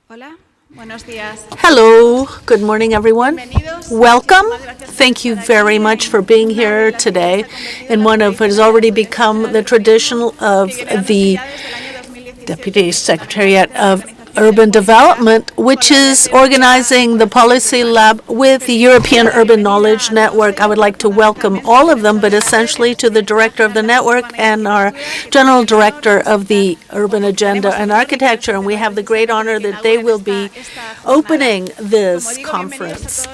Hola, buenos días. Hello, good morning, everyone. Welcome. Thank you very much for being here today in one of what has already become the tradition of the Deputy Secretariat of Urban Development, which is organizing the Policy Lab with the European Urban Knowledge Network. I would like to welcome all of them, but essentially to the director of the network and our general director of the Urban Agenda and Architecture. And we have the great honor that they will be opening this conference.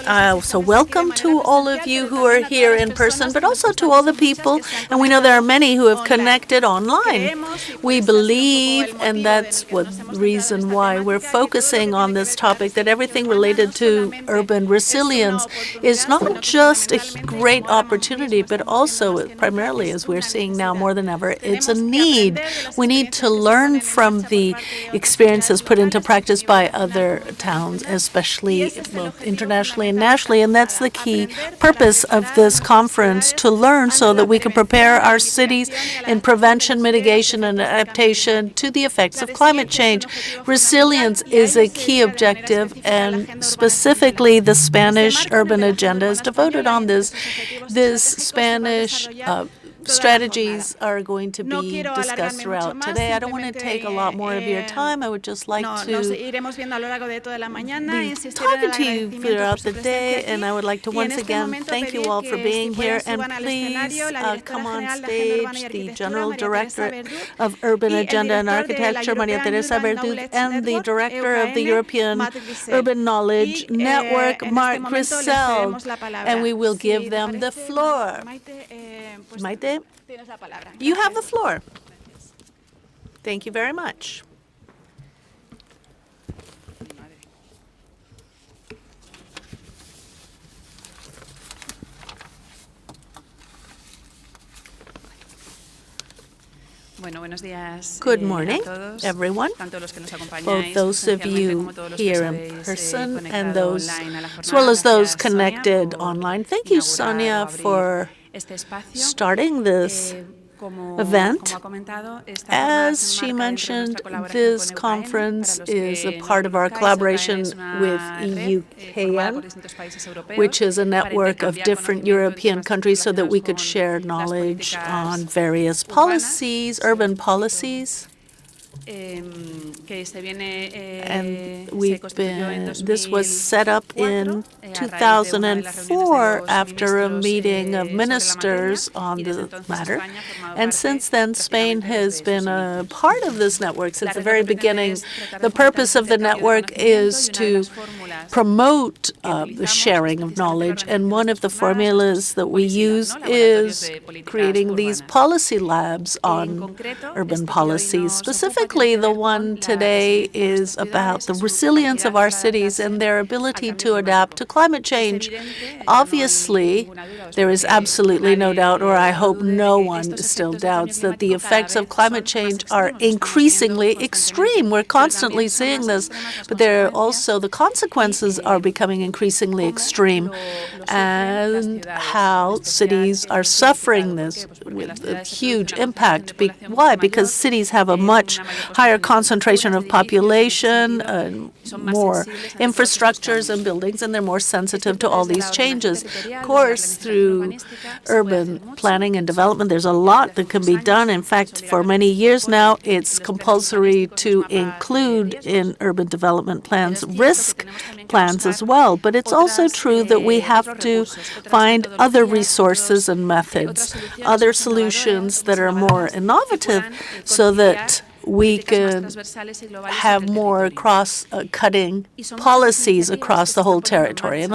So welcome to all of you who are here in person, but also to all the people, and we know there are many who have connected online. We believe, and that's what reason why we're focusing on this topic, that everything related to urban resilience is not just a great opportunity, but also primarily, as we're seeing now more than ever, it's a need. We need to learn from the experiences put into practice by other towns, especially both internationally and nationally, and that's the key purpose of this conference, to learn so that we can prepare our cities in prevention, mitigation, and adaptation to the effects of climate change. Resilience is a key objective, and specifically the Spanish urban agenda is devoted on this. This Spanish strategies are going to be discussed throughout today. I don't want to take a lot more of your time. I would just like to be talking to you throughout the day, and I would like to once again thank you all for being here. And please come on stage, the General Director of Urban Agenda and Architecture, Maria Teresa Verdú, and the Director of the European Urban Knowledge Network, Marc Grisel, and we will give them the floor. Maite, you have the floor. Thank you very much. Good morning, everyone, both those of you here in person and those, as well as those connected online. Thank you, Sonia, for starting this event. As she mentioned, this conference is a part of our collaboration with EUKN, which is a network of different European countries, so that we could share knowledge on various policies, urban policies. And this was set up in 2004 after a meeting of ministers on the matter. And since then, Spain has been a part of this network since the very beginning. The purpose of the network is to promote the sharing of knowledge. And one of the formulas that we use is creating these policy labs on urban policies. Specifically, the one today is about the resilience of our cities and their ability to adapt to climate change. Obviously, there is absolutely no doubt, or I hope no one still doubts, that the effects of climate change are increasingly extreme. We're constantly seeing this, but there are also the consequences are becoming increasingly extreme, and how cities are suffering this with a huge impact. Why? Because cities have a much higher concentration of population, more infrastructures and buildings, and they're more sensitive to all these changes. Of course, through urban planning and development, there's a lot that can be done. In fact, for many years now, it's compulsory to include in urban development plans risk plans as well. But it's also true that we have to find other resources and methods, other solutions that are more innovative, so that we can have more cross-cutting policies across the whole territory. And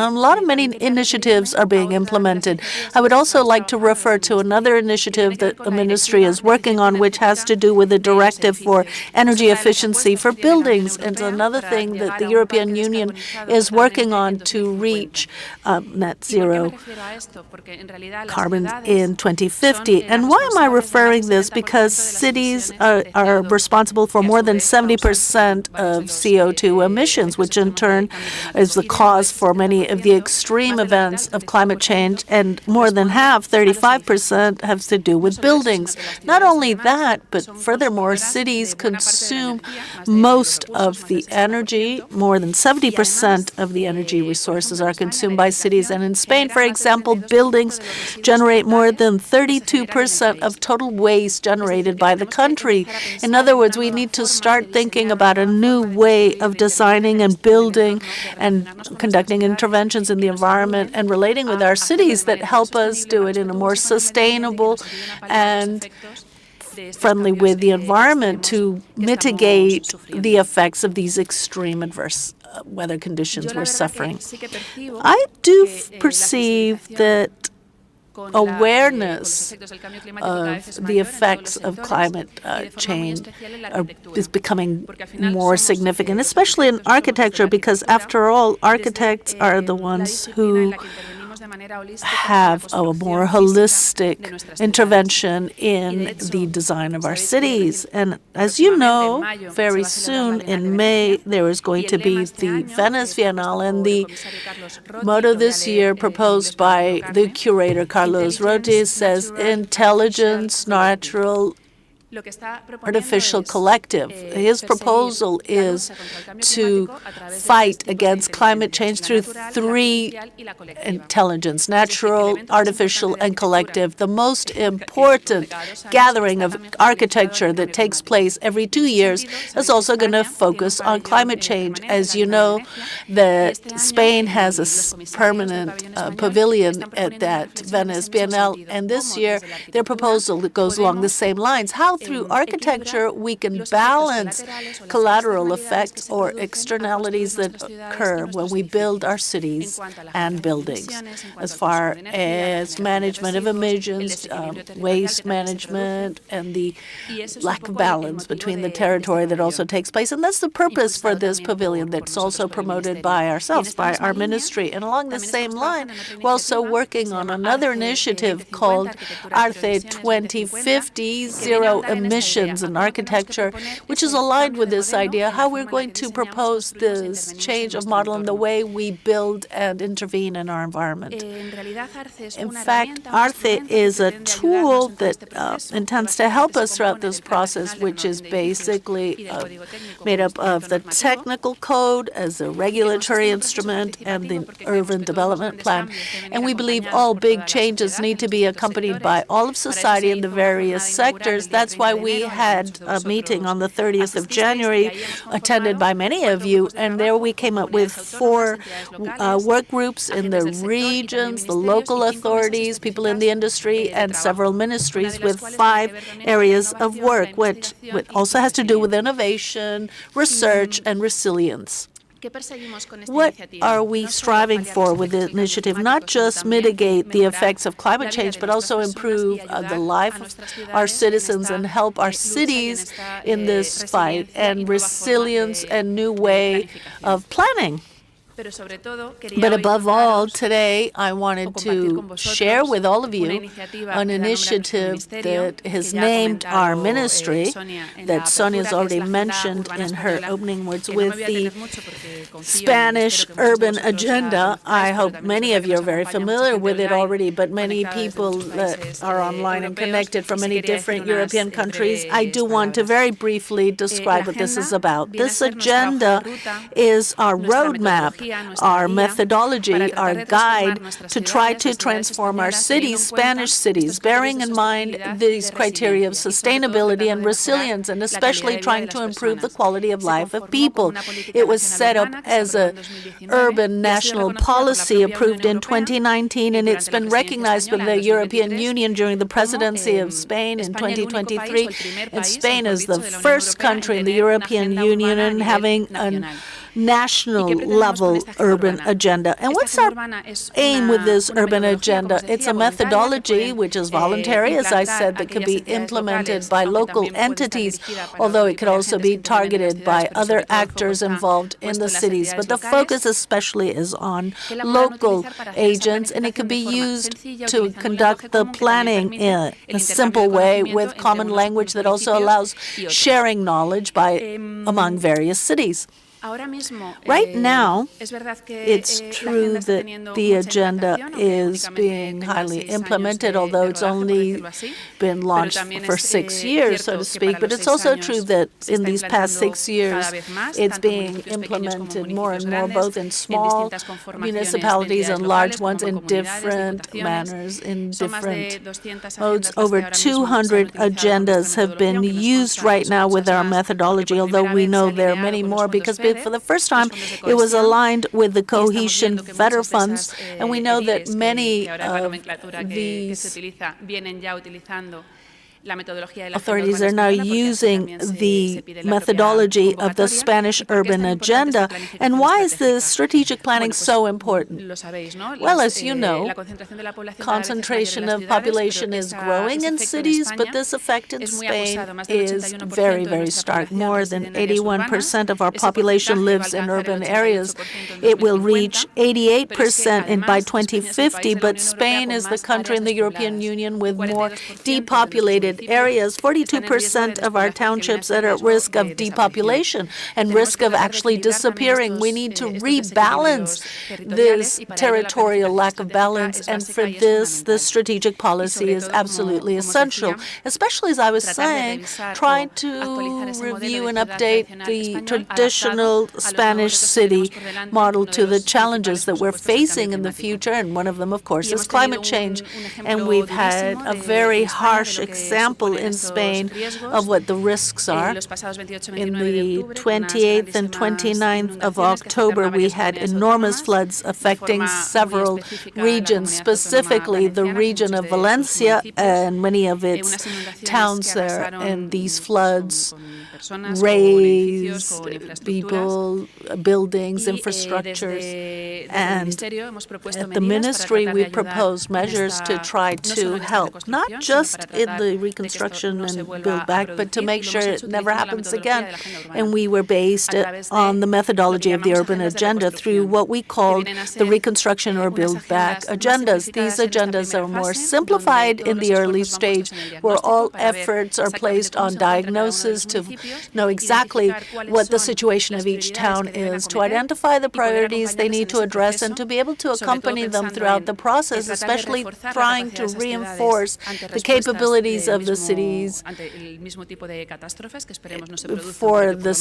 many initiatives are being implemented. I would also like to refer to another initiative that the ministry is working on, which has to do with a directive for energy efficiency for buildings. And another thing that the European Union is working on to reach net zero carbon in 2050. And why am I referring this? Because cities are responsible for more than 70% of CO2 emissions, which in turn is the cause for many of the extreme events of climate change, and more than half, 35%, has to do with buildings. Not only that, but furthermore, cities consume most of the energy. More than 70% of the energy resources are consumed by cities. And in Spain, for example, buildings generate more than 32% of total waste generated by the country. In other words, we need to start thinking about a new way of designing and building and conducting interventions in the environment and relating with our cities that help us do it in a more sustainable and friendly with the environment to mitigate the effects of these extreme adverse weather conditions we're suffering. I do perceive that awareness of the effects of climate change is becoming more significant, especially in architecture, because after all, architects are the ones who have a more holistic intervention in the design of our cities. And as you know, very soon in May, there is going to be the Venice Biennale, and the motto this year proposed by the curator Carlos Roti says, intelligence, natural, artificial collective. His proposal is to fight against climate change through three intelligence: natural, artificial, and collective. The most important gathering of architecture that takes place every 2 years is also going to focus on climate change. As you know, that Spain has a permanent pavilion at that Venice Biennale, and this year their proposal goes along the same lines. How through architecture we can balance collateral effects or externalities that occur when we build our cities and buildings, as far as management of emissions, waste management, and the lack of balance between the territory that also takes place. And that's the purpose for this pavilion that's also promoted by ourselves, by our ministry. And along the same line, we're also working on another initiative called Arce 2050, Zero Emissions in Architecture, which is aligned with this idea, how we're going to propose this change of model in the way we build and intervene in our environment. In fact, Arce is a tool that intends to help us throughout this process, which is basically made up of the technical code as a regulatory instrument and the urban development plan. And we believe all big changes need to be accompanied by all of society in the various sectors. That's why we had a meeting on the 30th of January, attended by many of you, and there we came up with 4 work groups in the regions, the local authorities, people in the industry, and several ministries with 5 areas of work, which also has to do with innovation, research, and resilience. What are we striving for with the initiative? Not just mitigate the effects of climate change, but also improve the life of our citizens and help our cities in this fight, and resilience and new way of planning. But above all, today I wanted to share with all of you an initiative that has named our ministry, that Sonia's already mentioned in her opening words, with the Spanish Urban Agenda. I hope many of you are very familiar with it already, but many people that are online and connected from many different European countries, I do want to very briefly describe what this is about. This agenda is our roadmap, our methodology, our guide to try to transform our cities, Spanish cities, bearing in mind these criteria of sustainability and resilience, and especially trying to improve the quality of life of people. It was set up as an urban national policy approved in 2019, and it's been recognized by the European Union during the presidency of Spain in 2023. And Spain is the first country in the European Union in having an national level urban agenda. And what's our aim with this urban agenda? It's a methodology which is voluntary, as I said, that can be implemented by local entities, although it could also be targeted by other actors involved in the cities. But the focus especially is on local agents, and it can be used to conduct the planning in a simple way with common language that also allows sharing knowledge among various cities. Right now, it's true that the agenda is being highly implemented, although it's only been launched for 6 years, so to speak. But it's also true that in these past 6 years, it's being implemented more and more, both in small municipalities and large ones, in different manners, in different modes. Over 200 agendas have been used right now with our methodology, although we know there are many more, because for the first time, it was aligned with the cohesion federal funds, and we know that many of these authorities are now using the methodology of the Spanish urban agenda. And why is the strategic planning so important? Well, as you know, concentration of population is growing in cities, but this effect in Spain is very, very stark. More than 81% of our population lives in urban areas. It will reach 88% by 2050, but Spain is the country in the European Union with more depopulated areas. 42% of our townships are at risk of depopulation and risk of actually disappearing. We need to rebalance this territorial lack of balance, and for this, the strategic policy is absolutely essential, especially, as I was saying, trying to review and update the traditional Spanish city model to the challenges that we're facing in the future, and one of them, of course, is climate change. And we've had a very harsh example in Spain of what the risks are. In the 28th and 29th of October, we had enormous floods affecting several regions, specifically the region of Valencia and many of its towns there. And these floods raised people, buildings, infrastructures. And at the ministry, we proposed measures to try to help, not just in the reconstruction and build back, but to make sure it never happens again. And we were based on the methodology of the urban agenda through what we called the reconstruction or build back agendas. These agendas are more simplified in the early stage, where all efforts are placed on diagnosis to know exactly what the situation of each town is, to identify the priorities they need to address, and to be able to accompany them throughout the process, especially trying to reinforce the capabilities of the cities for the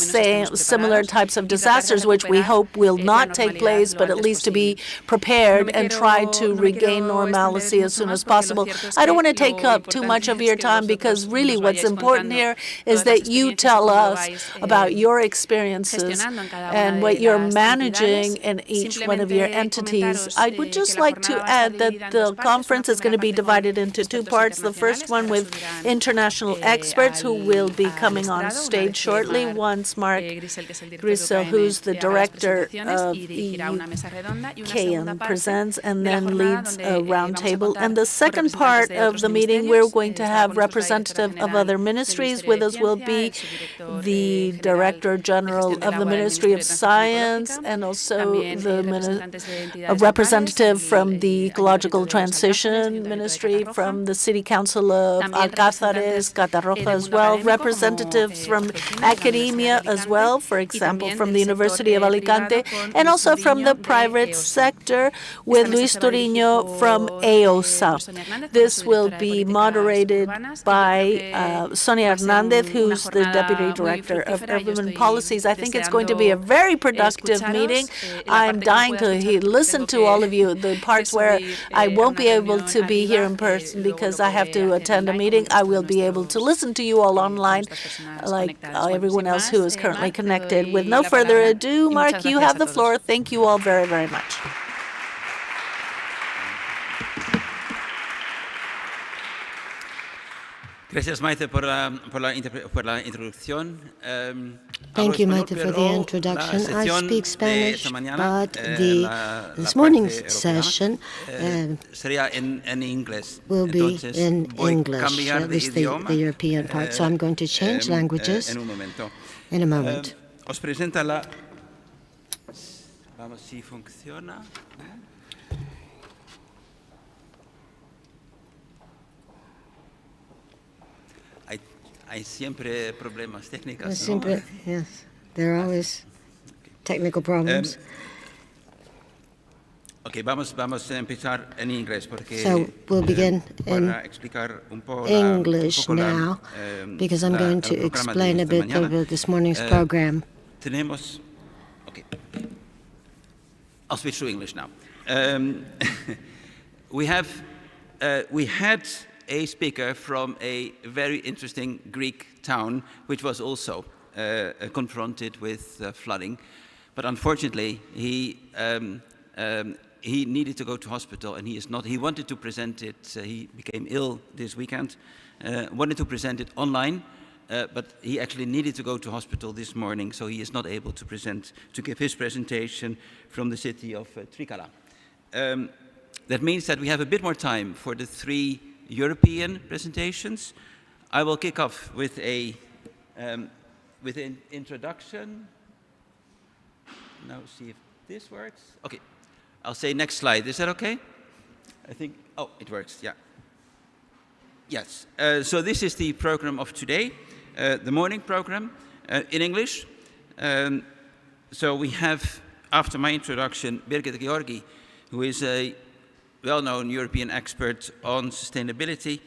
similar types of disasters, which we hope will not take place, but at least to be prepared and try to regain normalcy as soon as possible. I don't want to take up too much of your time, because really what's important here is that you tell us about your experiences and what you're managing in each one of your entities. I would just like to add that the conference is going to be divided into two parts. The first one with international experts who will be coming on stage shortly. One's Mark Grisel, who's the director of EUKN, presents and then leads a roundtable. And the second part of the meeting, we're going to have representatives of other ministries. With us will be the Director General of the Ministry of Science, and also a representative from the Ecological Transition Ministry, from the City Council of Alcázares, Catarroja as well, representatives from academia as well, for example, from the University of Alicante, and also from the private sector with Luis Torino from EOSA. This will be moderated by Sonia Hernandez, who's the Deputy Director of Urban Policies. I think it's going to be a very productive meeting. I'm dying to listen to all of you. The parts where I won't be able to be here in person because I have to attend a meeting, I will be able to listen to you all online, like everyone else who is currently connected. With no further ado, Mark, you have the floor. Thank you all very, very much. Gracias, Maite, por la introducción. Thank you, Maite, for the introduction. I speak Spanish, but this morning's session will be in English, at least the European part. So I'm going to change languages in a moment. Os presenta la... Vamos si funciona. Hay siempre problemas técnicos, Siempre, yes. There are always technical problems. Okay, vamos a empezar en inglés porque So we'll begin in explicar un poco English now, because I'm going to explain a bit about this morning's program. Tenemos... Okay. I'll switch to English now. We had a speaker from a very interesting Greek town, which was also confronted with flooding. But unfortunately, he needed to go to hospital, and he is not. He wanted to present it. He became ill this weekend, wanted to present it online, but he actually needed to go to hospital this morning, so he is not able to give his presentation from the city of Trikala. That means that we have a bit more time for the 3 European presentations. I will kick off with an introduction. Now see if this works. Okay, I'll say next slide. Is that okay? I think, oh, it works, yeah. Yes, so this is the program of today, the morning program in English. So we have, after my introduction, Birgit Georgi, who is a well-known European expert on sustainability.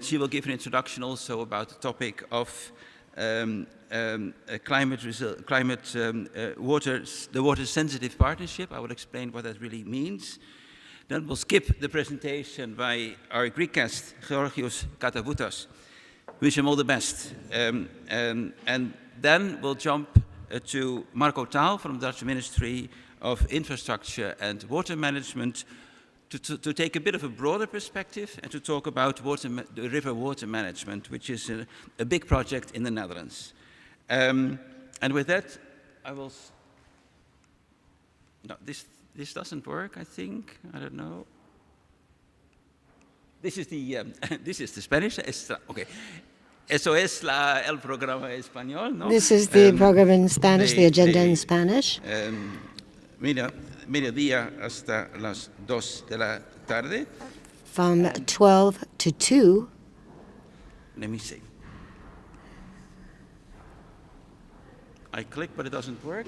She will give an introduction also about the topic of the water-sensitive partnership. I will explain what that really means. Then we'll skip the presentation by our Greek guest, Georgios Katavoutas. Wish him all the best. And then we'll jump to Marco Taal from the Dutch Ministry of Infrastructure and Water Management, to take a bit of a broader perspective and to talk about the river water management, which is a big project in the Netherlands. And with that, I will... No, this doesn't work, I think. I don't know. This is the Spanish. Okay. Eso es el programa español, ¿no? This is the program in Spanish, the agenda in Spanish. Mediodía hasta las 2 de la tarde. From 12 to 2. Let me see. I click, but it doesn't work.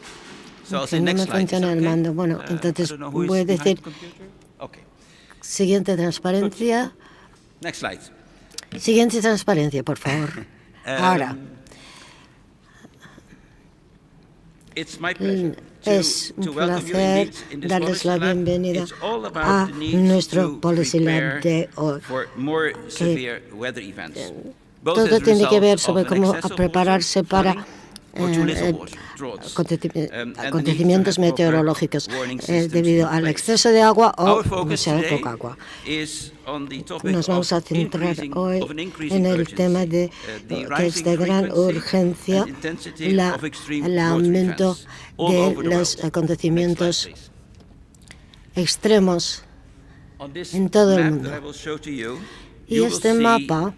So I'll say next slide. Okay? Bueno, entonces voy a decir, okay. Siguiente transparencia. Next slide. Siguiente transparencia, por favor. Ahora. It's my pleasure. Es un placer darles la bienvenida a nuestro Policy Lab de hoy. Todo tiene que ver sobre cómo prepararse para acontecimientos meteorológicos debido al exceso de agua o demasiado poca agua. Nos vamos a centrar hoy en el tema que es de gran urgencia, el aumento de los acontecimientos extremos en todo el mundo. Y este mapa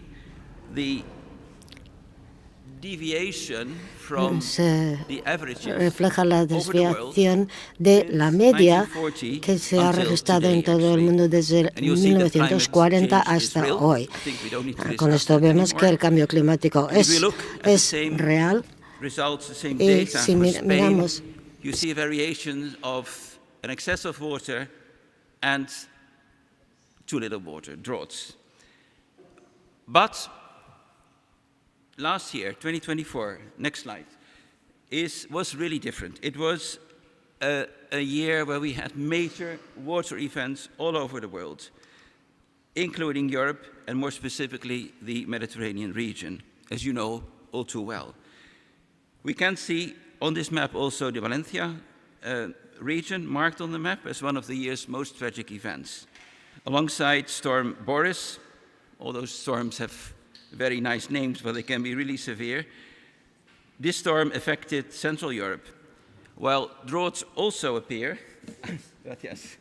refleja la desviación de la media que se ha registrado en todo el mundo desde 1940 hasta hoy. Con esto vemos que el cambio climático es real. Y si miramos, you see variations of an excess of water and too little water, droughts. But last year, 2024, next slide, was really different. It was a year where we had major water events all over the world, including Europe and more specifically the Mediterranean region, as you know all too well. We can see on this map also the Valencia region marked on the map as one of the year's most tragic events. Alongside Storm Boris, all those storms have very nice names, but they can be really severe. This storm affected Central Europe, while droughts also appear. Yes.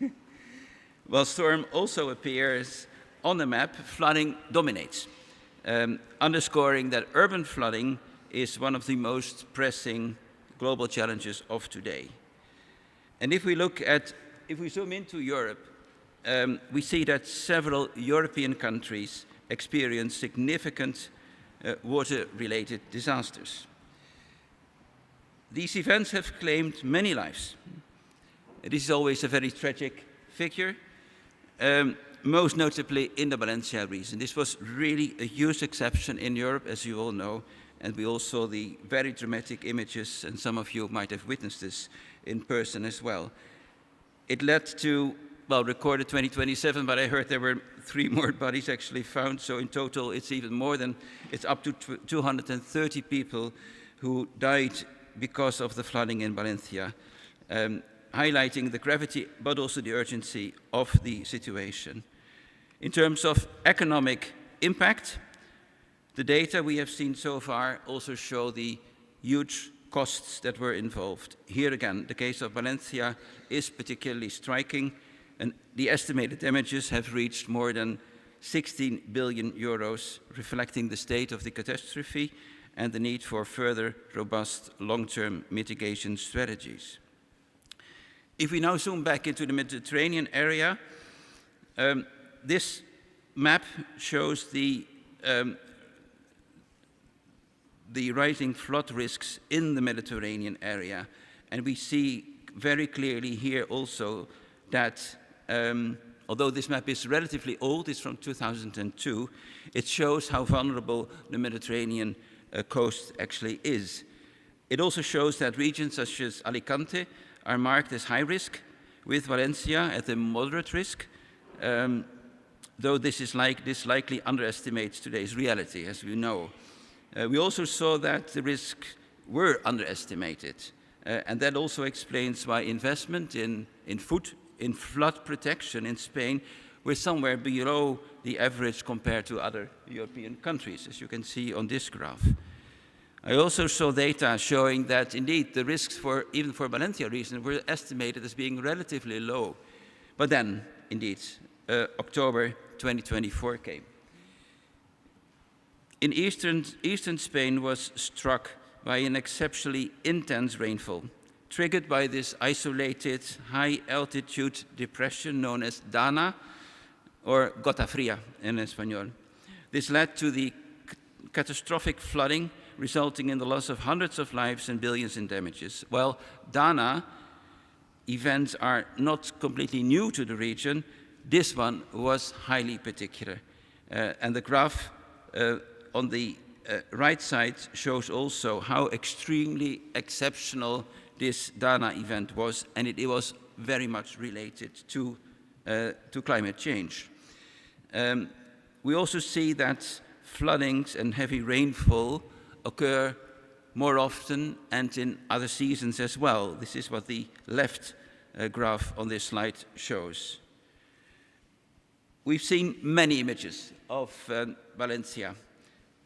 While storm also appears on the map, flooding dominates, underscoring that urban flooding is one of the most pressing global challenges of today. And if we zoom into Europe, we see that several European countries experience significant water-related disasters. These events have claimed many lives. This is always a very tragic figure, most notably in the Valencia region. This was really a huge exception in Europe, as you all know, and we all saw the very dramatic images, and some of you might have witnessed this in person as well. It led to, well, recorded 2027, but I heard there were 3 more bodies actually found, so in total it's even more than, it's up to 230 people who died because of the flooding in Valencia, highlighting the gravity but also the urgency of the situation. In terms of economic impact, the data we have seen so far also show the huge costs that were involved. Here again, the case of Valencia is particularly striking, and the estimated damages have reached more than 16 billion euros, reflecting the state of the catastrophe and the need for further robust long-term mitigation strategies. If we now zoom back into the Mediterranean area, this map shows the rising flood risks in the Mediterranean area. And we see very clearly here also that although this map is relatively old, it's from 2002, it shows how vulnerable the Mediterranean coast actually is. It also shows that regions such as Alicante are marked as high risk, with Valencia at a moderate risk, though this likely underestimates today's reality, as we know. We also saw that the risks were underestimated, and that also explains why investment in flood protection in Spain were somewhere below the average compared to other European countries, as you can see on this graph. I also saw data showing that indeed the risks even for Valencia region were estimated as being relatively low. But then, indeed, October 2024 came. In eastern Spain was struck by an exceptionally intense rainfall, triggered by this isolated high-altitude depression known as Dana, or Gota Fría in Espanol. This led to the catastrophic flooding, resulting in the loss of hundreds of lives and billions in damages. While Dana events are not completely new to the region, this one was highly particular. And the graph on the right side shows also how extremely exceptional this Dana event was, and it was very much related to climate change. We also see that floodings and heavy rainfall occur more often and in other seasons as well. This is what the left graph on this slide shows. We've seen many images of Valencia.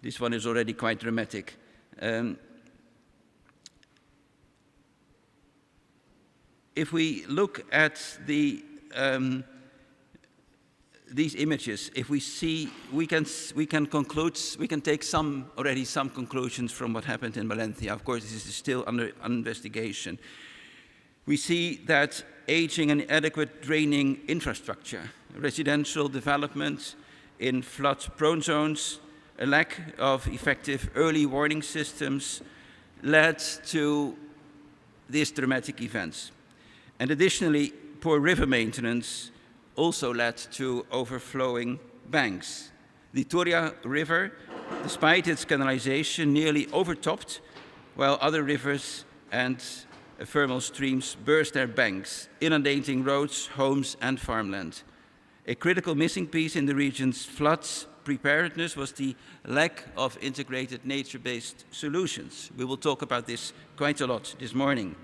This one is already quite dramatic. If we look at these images, if we see, we can take some conclusions from what happened in Valencia. Of course, this is still under investigation. We see that aging and inadequate draining infrastructure, residential development in flood-prone zones, a lack of effective early warning systems led to these dramatic events. And additionally, poor river maintenance also led to overflowing banks. The Turia River, despite its canalization, nearly overtopped, while other rivers and thermal streams burst their banks, inundating roads, homes, and farmland. A critical missing piece in the region's floods preparedness was the lack of integrated nature-based solutions. We will talk about this quite a lot this morning,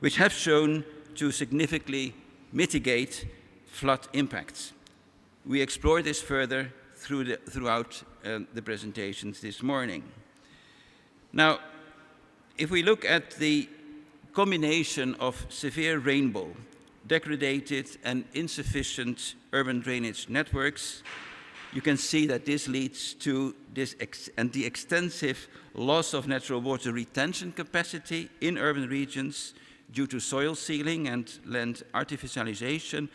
which have shown to significantly mitigate flood impacts. We explore this further throughout the presentations this morning. Now, if we look at the combination of severe rainfall, degraded and insufficient urban drainage networks, you can see that this leads to the extensive loss of natural water retention capacity in urban regions due to soil sealing and land artificialization.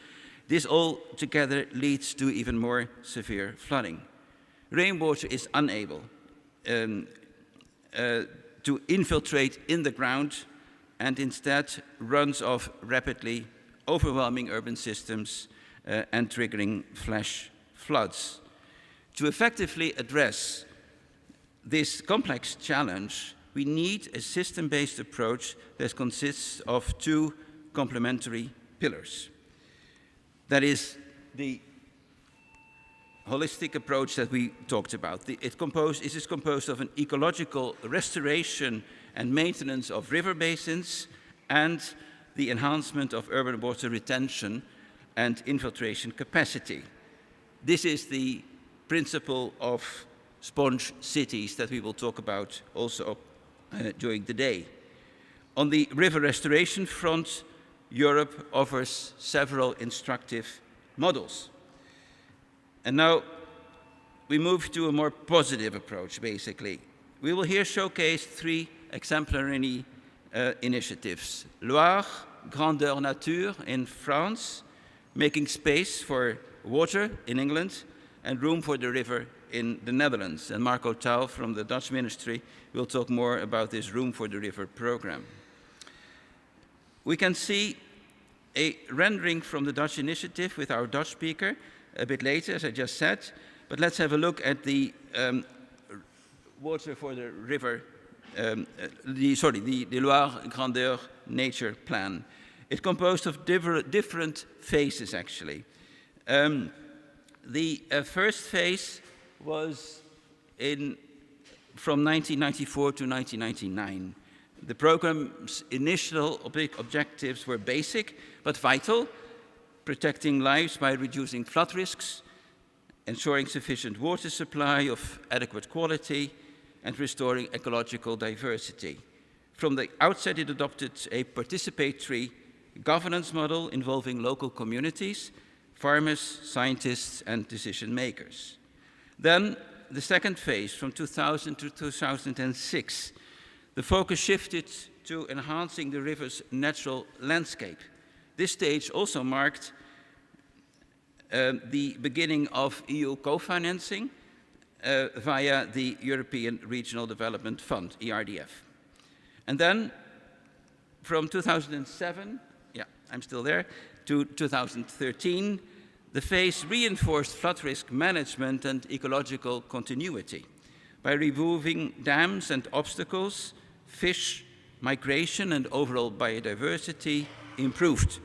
This all together leads to even more severe flooding. Rainwater is unable to infiltrate in the ground and instead runs off rapidly, overwhelming urban systems and triggering flash floods. To effectively address this complex challenge, we need a system-based approach that consists of two complementary pillars. That is the holistic approach that we talked about. It is composed of an ecological restoration and maintenance of river basins and the enhancement of urban water retention and infiltration capacity. This is the principle of sponge cities that we will talk about also during the day. On the river restoration front, Europe offers several instructive models. And now we move to a more positive approach, basically. We will here showcase three exemplary initiatives. Loire, Grandeur Nature in France, making space for water in England, and room for the river in the Netherlands. And Marco Touw from the Dutch Ministry will talk more about this Room for the River program. We can see a rendering from the Dutch initiative with our Dutch speaker a bit later, as I just said, but let's have a look at the water for the river, the Loire Grandeur Nature Plan. It's composed of different phases, actually. The first phase was from 1994 to 1999. The program's initial objectives were basic but vital: protecting lives by reducing flood risks, ensuring sufficient water supply of adequate quality, and restoring ecological diversity. From the outset, it adopted a participatory governance model involving local communities, farmers, scientists, and decision makers. Then, the second phase, from 2000 to 2006, the focus shifted to enhancing the river's natural landscape. This stage also marked the beginning of EU co-financing via the European Regional Development Fund, ERDF. And then, from 2007, I'm still there, to 2013, the phase reinforced flood risk management and ecological continuity. By removing dams and obstacles, fish migration and overall biodiversity improved.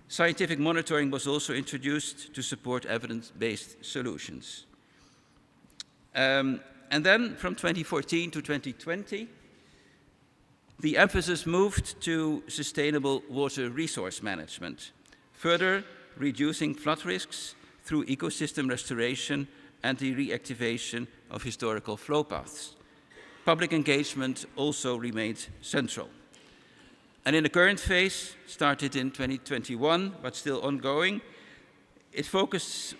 Scientific monitoring was also introduced to support evidence-based solutions. And then, from 2014 to 2020, the emphasis moved to sustainable water resource management, further reducing flood risks through ecosystem restoration and the reactivation of historical flow paths. Public engagement also remained central. And in the current phase, started in 2021, but still ongoing, the focus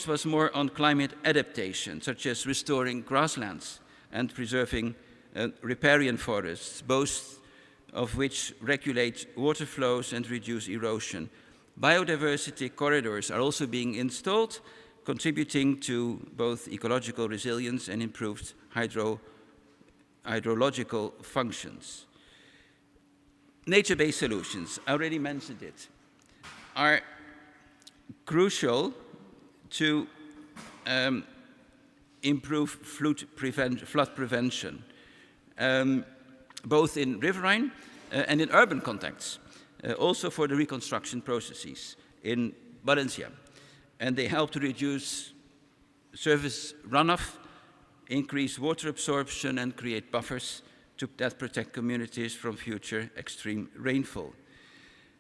was more on climate adaptation, such as restoring grasslands and preserving riparian forests, both of which regulate water flows and reduce erosion. Biodiversity corridors are also being installed, contributing to both ecological resilience and improved hydrological functions. Nature-based solutions, I already mentioned it, are crucial to improve flood prevention, both in riverine and in urban contexts, also for the reconstruction processes in Valencia. And they help to reduce surface runoff, increase water absorption, and create buffers that protect communities from future extreme rainfall.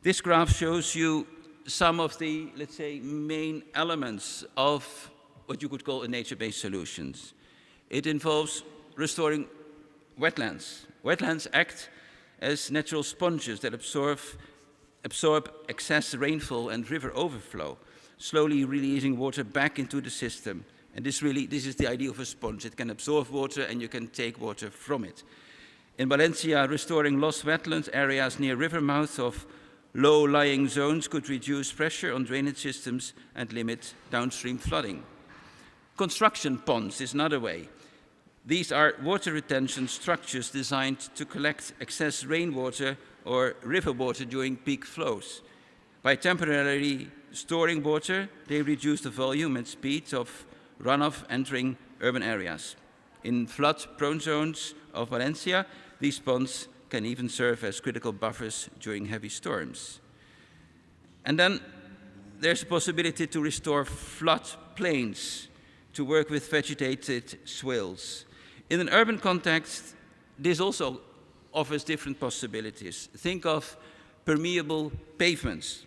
This graph shows you some of the, let's say, main elements of what you could call a nature-based solutions. It involves restoring wetlands. Wetlands act as natural sponges that absorb excess rainfall and river overflow, slowly releasing water back into the system. And this is the idea of a sponge. It can absorb water and you can take water from it. In Valencia, restoring lost wetland areas near river mouths of low-lying zones could reduce pressure on drainage systems and limit downstream flooding. Construction ponds is another way. These are water retention structures designed to collect excess rainwater or river water during peak flows. By temporarily storing water, they reduce the volume and speed of runoff entering urban areas. In flood-prone zones of Valencia, these ponds can even serve as critical buffers during heavy storms. And then there's a possibility to restore flood plains, to work with vegetated swales. In an urban context, this also offers different possibilities. Think of permeable pavements.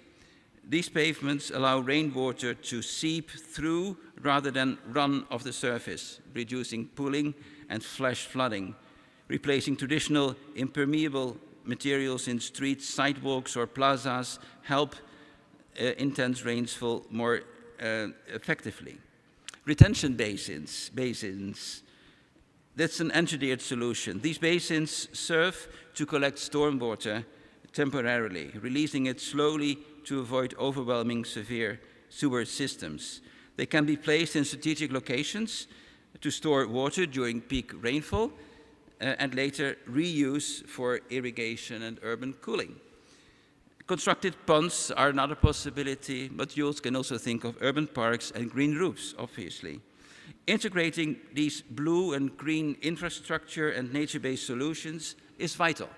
These pavements allow rainwater to seep through rather than run off the surface, reducing pooling and flash flooding, replacing traditional impermeable materials in streets, sidewalks, or plazas help intense rainfall more effectively. Retention basins, that's an engineered solution. These basins serve to collect stormwater temporarily, releasing it slowly to avoid overwhelming severe sewer systems. They can be placed in strategic locations to store water during peak rainfall and later reuse for irrigation and urban cooling. Constructed ponds are another possibility, but you can also think of urban parks and green roofs, obviously. Integrating these blue and green infrastructure and nature-based solutions is vital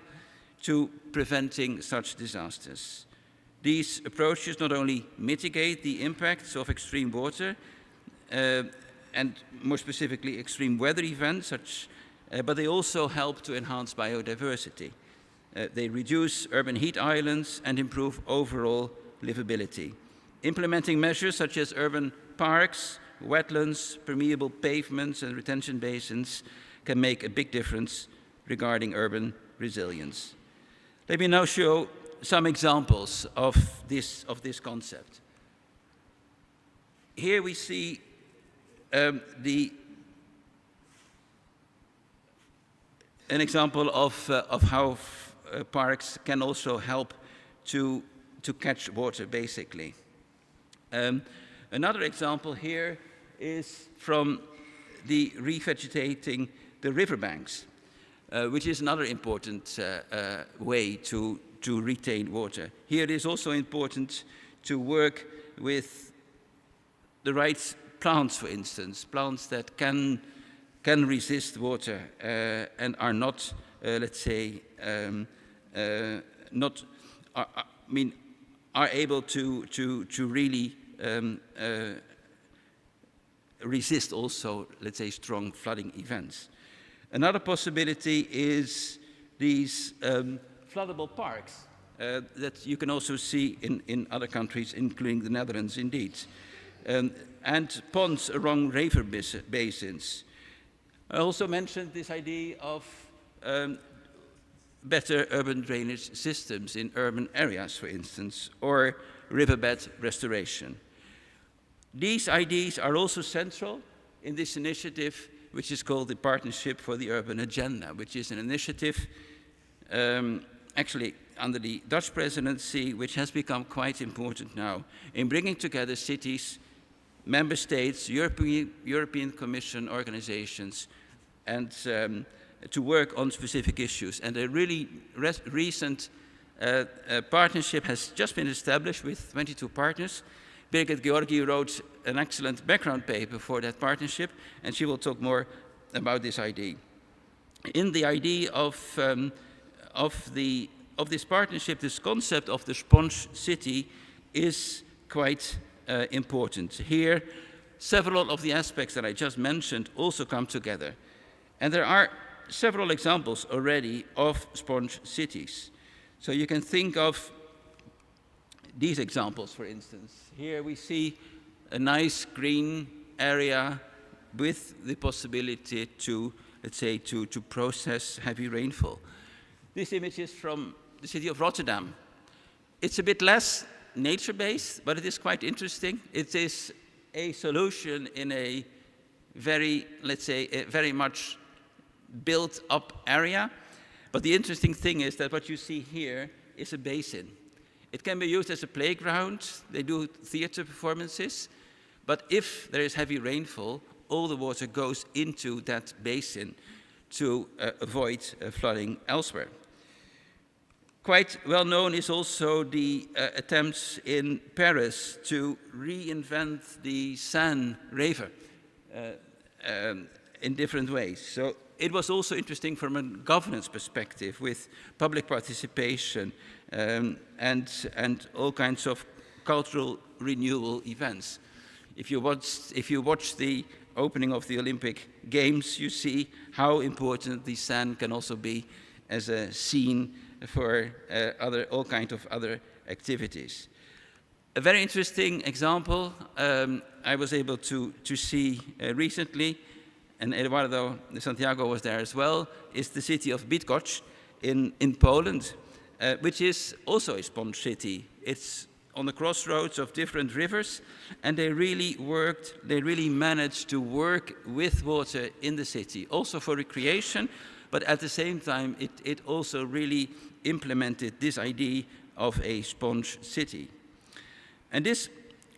to preventing such disasters. These approaches not only mitigate the impacts of extreme water and more specifically extreme weather events, but they also help to enhance biodiversity. They reduce urban heat islands and improve overall livability. Implementing measures such as urban parks, wetlands, permeable pavements, and retention basins can make a big difference regarding urban resilience. Let me now show some examples of this concept. Here we see an example of how parks can also help to catch water, basically. Another example here is from the revegetating the riverbanks, which is another important way to retain water. Here it is also important to work with the right plants, for instance, plants that can resist water and are not, let's say, are able to really resist also, let's say, strong flooding events. Another possibility is these floodable parks that you can also see in other countries, including the Netherlands, indeed, and ponds along river basins. I also mentioned this idea of better urban drainage systems in urban areas, for instance, or riverbed restoration. These ideas are also central in this initiative, which is called the Partnership for the Urban Agenda, which is an initiative actually under the Dutch presidency, which has become quite important now in bringing together cities, member states, European Commission organizations, and to work on specific issues. And a really recent partnership has just been established with 22 partners. Birgit Georgi wrote an excellent background paper for that partnership, and she will talk more about this idea. In the idea of this partnership, this concept of the sponge city is quite important. Here, several of the aspects that I just mentioned also come together. And there are several examples already of sponge cities. So you can think of these examples, for instance. Here we see a nice green area with the possibility to, let's say, to process heavy rainfall. This image is from the city of Rotterdam. It's a bit less nature-based, but it is quite interesting. It is a solution in a very, let's say, a very much built-up area. But the interesting thing is that what you see here is a basin. It can be used as a playground. They do theater performances. But if there is heavy rainfall, all the water goes into that basin to avoid flooding elsewhere. Quite well known is also the attempts in Paris to reinvent the Seine River in different ways. So it was also interesting from a governance perspective with public participation and all kinds of cultural renewal events. If you watch the opening of the Olympic Games, you see how important the Seine can also be as a scene for all kinds of other activities. A very interesting example I was able to see recently, and Eduardo de Santiago was there as well, is the city of Bydgoszcz in Poland, which is also a sponge city. It's on the crossroads of different rivers, and they really managed to work with water in the city, also for recreation, but at the same time, it also really implemented this idea of a sponge city. And this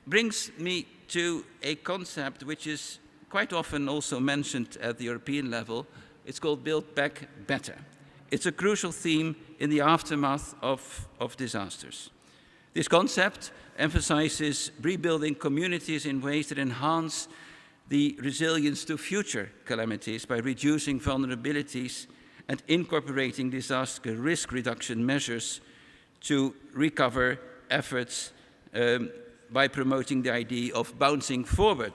brings me to a concept which is quite often also mentioned at the European level. It's called Build Back Better. It's a crucial theme in the aftermath of disasters. This concept emphasizes rebuilding communities in ways that enhance the resilience to future calamities by reducing vulnerabilities and incorporating disaster risk reduction measures to recover efforts by promoting the idea of bouncing forward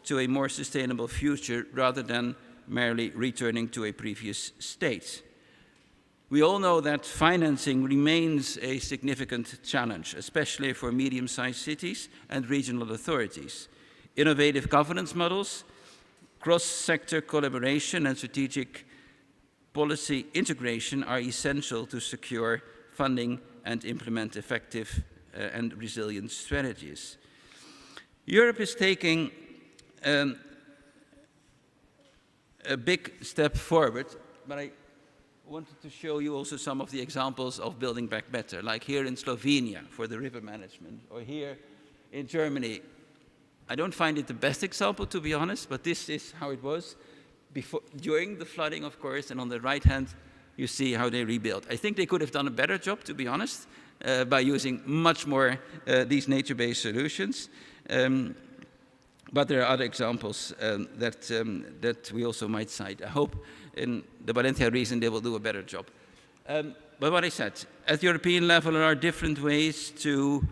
to a more sustainable future rather than merely returning to a previous state. We all know that financing remains a significant challenge, especially for medium-sized cities and regional authorities. Innovative governance models, cross-sector collaboration, and strategic policy integration are essential to secure funding and implement effective and resilient strategies. Europe is taking a big step forward, but I wanted to show you also some of the examples of building back better, like here in Slovenia for the river management, or here in Germany. I don't find it the best example, to be honest, but this is how it was during the flooding, of course, and on the right hand, you see how they rebuilt. I think they could have done a better job, to be honest, by using much more these nature-based solutions. But there are other examples that we also might cite. I hope in the Valencia region they will do a better job. But what I said, at the European level, there are different ways to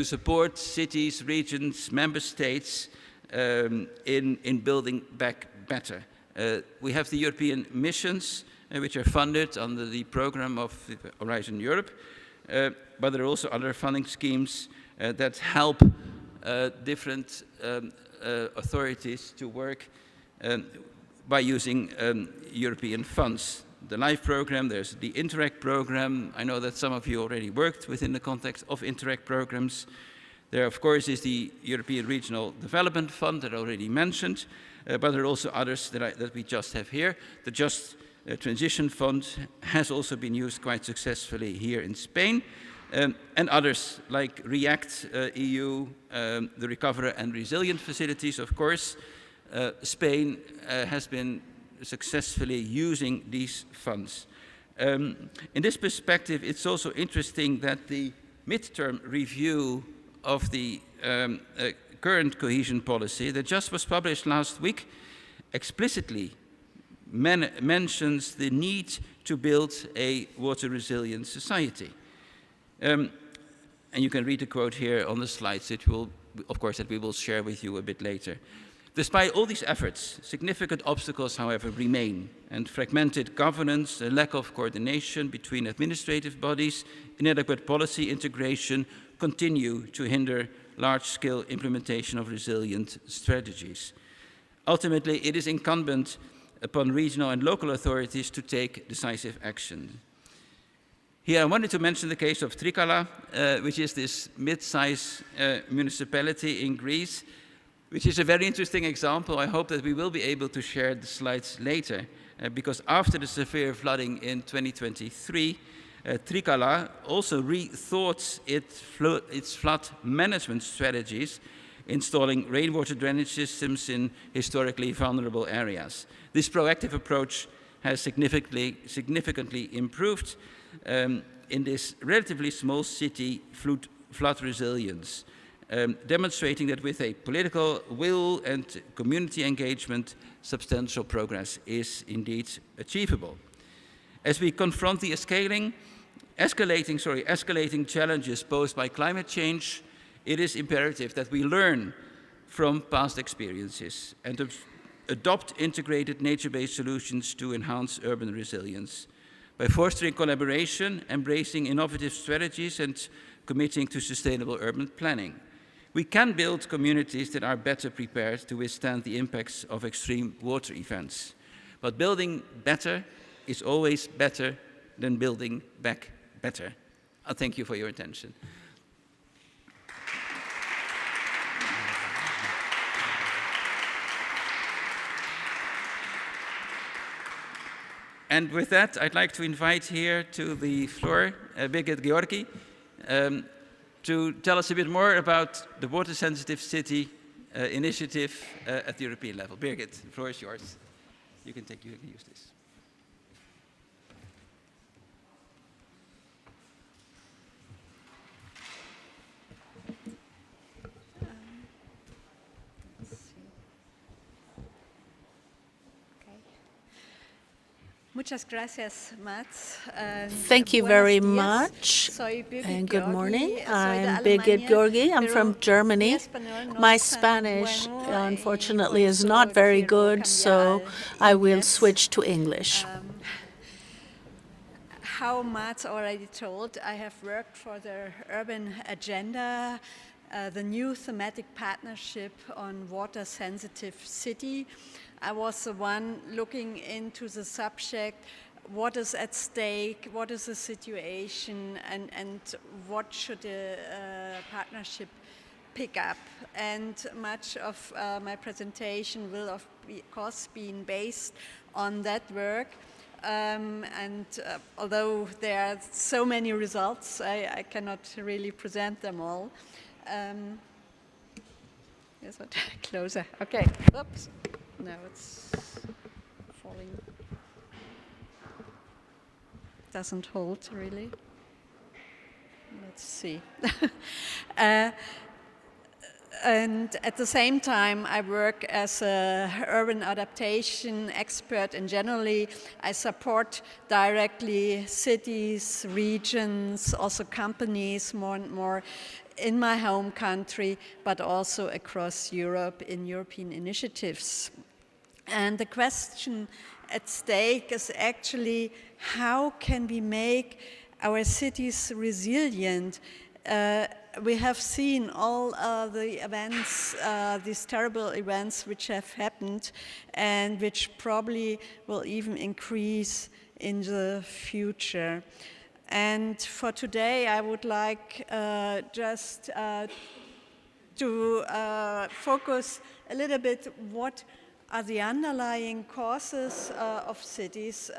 support cities, regions, member states in building back better. We have the European missions, which are funded under the program of Horizon Europe, but there are also other funding schemes that help different authorities to work by using European funds. The LIFE program, there's the Interreg program. I know that some of you already worked within the context of Interreg programs. There, of course, is the European Regional Development Fund that I already mentioned, but there are also others that we just have here. The Just Transition Fund has also been used quite successfully here in Spain, and others like REACT EU, the Recover and Resilient facilities, of course. Spain has been successfully using these funds. In this perspective, it's also interesting that the midterm review of the current cohesion policy that just was published last week explicitly mentions the need to build a water-resilient society. And you can read the quote here on the slides. It will, of course, that we will share with you a bit later. Despite all these efforts, significant obstacles, however, remain, and fragmented governance, a lack of coordination between administrative bodies, inadequate policy integration continue to hinder large-scale implementation of resilient strategies. Ultimately, it is incumbent upon regional and local authorities to take decisive action. Here I wanted to mention the case of Trikala, which is this mid-sized municipality in Greece, which is a very interesting example. I hope that we will be able to share the slides later, because after the severe flooding in 2023, Trikala also rethought its flood management strategies, installing rainwater drainage systems in historically vulnerable areas. This proactive approach has significantly improved in this relatively small city flood resilience, demonstrating that with a political will and community engagement, substantial progress is indeed achievable. As we confront the escalating challenges posed by climate change, it is imperative that we learn from past experiences and adopt integrated nature-based solutions to enhance urban resilience. By fostering collaboration, embracing innovative strategies, and committing to sustainable urban planning, we can build communities that are better prepared to withstand the impacts of extreme water events. But building better is always better than building back better. I thank you for your attention. And with that, I'd like to invite here to the floor Birgit Georgi to tell us a bit more about the Water Sensitive City initiative at the European level. Birgit, the floor is yours. You can use this. Muchas gracias, Mats. Thank you very much, and good morning. I'm Birgit Georgi. I'm from Germany. My Spanish, unfortunately, is not very good, so I will switch to English. How Mats already told, I have worked for the Urban Agenda, the new thematic partnership on water-sensitive city. I was the one looking into the subject, what is at stake, what is the situation, and what should the partnership pick up. And much of my presentation will, of course, be based on that work. Although there are so many results, I cannot really present them all. Is it closer? Okay. Oops. No, it's falling. Doesn't hold, really. Let's see. And at the same time, I work as an urban adaptation expert, and generally I support directly cities, regions, also companies more and more in my home country, but also across Europe in European initiatives. And the question at stake is actually, how can we make our cities resilient? We have seen all the events, these terrible events which have happened and which probably will even increase in the future. And for today, I would like just to focus a little bit what are the underlying causes of cities'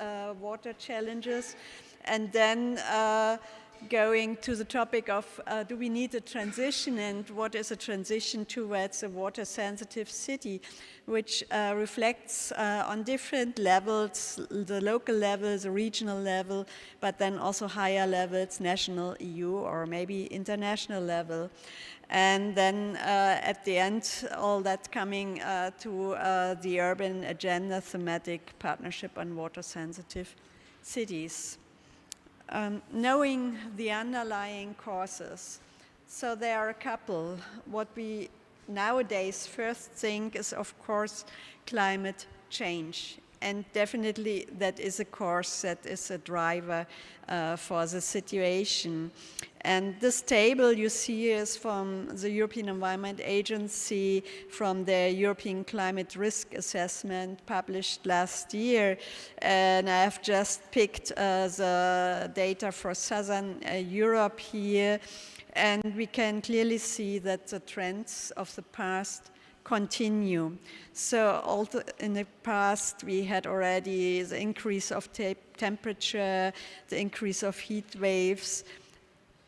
water challenges, and then going to the topic of do we need a transition, and what is a transition towards a water-sensitive city, which reflects on different levels, the local level, the regional level, but then also higher levels, national, EU, or maybe international level. And then at the end, all that coming to the Urban Agenda thematic partnership on water-sensitive cities. Knowing the underlying causes. So there are a couple. What we nowadays first think is, of course, climate change. And definitely that is a cause, that is a driver for the situation. And this table you see is from the European Environment Agency, from their European Climate Risk Assessment published last year. And I have just picked the data for Southern Europe here. And we can clearly see that the trends of the past continue. So also in the past we had already the increase of temperature, the increase of heat waves,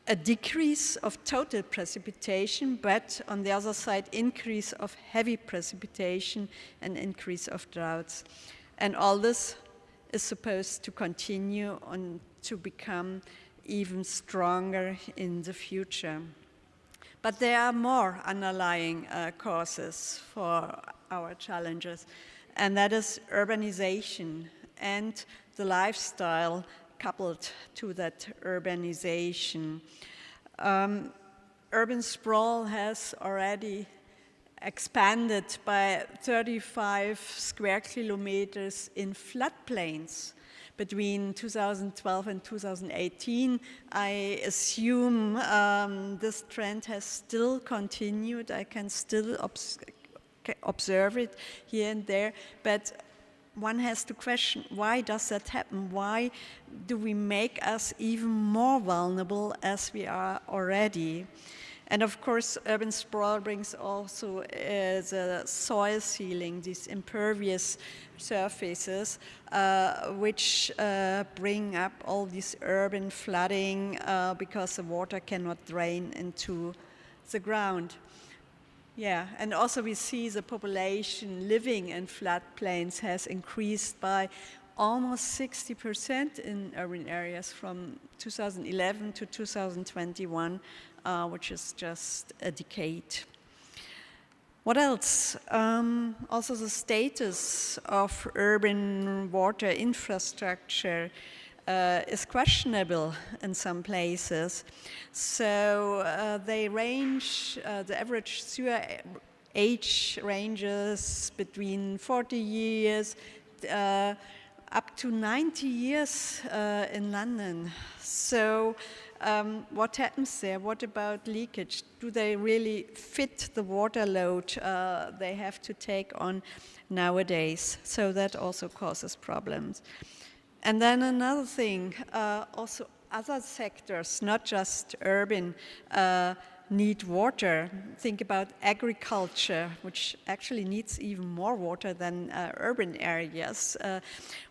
a decrease of total precipitation, but on the other side increase of heavy precipitation and increase of droughts. And all this is supposed to continue and to become even stronger in the future. But there are more underlying causes for our challenges, and that is urbanization and the lifestyle coupled to that urbanization. Urban sprawl has already expanded by 35 square kilometers in floodplains. Between 2012 and 2018, I assume this trend has still continued. I can still observe it here and there, but one has to question, why does that happen? Why do we make us even more vulnerable as we are already? And of course, urban sprawl brings also the soil sealing, these impervious surfaces, which bring up all this urban flooding because the water cannot drain into the ground. Yeah, and also we see the population living in floodplains has increased by almost 60% in urban areas from 2011 to 2021, which is just a decade. What else? Also the status of urban water infrastructure is questionable in some places. So they range, the average sewer age ranges between 40 years up to 90 years in London. So what happens there? What about leakage? Do they really fit the water load they have to take on nowadays? So that also causes problems. And then another thing, also other sectors, not just urban, need water. Think about agriculture, which actually needs even more water than urban areas.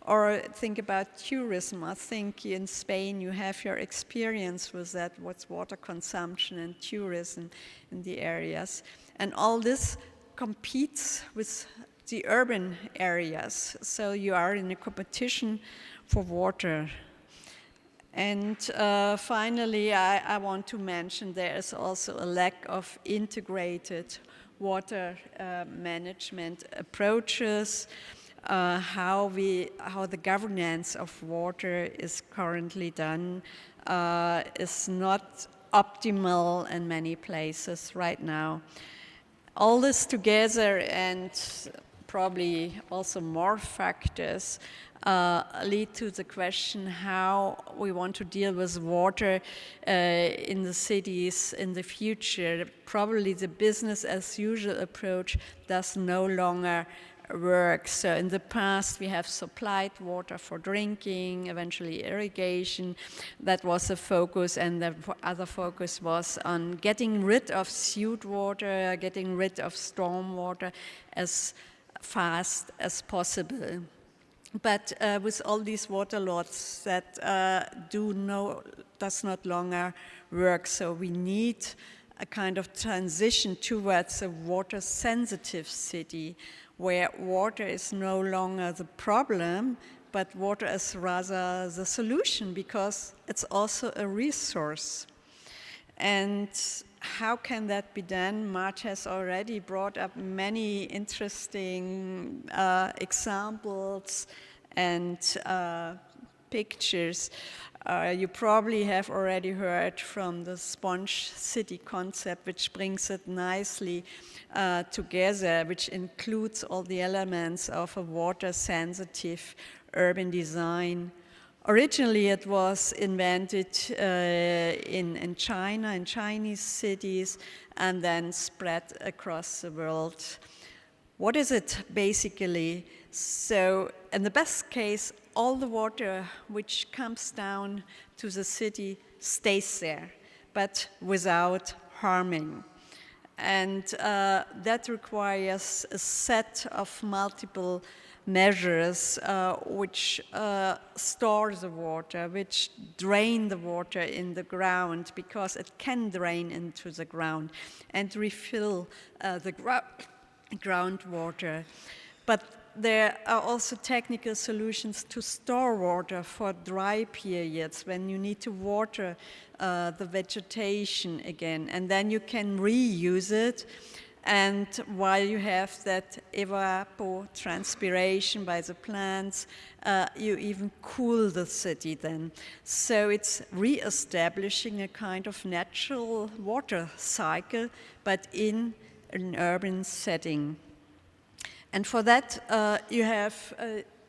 Or think about tourism. I think in Spain you have your experience with that, what's water consumption and tourism in the areas. And all this competes with the urban areas. So you are in a competition for water. And finally, I want to mention there is also a lack of integrated water management approaches. How the governance of water is currently done is not optimal in many places right now. All this together, and probably also more factors, lead to the question how we want to deal with water in the cities in the future. Probably the business as usual approach does no longer work. So in the past we have supplied water for drinking, eventually irrigation. That was the focus, and the other focus was on getting rid of sewage water, getting rid of storm water as fast as possible. But with all these water laws that does not longer work, so we need a kind of transition towards a water-sensitive city, where water is no longer the problem, but water is rather the solution, because it's also a resource. And how can that be done? Mart has already brought up many interesting examples and pictures. You probably have already heard from the sponge city concept, which brings it nicely together, which includes all the elements of a water-sensitive urban design. Originally, it was invented in China, in Chinese cities, and then spread across the world. What is it basically? So in the best case, all the water which comes down to the city stays there, but without harming. And that requires a set of multiple measures which store the water, which drain the water in the ground, because it can drain into the ground and refill the groundwater. But there are also technical solutions to store water for dry periods when you need to water the vegetation again, and then you can reuse it. And while you have that evapotranspiration by the plants, you even cool the city then. So it's re-establishing a kind of natural water cycle, but in an urban setting. And for that, you have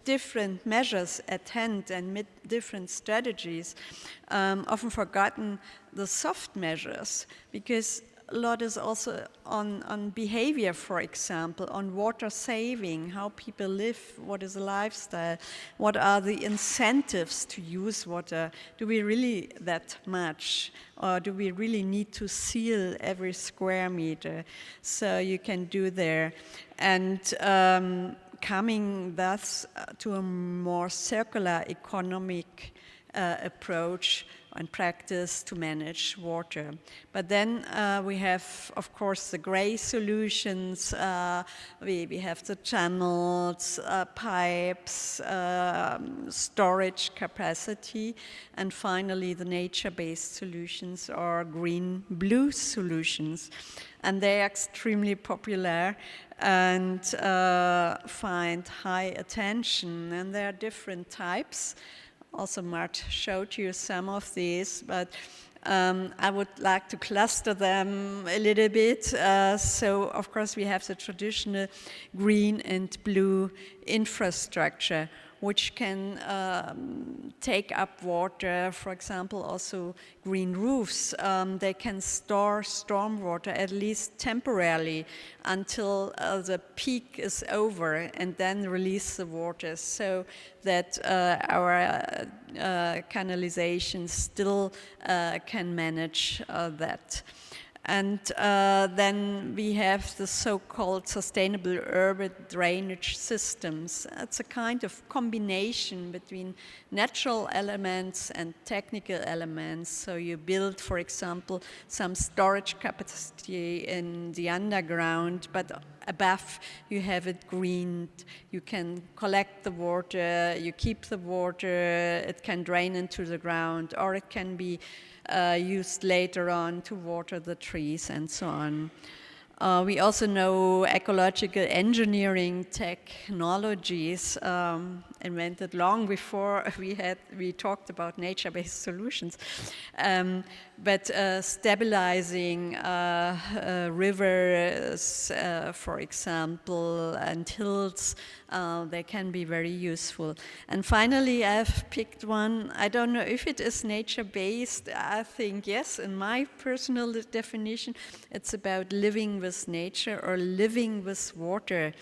different measures at hand and different strategies, often forgotten the soft measures, because a lot is also on behavior, for example, on water saving, how people live, what is a lifestyle, what are the incentives to use water, do we really that much, or do we really need to seal every square meter? So you can do there. And coming thus to a more circular economic approach and practice to manage water. But then we have, of course, the gray solutions. We have the channels, pipes, storage capacity, and finally the nature-based solutions or green-blue solutions. And they are extremely popular and find high attention. And there are different types. Also, Mart showed you some of these, but I would like to cluster them a little bit. So, of course, we have the traditional green and blue infrastructure, which can take up water, for example, also green roofs. They can store stormwater, at least temporarily, until the peak is over, and then release the water so that our canalizations still can manage that. And then we have the so-called sustainable urban drainage systems. It's a kind of combination between natural elements and technical elements. So you build, for example, some storage capacity in the underground, but above you have it greened. You can collect the water, you keep the water, it can drain into the ground, or it can be used later on to water the trees and so on. We also know ecological engineering technologies invented long before we talked about nature-based solutions. But stabilizing rivers, for example, and hills, they can be very useful. And finally, I've picked one. I don't know if it is nature-based. I think yes, in my personal definition, it's about living with nature or living with water.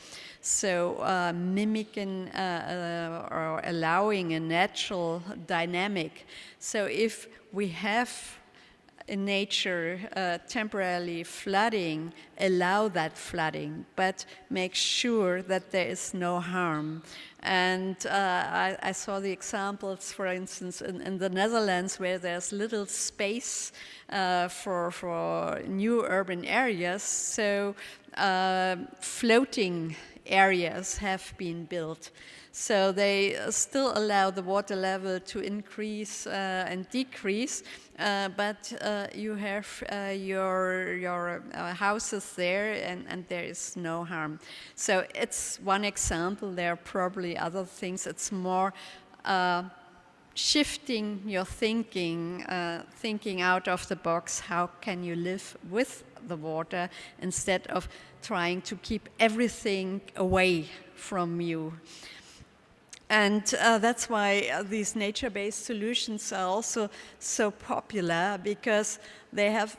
So mimicking or allowing a natural dynamic. So if we have in nature temporarily flooding, allow that flooding, but make sure that there is no harm. And I saw the examples, for instance, in the Netherlands, where there's little space for new urban areas, so floating areas have been built. So they still allow the water level to increase and decrease, but you have your houses there, and there is no harm. So it's one example. There are probably other things. It's more shifting your thinking, thinking out of the box, how can you live with the water instead of trying to keep everything away from you. And that's why these nature-based solutions are also so popular, because they have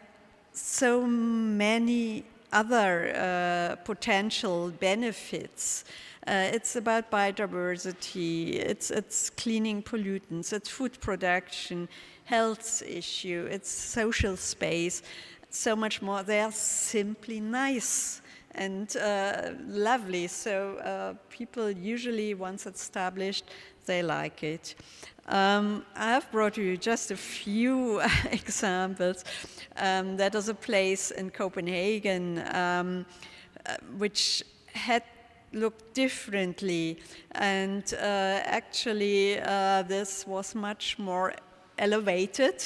so many other potential benefits. It's about biodiversity, it's cleaning pollutants, it's food production, health issue, it's social space, so much more. They are simply nice and lovely, so people usually, once established, they like it. I have brought you just a few examples. That is a place in Copenhagen which had looked differently, and actually this was much more elevated,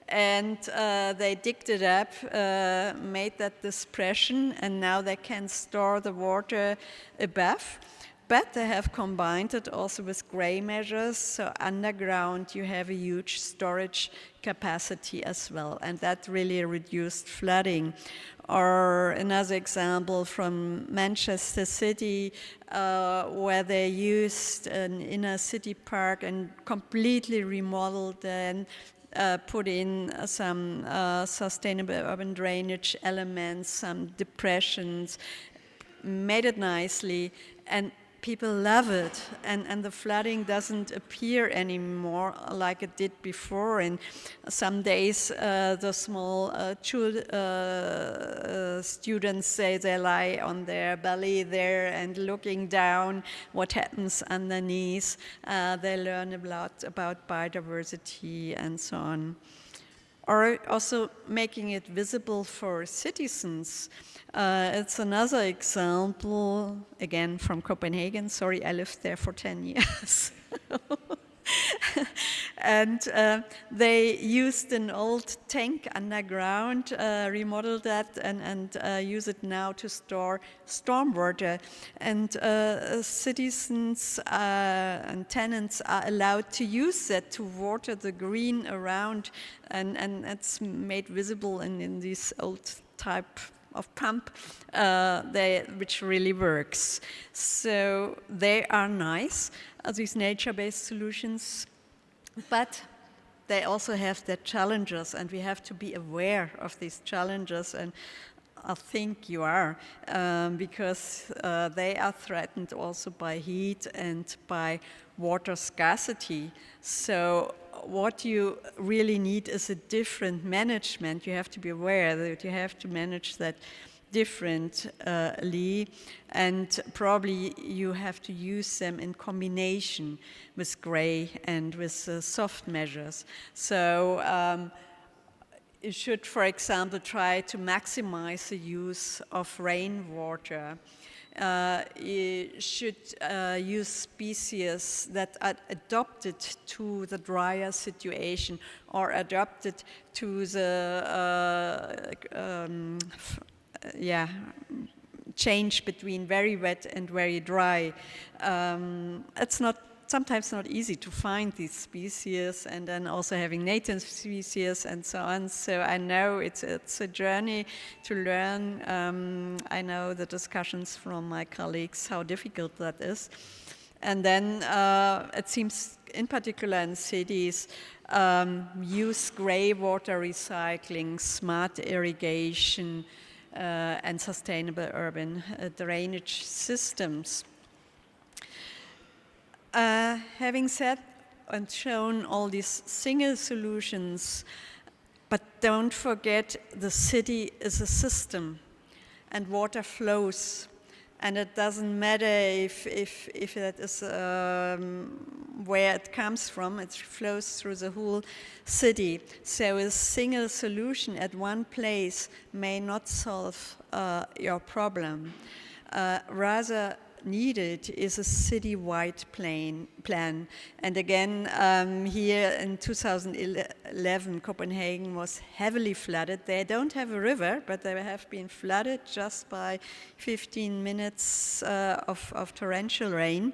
and they digged it up, made that dispersion, and now they can store the water above. But they have combined it also with gray measures, so underground you have a huge storage capacity as well, and that really reduced flooding. Or another example from Manchester City, where they used an inner city park and completely remodeled and put in some sustainable urban drainage elements, some depressions, made it nicely, and people love it, and the flooding doesn't appear anymore like it did before. And some days the small students say they lie on their belly there and looking down what happens underneath. They learn a lot about biodiversity and so on. Or also making it visible for citizens. It's another example, again from Copenhagen. Sorry, I lived there for 10 years. And they used an old tank underground, remodeled that, and use it now to store stormwater. And citizens and tenants are allowed to use that to water the green around, and it's made visible in this old type of pump, which really works. So they are nice, these nature-based solutions, but they also have their challenges, and we have to be aware of these challenges, and I think you are, because they are threatened also by heat and by water scarcity. So what you really need is a different management. You have to be aware that you have to manage that differently, and probably you have to use them in combination with gray and with soft measures. So you should, for example, try to maximize the use of rainwater. You should use species that are adapted to the drier situation or adapted to the change between very wet and very dry. It's sometimes not easy to find these species, and then also having native species and so on. So I know it's a journey to learn. I know the discussions from my colleagues, how difficult that is. And then it seems, in particular in cities, use grey water recycling, smart irrigation, and sustainable urban drainage systems. Having said and shown all these single solutions, but don't forget the city is a system and water flows, and it doesn't matter if that is where it comes from, it flows through the whole city. So a single solution at one place may not solve your problem. Rather needed is a city-wide plan. And again, here in 2011, Copenhagen was heavily flooded. They don't have a river, but they have been flooded just by 15 minutes of torrential rain.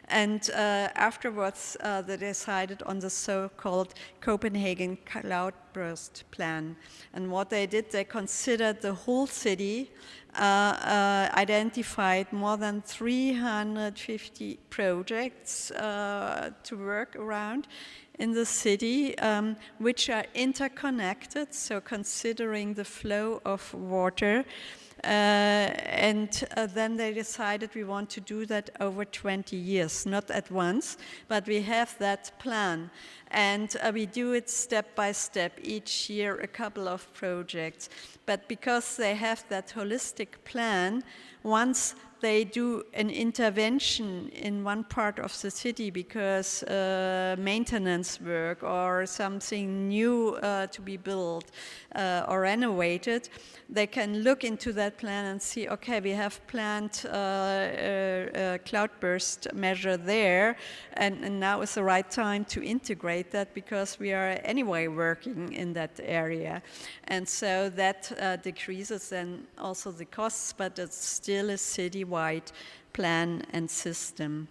And afterwards, they decided on the so-called Copenhagen Cloudburst Plan. And what they did, they considered the whole city, identified more than 350 projects to work around in the city, which are interconnected, so considering the flow of water. And then they decided we want to do that over 20 years, not at once, but we have that plan. And we do it step by step, each year a couple of projects. But because they have that holistic plan, once they do an intervention in one part of the city because maintenance work or something new to be built or renovated, they can look into that plan and see, okay, we have planned a cloudburst measure there, and now is the right time to integrate that because we are anyway working in that area. And so that decreases then also the costs, but it's still a citywide plan and system.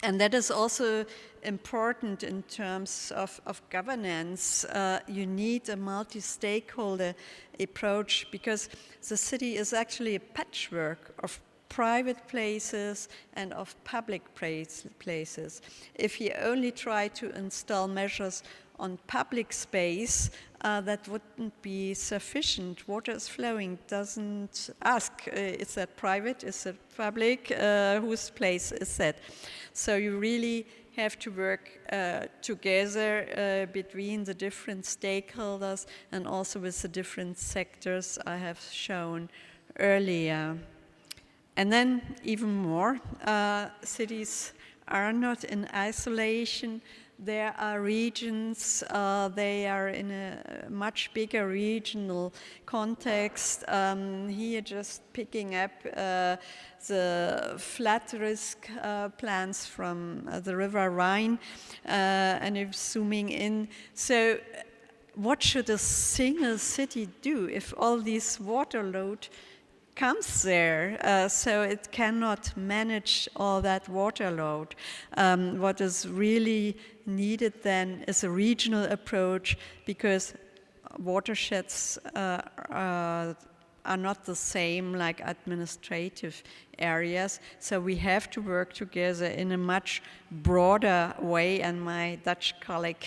And that is also important in terms of governance. You need a multi-stakeholder approach because the city is actually a patchwork of private places and of public places. If you only try to install measures on public space, that wouldn't be sufficient. Water is flowing, doesn't ask, is that private, is it public, whose place is that? So you really have to work together between the different stakeholders and also with the different sectors I have shown earlier. And then even more, cities are not in isolation. There are regions, they are in a much bigger regional context. Here just picking up the flood risk plans from the River Rhine, and if zooming in. So what should a single city do if all this water load comes there, so it cannot manage all that water load? What is really needed then is a regional approach, because watersheds are not the same like administrative areas, so we have to work together in a much broader way, and my Dutch colleague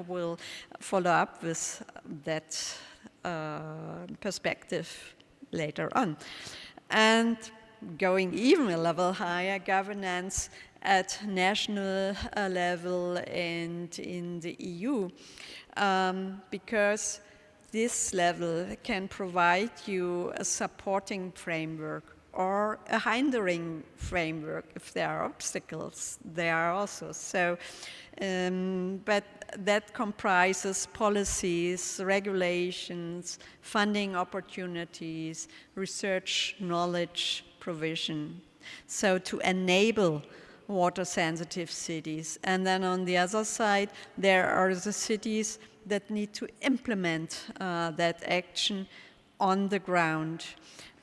will follow up with that perspective later on. And going even a level higher, governance at national level and in the EU, because this level can provide you a supporting framework or a hindering framework. If there are obstacles, there are also. So, but that comprises policies, regulations, funding opportunities, research, knowledge provision. So to enable water-sensitive cities. And then on the other side, there are the cities that need to implement that action on the ground.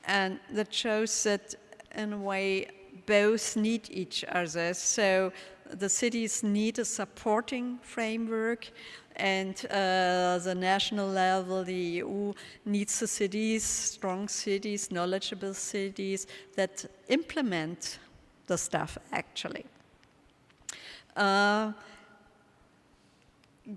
And that shows that, in a way, both need each other. So the cities need a supporting framework, and the national level, the EU, needs the cities, strong cities, knowledgeable cities that implement the stuff, actually.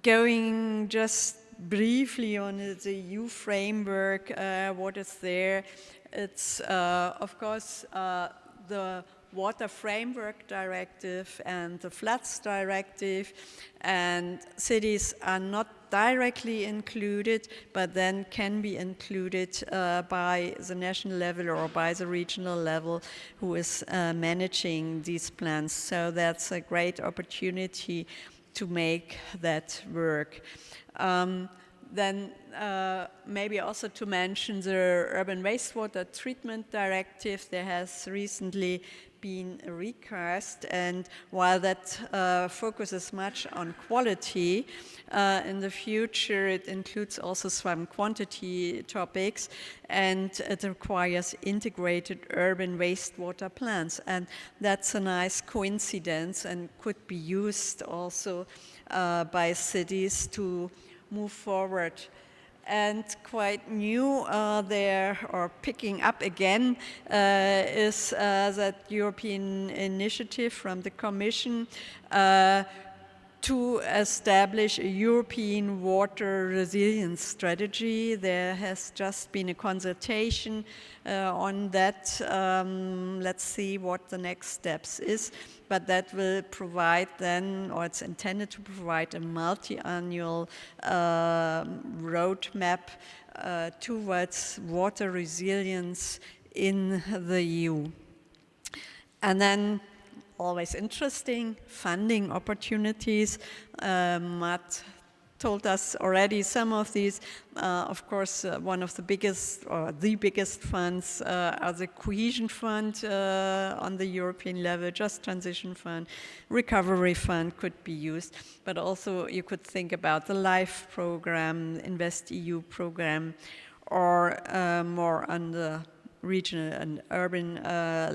Going just briefly on the EU framework, what is there? It's, of course, the Water Framework Directive and the Floods Directive, and cities are not directly included, but then can be included by the national level or by the regional level who is managing these plans. So that's a great opportunity to make that work. Then maybe also to mention the Urban Wastewater Treatment Directive. There has recently been recast, and while that focuses much on quality, in the future it includes also some quantity topics, and it requires integrated urban wastewater plans, and that's a nice coincidence and could be used also by cities to move forward. And quite new there, or picking up again, is that European initiative from the Commission to establish a European water resilience strategy. There has just been a consultation on that. Let's see what the next steps is, but that will provide then, or it's intended to provide a multi-annual roadmap towards water resilience in the EU. And then, always interesting, funding opportunities. Matt told us already some of these. Of course, one of the biggest, or the biggest funds are the Cohesion Fund on the European level, Just Transition Fund, Recovery Fund could be used, but also you could think about the LIFE program, InvestEU program, or more on the regional and urban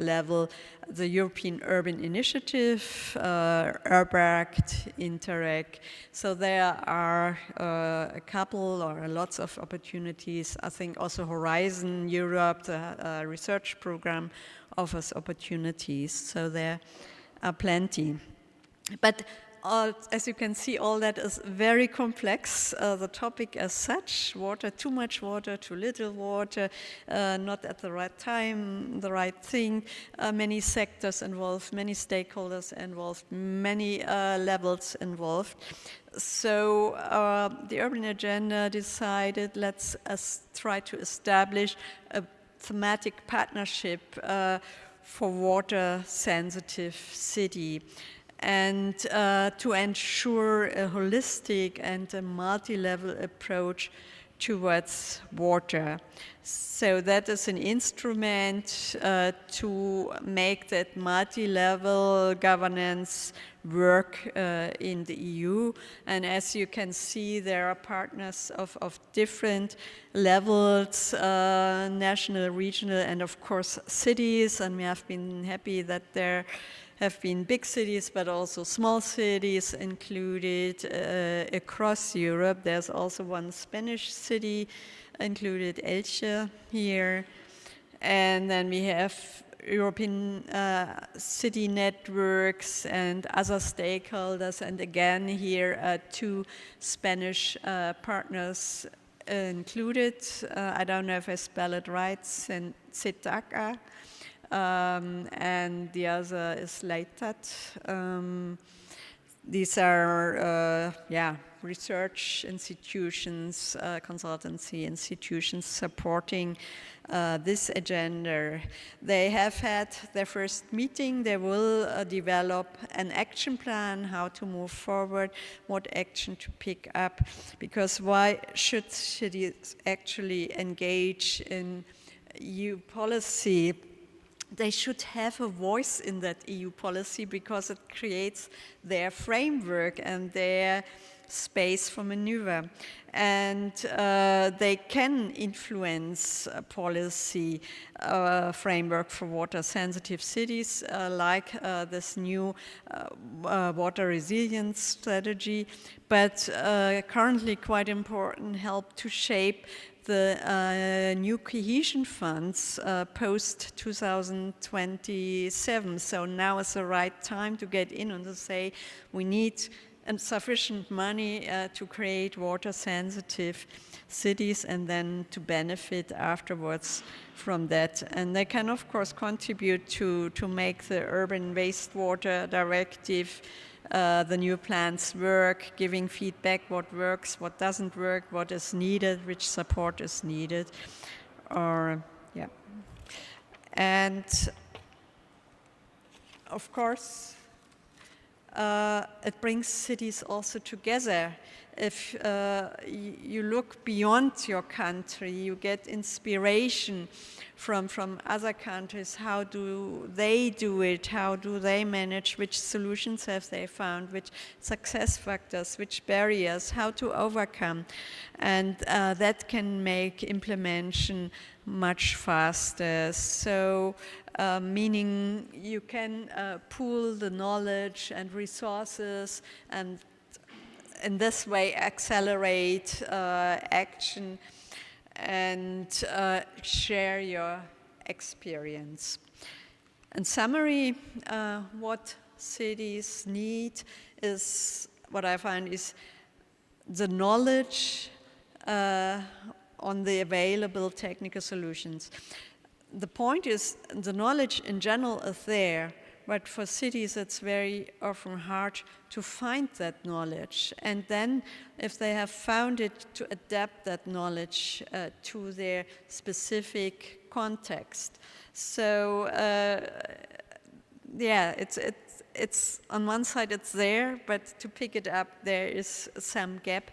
level, the European Urban Initiative, Urbact, Interreg. So there are a couple or lots of opportunities. I think also Horizon Europe, the research program, offers opportunities. So there are plenty. But as you can see, all that is very complex. The topic as such, water, too much water, too little water, not at the right time, the right thing, many sectors involved, many stakeholders involved, many levels involved. So the Urban Agenda decided, let's try to establish a thematic partnership for water-sensitive city, and to ensure a holistic and a multi-level approach towards water. So that is an instrument to make that multi-level governance work in the EU. And as you can see, there are partners of different levels, national, regional, and of course cities. And we have been happy that there have been big cities, but also small cities included across Europe. There's also one Spanish city included, Elche, here. And then we have European city networks and other stakeholders. And again, here 2 Spanish partners included. I don't know if I spell it right, Cetaca. And the other is Leitat. These are, research institutions, consultancy institutions supporting this agenda. They have had their first meeting. They will develop an action plan, how to move forward, what action to pick up, because why should cities actually engage in EU policy? They should have a voice in that EU policy because it creates their framework and their space for maneuver. And they can influence policy framework for water-sensitive cities, like this new water resilience strategy, but currently quite important, help to shape the new cohesion funds post 2027. So now is the right time to get in and to say we need sufficient money to create water-sensitive cities and then to benefit afterwards from that. And they can, of course, contribute to make the urban wastewater directive, the new plans work, giving feedback what works, what doesn't work, what is needed, which support is needed. And of course, it brings cities also together. if you look beyond your country, you get inspiration from other countries. How do they do it? How do they manage? Which solutions have they found? Which success factors? Which barriers? How to overcome? And that can make implementation much faster. So, meaning you can pool the knowledge and resources, and in this way accelerate action and share your experience. In summary, what cities need is, what I find is the knowledge on the available technical solutions. The point is, the knowledge in general is there, but for cities it's very often hard to find that knowledge. And then if they have found it, to adapt that knowledge to their specific context. So yeah, it's on one side it's there, but to pick it up there is some gap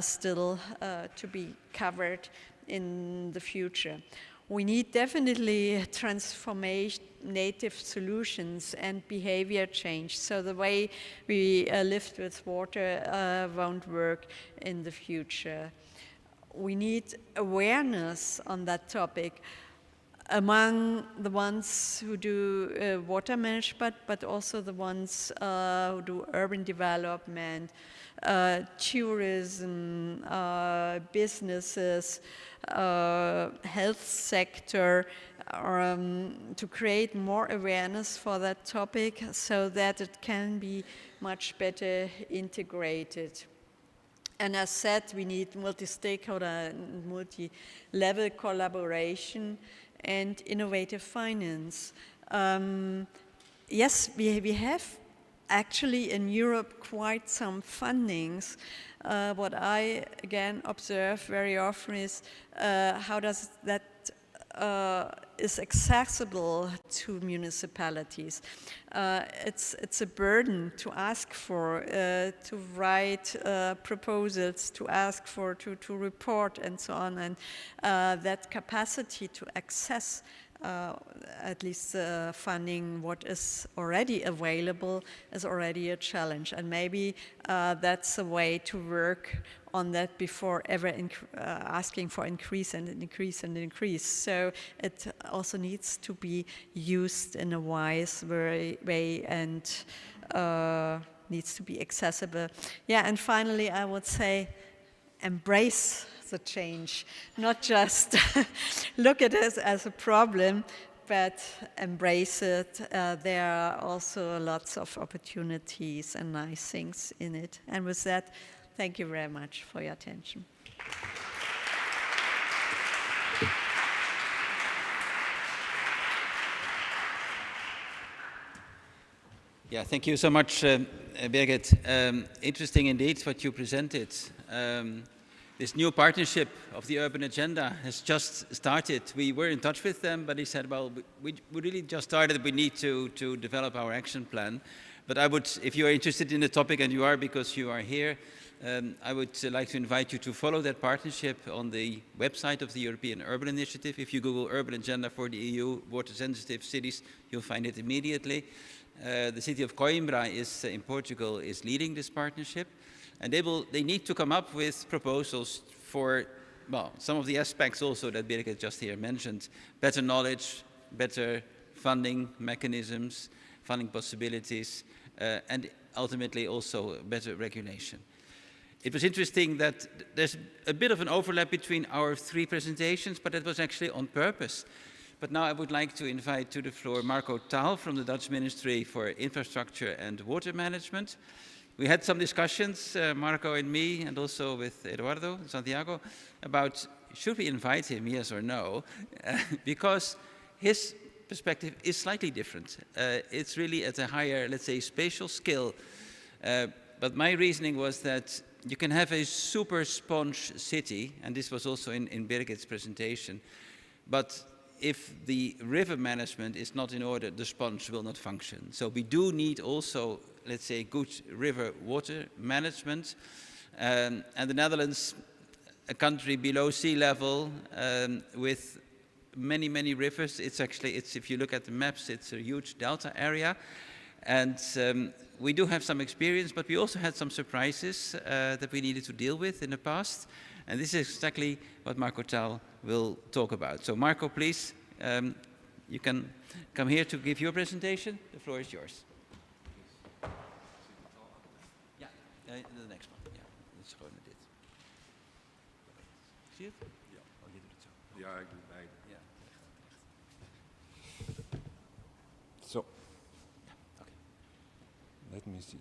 still to be covered in the future. We need definitely transformative solutions and behavior change. So the way we lived with water won't work in the future. We need awareness on that topic among the ones who do water management, but also the ones who do urban development, tourism, businesses, health sector, to create more awareness for that topic so that it can be much better integrated. And as said, we need multi-stakeholder and multi-level collaboration and innovative finance. Yes, we have actually in Europe quite some fundings. What I again observe very often is how does that is accessible to municipalities. It's a burden to ask for, to write proposals, to ask for, to report and so on, and that capacity to access at least funding what is already available is already a challenge, and maybe that's a way to work on that before ever asking for increase and increase and increase. So it also needs to be used in a wise way and needs to be accessible. Yeah, and finally I would say embrace the change, not just look at it as a problem, but embrace it. There are also lots of opportunities and nice things in it. And with that, thank you very much for your attention. Yeah, thank you so much, Birgit. Interesting indeed what you presented. This new partnership of the Urban Agenda has just started. We were in touch with them, but they said, well, we really just started. We need to develop our action plan. But I would, if you are interested in the topic, and you are because you are here, I would like to invite you to follow that partnership on the website of the European Urban Initiative. If you Google Urban Agenda for the EU, water-sensitive cities, you'll find it immediately. The city of Coimbra in Portugal is leading this partnership. And they need to come up with proposals for, well, some of the aspects also that Birgit just here mentioned. Better knowledge, better funding mechanisms, funding possibilities, and ultimately also better regulation. It was interesting that there's a bit of an overlap between our three presentations, but that was actually on purpose. But now I would like to invite to the floor Marco Taal from the Dutch Ministry for Infrastructure and Water Management. We had some discussions, Marco and me, and also with Eduardo Santiago, about should we invite him, yes or no, because his perspective is slightly different. It's really at a higher, let's say, spatial scale. But my reasoning was that you can have a super sponge city, and this was also in Birgit's presentation, but if the river management is not in order, the sponge will not function. So we do need also, let's say, good river water management. And the Netherlands, a country below sea level with many, many rivers. If you look at the maps, it's a huge delta area. And we do have some experience, but we also had some surprises that we needed to deal with in the past. And this is exactly what Marco Tal will talk about. So Marco, please, you can come here to give your presentation. The floor is yours. Yeah, the next one. Ja, dat is gewoon dit. Zie je het? Ja, oh, je doet het zo. Ja, ik doe beide. Ja, echt. So, okay. Let me see.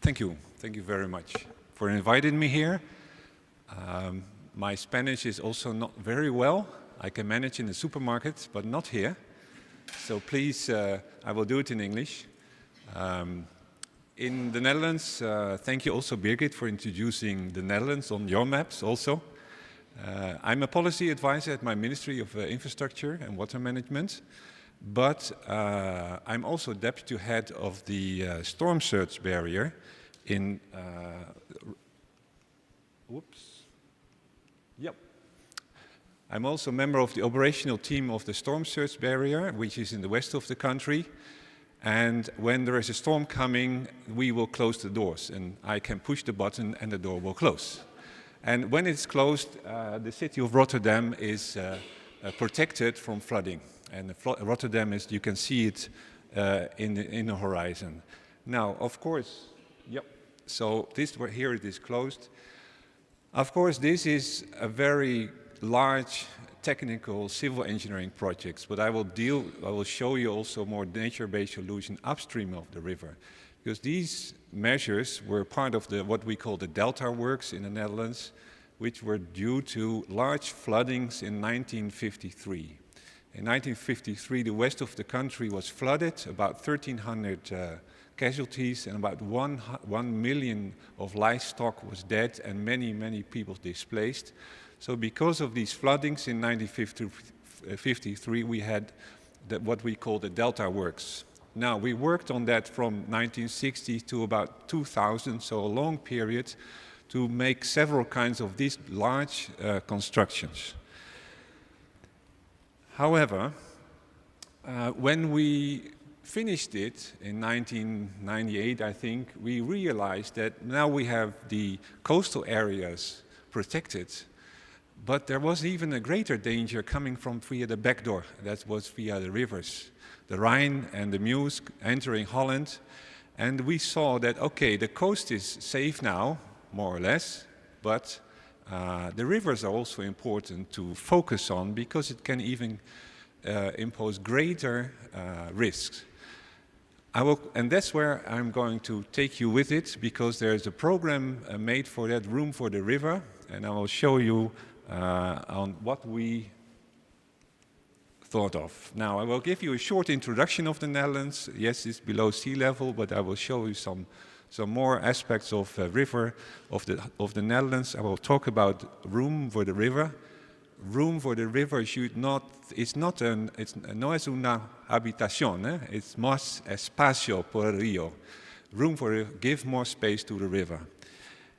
Thank you very much for inviting me here. My Spanish is also not very well. I can manage in the supermarket, but not here. So please, I will do it in English. In the Netherlands, thank you also Birgit for introducing the Netherlands on your maps also. I'm a policy advisor at my Ministry of Infrastructure and Water Management, but I'm also deputy head of the storm surge barrier in I'm also a member of the operational team of the storm surge barrier, which is in the west of the country. And when there is a storm coming, we will close the doors, and I can push the button and the door will close. And when it's closed, the city of Rotterdam is protected from flooding. And Rotterdam is, you can see it in the horizon. Now, of course, so here it is closed. Of course, this is a very large technical civil engineering projects, but I will show you also more nature-based solution upstream of the river, because these measures were part of what we call the Delta works in the Netherlands, which were due to large floodings in 1953. In 1953, the west of the country was flooded, about 1,300 casualties, and about 1 million of livestock was dead, and many, many people displaced. So because of these floodings in 1953, we had what we call the Delta works. Now, we worked on that from 1960 to about 2000, so a long period, to make several kinds of these large constructions. However, when we finished it in 1998, I think, we realized that now we have the coastal areas protected, but there was even a greater danger coming from via the back door. That was via the rivers, the Rhine and the Meuse entering Holland. And we saw that, okay, the coast is safe now, more or less, but the rivers are also important to focus on because it can even impose greater risks. And that's where I'm going to take you with it, because there's a program made for that, Room for the River, and I will show you on what we thought of. Now, I will give you a short introduction of the Netherlands. Yes, it's below sea level, but I will show you some more aspects of river of the Netherlands. I will talk about Room for the River. Room for the river no es una habitación, it's más espacio por el río. Room for give more space to the river.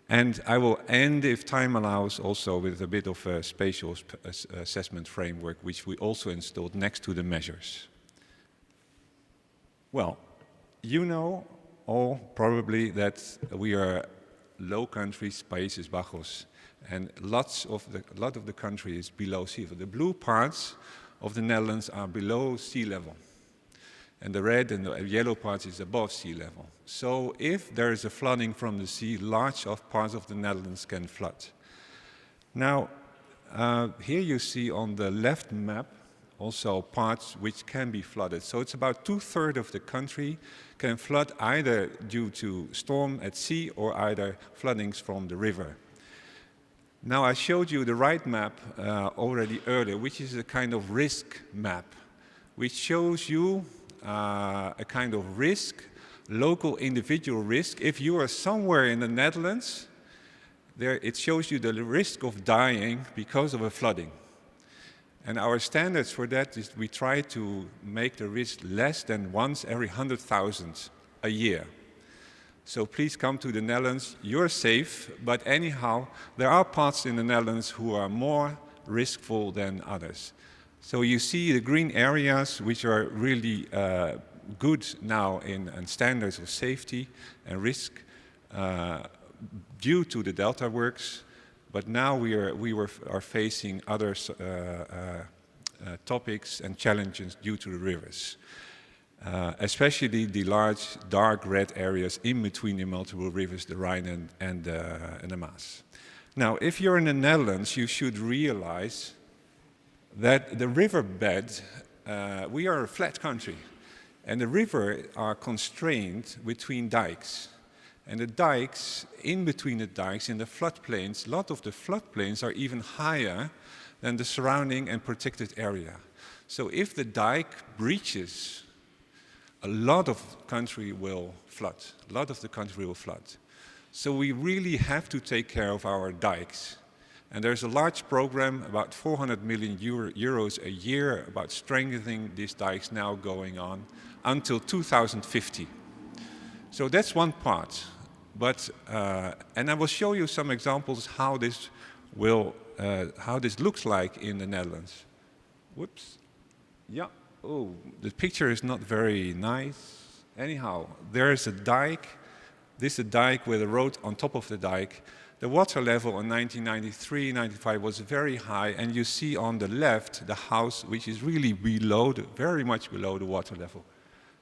And I will end, if time allows, also with a bit of a spatial assessment framework, which we also installed next to the measures. Well, you know all probably that we are low countries, Países Bajos, and a lot of the country is below sea level. The blue parts of the Netherlands are below sea level, and the red and the yellow parts is above sea level. So if there is a flooding from the sea, large parts of the Netherlands can flood. Now, here you see on the left map also parts which can be flooded. So it's about 2/3 of the country can flood either due to storm at sea or either floodings from the river. Now, I showed you the right map already earlier, which is a kind of risk map, which shows you a kind of risk, local individual risk. If you are somewhere in the Netherlands, it shows you the risk of dying because of a flooding. And our standards for that is we try to make the risk less than once every 100,000 a year. So please come to the Netherlands. You're safe, but anyhow, there are parts in the Netherlands who are more riskful than others. So you see the green areas, which are really good now in standards of safety and risk due to the Delta works. But now we are facing other topics and challenges due to the rivers, especially the large dark red areas in between the multiple rivers, the Rhine and the Maas. Now, if you're in the Netherlands, you should realize that the riverbed, we are a flat country, and the rivers are constrained between dikes. And the dikes, in between the dikes, in the floodplains, a lot of the floodplains are even higher than the surrounding and protected area. So if the dike breaches, a lot of country will flood. A lot of the country will flood. So we really have to take care of our dikes. And there's a large program, about 400 million euros a year, about strengthening these dikes now going on until 2050. So that's one part. But and I will show you some examples how this looks like in the Netherlands. Whoops. Yeah. Oh, the picture is not very nice. Anyhow, there is a dike. This is a dike with a road on top of the dike. The water level in 1993-95 was very high, and you see on the left the house, which is really below, very much below the water level.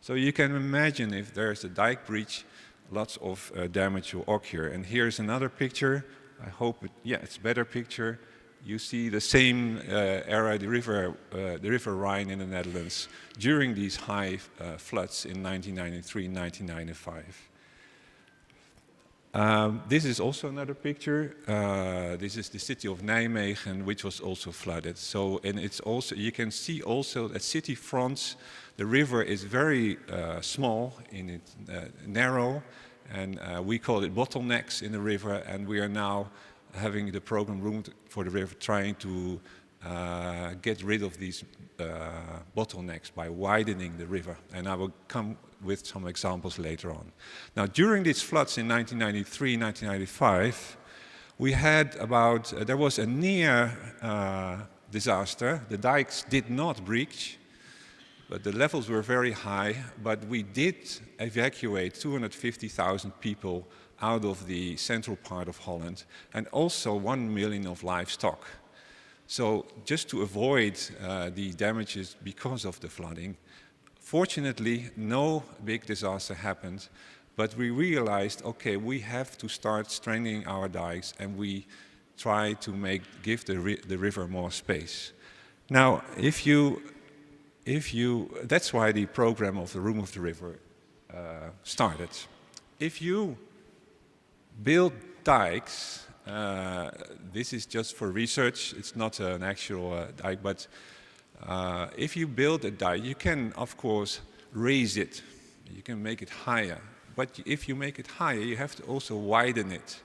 So you can imagine if there's a dike breach, lots of damage will occur. And here's another picture. I hope, it's a better picture. You see the same area, the river Rhine in the Netherlands, during these high floods in 1993-1995. This is also another picture. This is the city of Nijmegen, which was also flooded. So, and it's also, you can see also at city fronts, the river is very small, narrow, and we call it bottlenecks in the river, and we are now having the program Room for the River trying to get rid of these bottlenecks by widening the river. And I will come with some examples later on. Now, during these floods in 1993, 1995, we had there was a near disaster. The dikes did not breach, but the levels were very high, but we did evacuate 250,000 people out of the central part of Holland, and also 1 million of livestock. So just to avoid the damages because of the flooding, fortunately no big disaster happened, but we realized, okay, we have to start strengthening our dikes, and we try to give the river more space. Now, that's why the program of the Room of the River started. If you build dikes, this is just for research, it's not an actual dike, but if you build a dike, you can, of course, raise it. You can make it higher. But if you make it higher, you have to also widen it.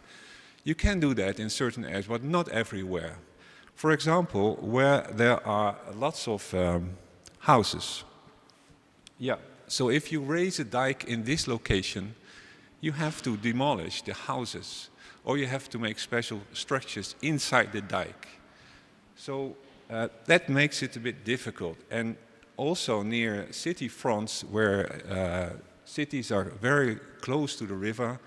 You can do that in certain areas, but not everywhere. For example, where there are lots of houses. Yeah, so if you raise a dike in this location, you have to demolish the houses, or you have to make special structures inside the dike. So that makes it a bit difficult. And also near city fronts, where cities are very close to the river,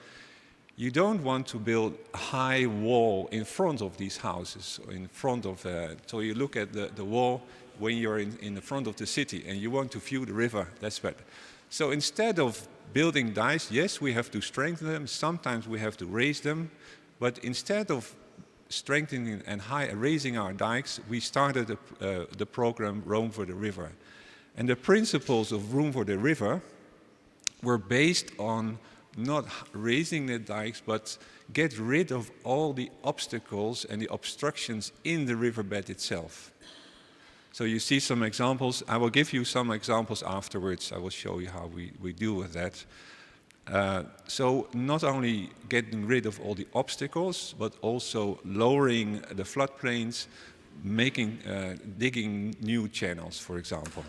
you don't want to build a high wall in front of these houses, in front of, so you look at the wall when you're in the front of the city and you want to view the river, that's better. So instead of building dikes, yes, we have to strengthen them, sometimes we have to raise them, but instead of strengthening and raising our dikes, we started the program Room for the River. And the principles of Room for the River were based on not raising the dikes, but get rid of all the obstacles and the obstructions in the riverbed itself. So you see some examples. I will give you some examples afterwards. I will show you how we deal with that. So not only getting rid of all the obstacles, but also lowering the floodplains, digging new channels, for example.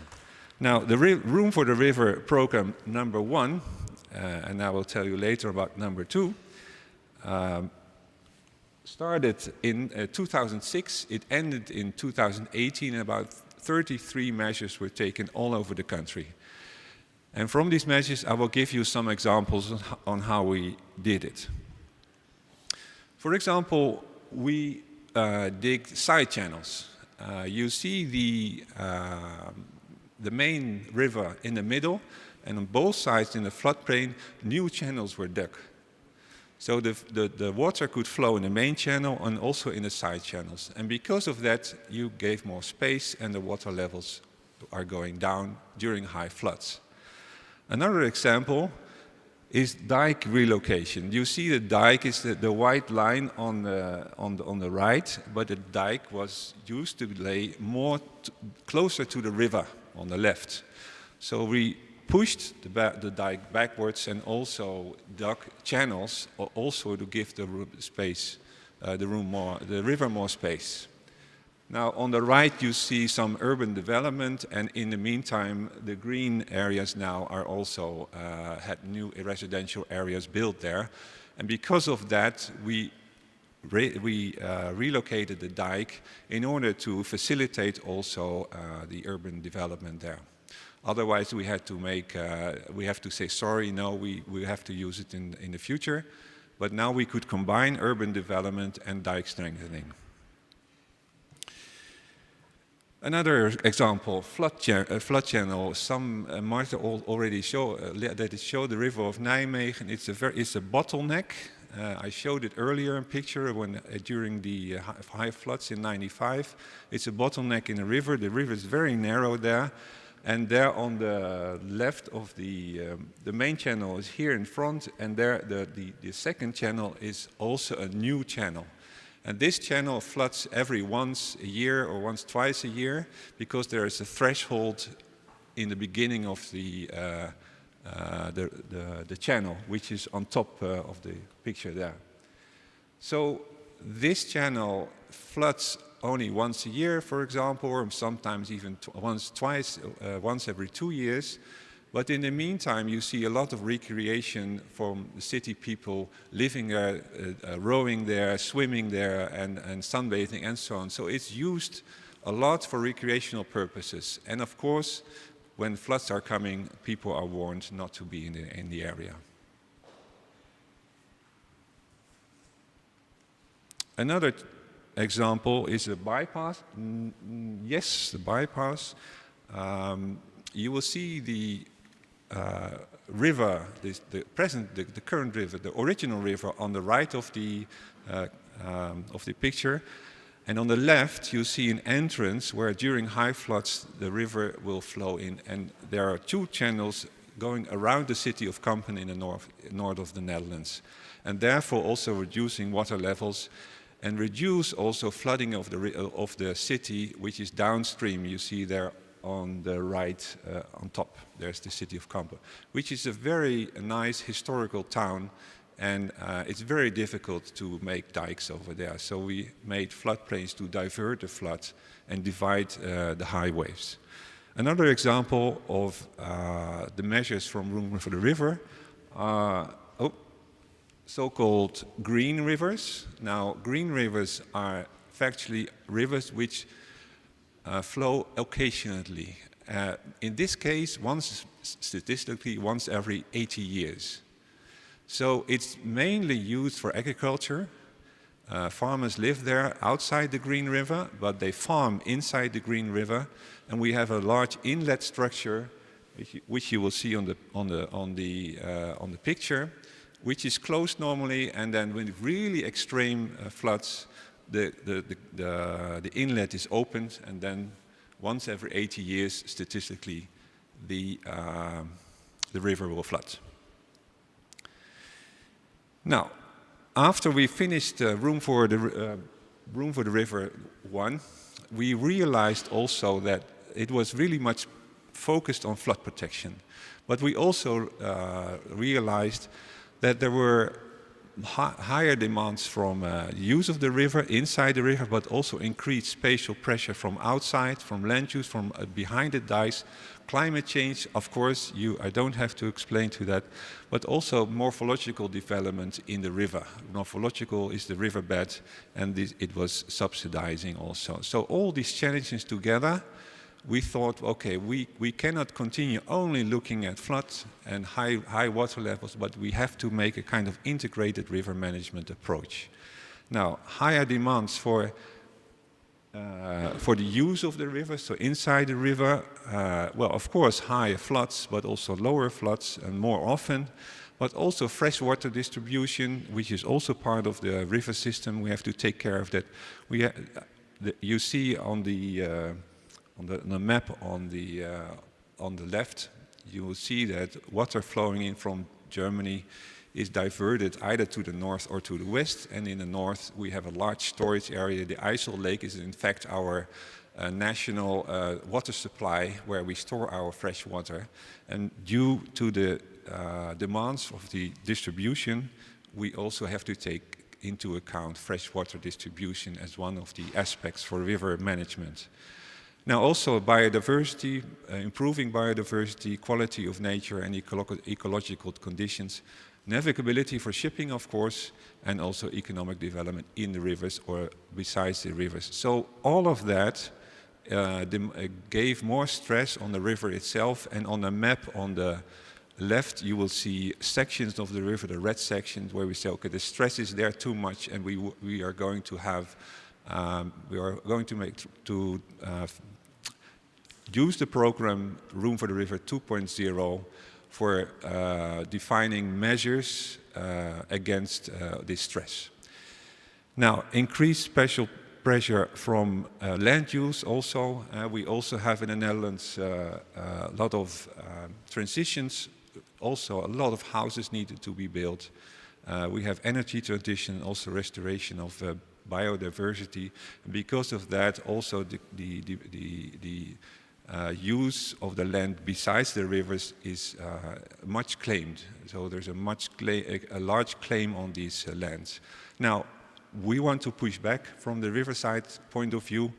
Now, the Room for the River program number 1, and I will tell you later about number 2, started in 2006, it ended in 2018, and about 33 measures were taken all over the country. And from these measures, I will give you some examples on how we did it. For example, we dig side channels. You see the main river in the middle, and on both sides in the floodplain, new channels were dug. So the water could flow in the main channel and also in the side channels. And because of that, you gave more space and the water levels are going down during high floods. Another example is dike relocation. You see the dike is the white line on the right, but the dike was used to lay more closer to the river on the left. So we pushed the dike backwards and also dug channels, also to give the river more space. Now, on the right, you see some urban development, and in the meantime, the green areas now are also had new residential areas built there. And because of that, we relocated the dike in order to facilitate also the urban development there. Otherwise, we had to we have to say, sorry, no, we have to use it in the future. But now we could combine urban development and dike strengthening. Another example, flood channel. Martha already showed that it showed the river of Nijmegen. It's a bottleneck. I showed it earlier in picture during the high floods in '95. It's a bottleneck in the river. The river is very narrow there, and there on the left of the main channel is here in front, and there the second channel is also a new channel. And this channel floods every once a year or twice a year because there is a threshold in the beginning of the channel, which is on top of the picture there. So this channel floods only once a year, for example, or sometimes even once every 2 years. But in the meantime, you see a lot of recreation from the city people living there, rowing there, swimming there, and sunbathing and so on. So it's used a lot for recreational purposes. And of course, when floods are coming, people are warned not to be in the area. Another example is a bypass. Yes, the bypass. You will see the river, the current river, the original river on the right of the picture, and on the left you see an entrance where during high floods the river will flow in, and there are 2 channels going around the city of Kampen in the north of the Netherlands, and therefore also reducing water levels and reduce also flooding of the city, which is downstream. You see there on the right, on top, there's the city of Kampen, which is a very nice historical town, and it's very difficult to make dikes over there. So we made floodplains to divert the flood and divide the high waves. Another example of the measures from Room for the River are so-called green rivers. Now, green rivers are factually rivers which flow occasionally. In this case, statistically, once every 80 years. So it's mainly used for agriculture. Farmers live there outside the Green River, but they farm inside the Green River, and we have a large inlet structure, which you will see on the picture, which is closed normally, and then when really extreme floods, the inlet is opened, and then once every 80 years, statistically, the river will flood. Now, after we finished Room for the River 1, we realized also that it was really much focused on flood protection. But we also realized that there were higher demands from use of the river, inside the river, but also increased spatial pressure from outside, from land use, from behind the dikes. Climate change, of course, I don't have to explain to that, but also morphological development in the river. Morphological is the riverbed, and it was subsidizing also. So all these challenges together, we thought, okay, we cannot continue only looking at floods and high water levels, but we have to make a kind of integrated river management approach. Now, higher demands for the use of the river, so inside the river, well, of course, higher floods, but also lower floods and more often, but also freshwater distribution, which is also part of the river system. We have to take care of that. You see on the map on the left, you will see that water flowing in from Germany is diverted either to the north or to the west. And in the north, we have a large storage area. The IJssel Lake is in fact our national water supply where we store our fresh water. And due to the demands of the distribution, we also have to take into account freshwater distribution as one of the aspects for river management. Now also biodiversity, improving biodiversity, quality of nature and ecological conditions, navigability for shipping, of course, and also economic development in the rivers or besides the rivers. So all of that gave more stress on the river itself, and on the map on the left you will see sections of the river, the red sections, where we say, okay, the stress is there too much, and we are going to have use the program Room for the River 2.0 for defining measures against this stress. Now, increased special pressure from land use also. We also have in the Netherlands a lot of transitions. Also, a lot of houses needed to be built. We have energy transition, also restoration of biodiversity. And because of that, also the use of the land besides the rivers is much claimed. So there's a large claim on these lands. Now, we want to push back from the riverside point of view.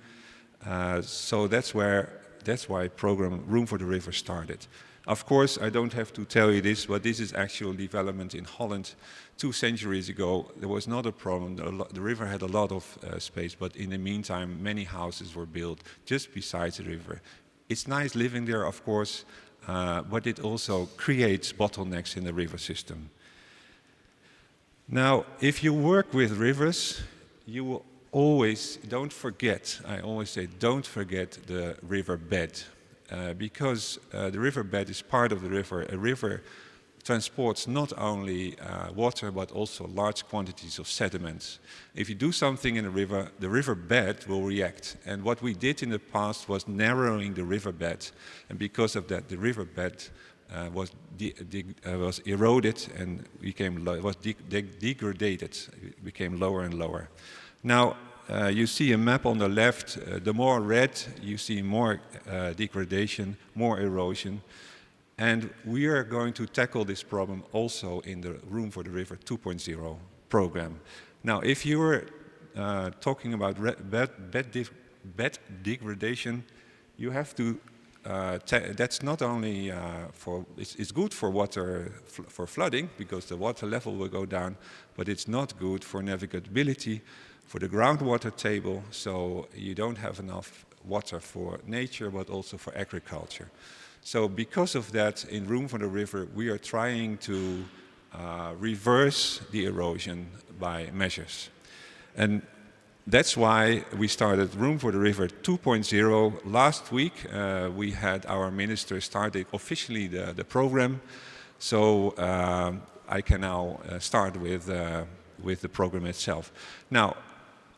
So that's why program Room for the River started. Of course, I don't have to tell you this, but this is actual development in Holland. 2 centuries ago, there was not a problem. The river had a lot of space, but in the meantime, many houses were built just besides the river. It's nice living there, of course, but it also creates bottlenecks in the river system. Now, if you work with rivers, you will always, don't forget, I always say, don't forget the riverbed. Because the riverbed is part of the river. A river transports not only water, but also large quantities of sediments. If you do something in a river, the riverbed will react. And what we did in the past was narrowing the riverbed. And because of that, the riverbed was eroded and degraded. It became lower and lower. Now, you see a map on the left. The more red, you see more degradation, more erosion. And we are going to tackle this problem also in the Room for the River 2.0 program. Now, if you were talking about bed degradation, you have to, that's not only it's good for water, for flooding, because the water level will go down, but it's not good for navigability, for the groundwater table, so you don't have enough water for nature, but also for agriculture. So because of that, in Room for the River, we are trying to reverse the erosion by measures. And that's why we started Room for the River 2.0. Last week, we had our minister starting officially the program. So I can now start with the program itself. Now,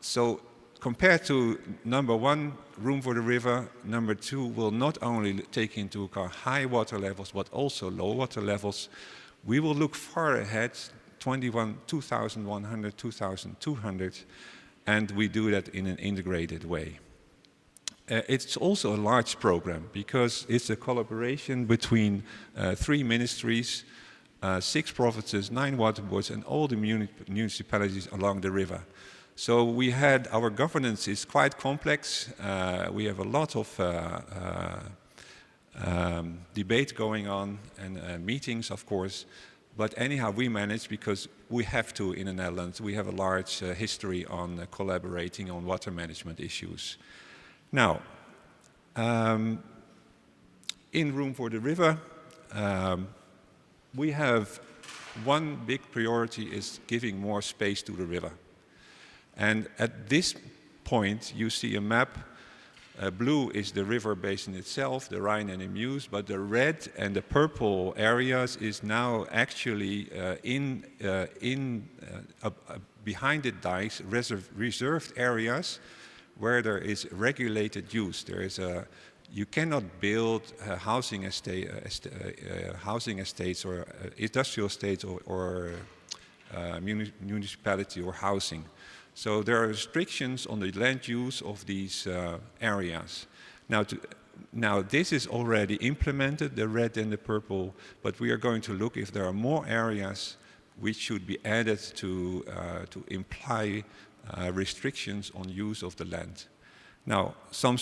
so compared to number 1, Room for the River, number 2 will not only take into account high water levels, but also low water levels. We will look far ahead, 2100, 2200, and we do that in an integrated way. It's also a large program because it's a collaboration between 3 ministries. 6 provinces, 9 water boards, and all the municipalities along the river. So we had, our governance is quite complex. We have a lot of debate going on and meetings, of course. But anyhow, we manage because we have to in the Netherlands. We have a large history on collaborating on water management issues. Now, in Room for the River, we have one big priority is giving more space to the river. And at this point, you see a map. Blue is the river basin itself, the Rhine and the Meuse, but the red and the purple areas is now actually behind the dikes, reserved areas where there is regulated use. There is you cannot build housing estates or industrial estates or municipality or housing. So there are restrictions on the land use of these areas. Now this is already implemented, the red and the purple, but we are going to look if there are more areas which should be added to imply restrictions on use of the land. Now, some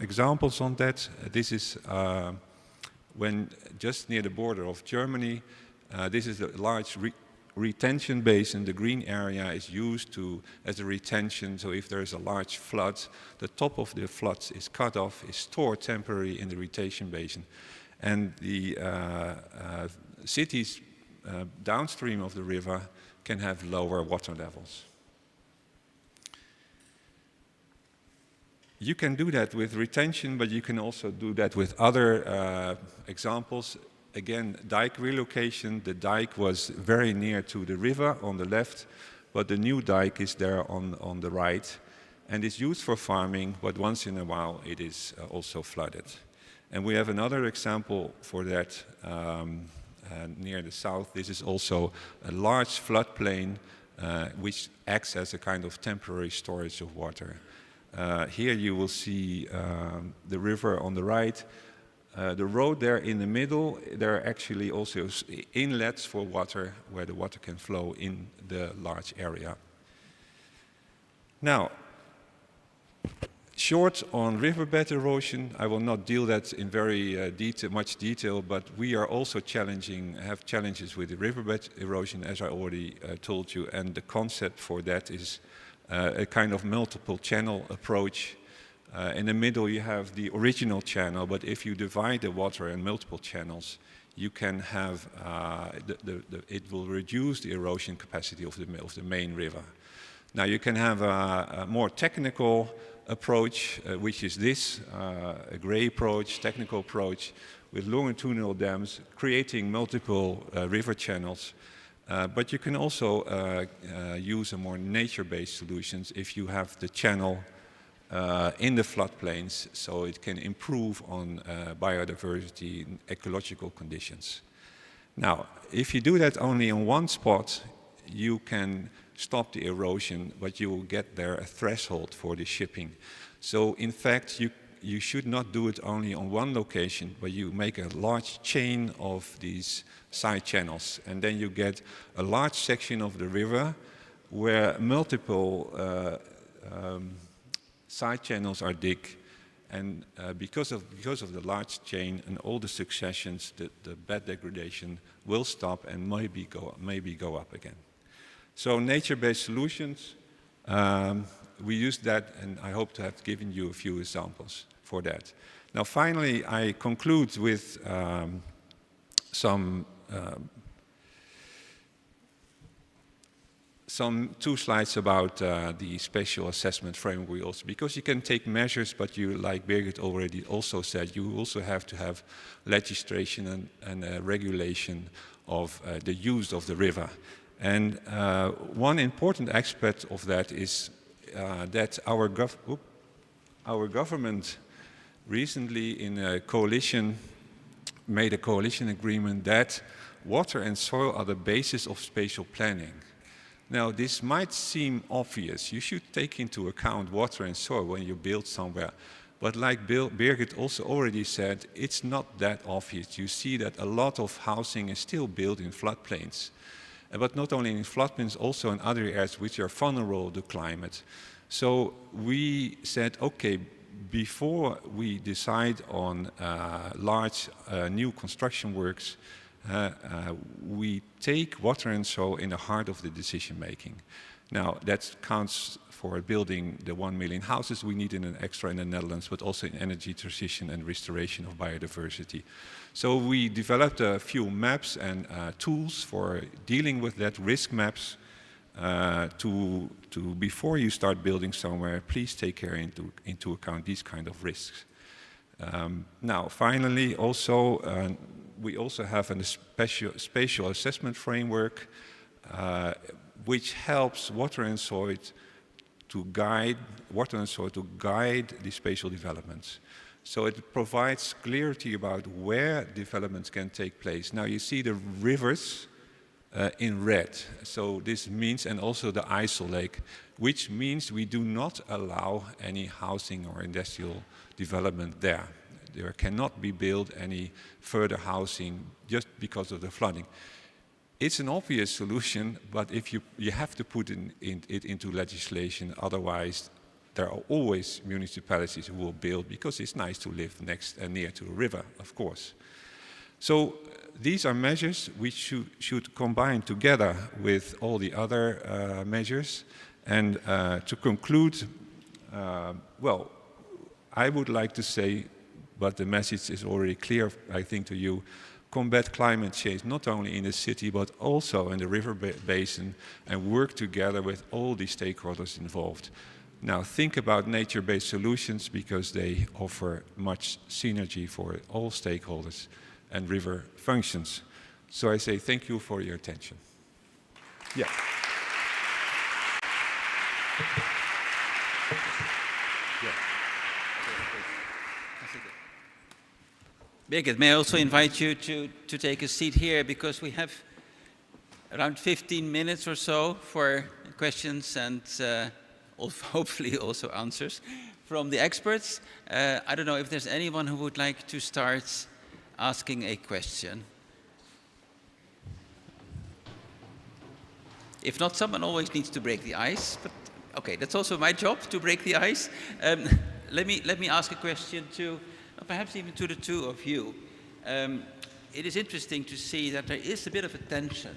examples on that. This is when just near the border of Germany. This is a large retention basin. The green area is used as a retention. So if there is a large flood, the top of the floods is cut off, is stored temporarily in the retention basin, and the cities downstream of the river can have lower water levels. You can do that with retention, but you can also do that with other examples. Again, dike relocation. The dike was very near to the river on the left, but the new dike is there on the right. And it's used for farming, but once in a while it is also flooded. And we have another example for that near the south. This is also a large floodplain which acts as a kind of temporary storage of water. Here you will see the river on the right. The road there in the middle, there are actually also inlets for water where the water can flow in the large area. Now, short on riverbed erosion, I will not deal that in very much detail, but we are also have challenges with the riverbed erosion, as I already told you, and the concept for that is a kind of multiple channel approach. In the middle you have the original channel, but if you divide the water in multiple channels, you can have, it will reduce the erosion capacity of the main river. Now you can have a more technical approach, which is this, a gray approach, technical approach, with longitudinal dams, creating multiple river channels. But you can also use a more nature-based solutions if you have the channel in the floodplains, so it can improve on biodiversity and ecological conditions. Now, if you do that only in one spot, you can stop the erosion, but you will get there a threshold for the shipping. So in fact, you should not do it only on one location, but you make a large chain of these side channels, and then you get a large section of the river where multiple side channels are dig, and because of the large chain and all the successions, the bed degradation will stop and maybe go up again. So nature-based solutions, we use that, and I hope to have given you a few examples for that. Now finally, I conclude with some 2 slides about the spatial assessment framework also, because you can take measures, but you, like Birgit already also said, you also have to have legislation and regulation of the use of the river. And one important aspect of that is that our government recently in a coalition made a coalition agreement that water and soil are the basis of spatial planning. Now, this might seem obvious. You should take into account water and soil when you build somewhere. But like Birgit also already said, it's not that obvious. You see that a lot of housing is still built in floodplains. But not only in floodplains, also in other areas which are vulnerable to climate. So we said, okay, before we decide on large new construction works, we take water and soil in the heart of the decision making. Now that counts for building the 1 million houses we need in an extra in the Netherlands, but also in energy transition and restoration of biodiversity. So we developed a few maps and tools for dealing with that, risk maps, to before you start building somewhere, please take care into account these kind of risks. Now, finally, also we also have a spatial assessment framework, which helps water and soil to guide the spatial developments. So it provides clarity about where developments can take place. Now you see the rivers in red. So this means, and also the IJssel Lake, which means we do not allow any housing or industrial development there. There cannot be built any further housing just because of the flooding. It's an obvious solution, but if you have to put it into legislation, otherwise there are always municipalities who will build because it's nice to live next and near to a river, of course. So these are measures which should combine together with all the other measures. And to conclude, well, I would like to say, but the message is already clear, I think, to you, combat climate change, not only in the city, but also in the river basin, and work together with all the stakeholders involved. Now, think about nature-based solutions because they offer much synergy for all stakeholders and river functions. So I say thank you for your attention. Yeah. Birgit, may I also invite you to take a seat here, because we have around 15 minutes or so for questions and hopefully also answers from the experts. I don't know if there's anyone who would like to start asking a question. If not, someone always needs to break the ice, but okay, that's also my job, to break the ice. Let me ask a question to, perhaps even to the two of you. It is interesting to see that there is a bit of a tension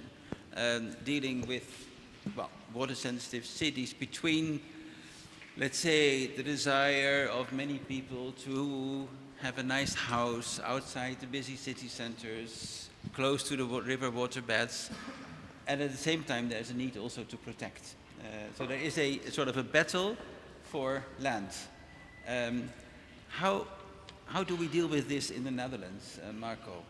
dealing with, well, water-sensitive cities between, let's say, the desire of many people to have a nice house outside the busy city centers, close to the river waterbeds, and at the same time there's a need also to protect. So there is a sort of a battle for land. How do we deal with this in the Netherlands, Marco?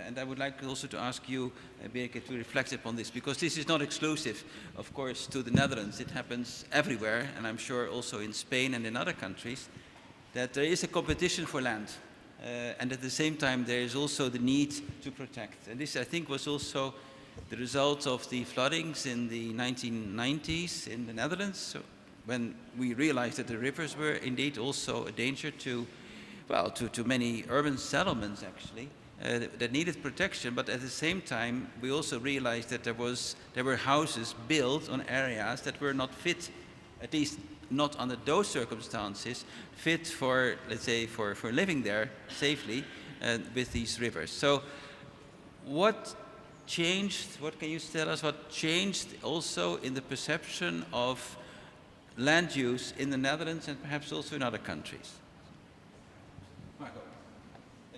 And I would like also to ask you, Birgit, to reflect upon this, because this is not exclusive, of course, to the Netherlands. It happens everywhere, and I'm sure also in Spain and in other countries, that there is a competition for land. And at the same time, there is also the need to protect. And this, I think, was also the result of the floodings in the 1990s in the Netherlands, so when we realized that the rivers were indeed also a danger to, well, to many urban settlements, actually, that needed protection. But at the same time, we also realized that there were houses built on areas that were not fit, at least not under those circumstances, fit for, let's say, for living there safely with these rivers. So what changed, what can you tell us, what changed also in the perception of land use in the Netherlands and perhaps also in other countries? Marco,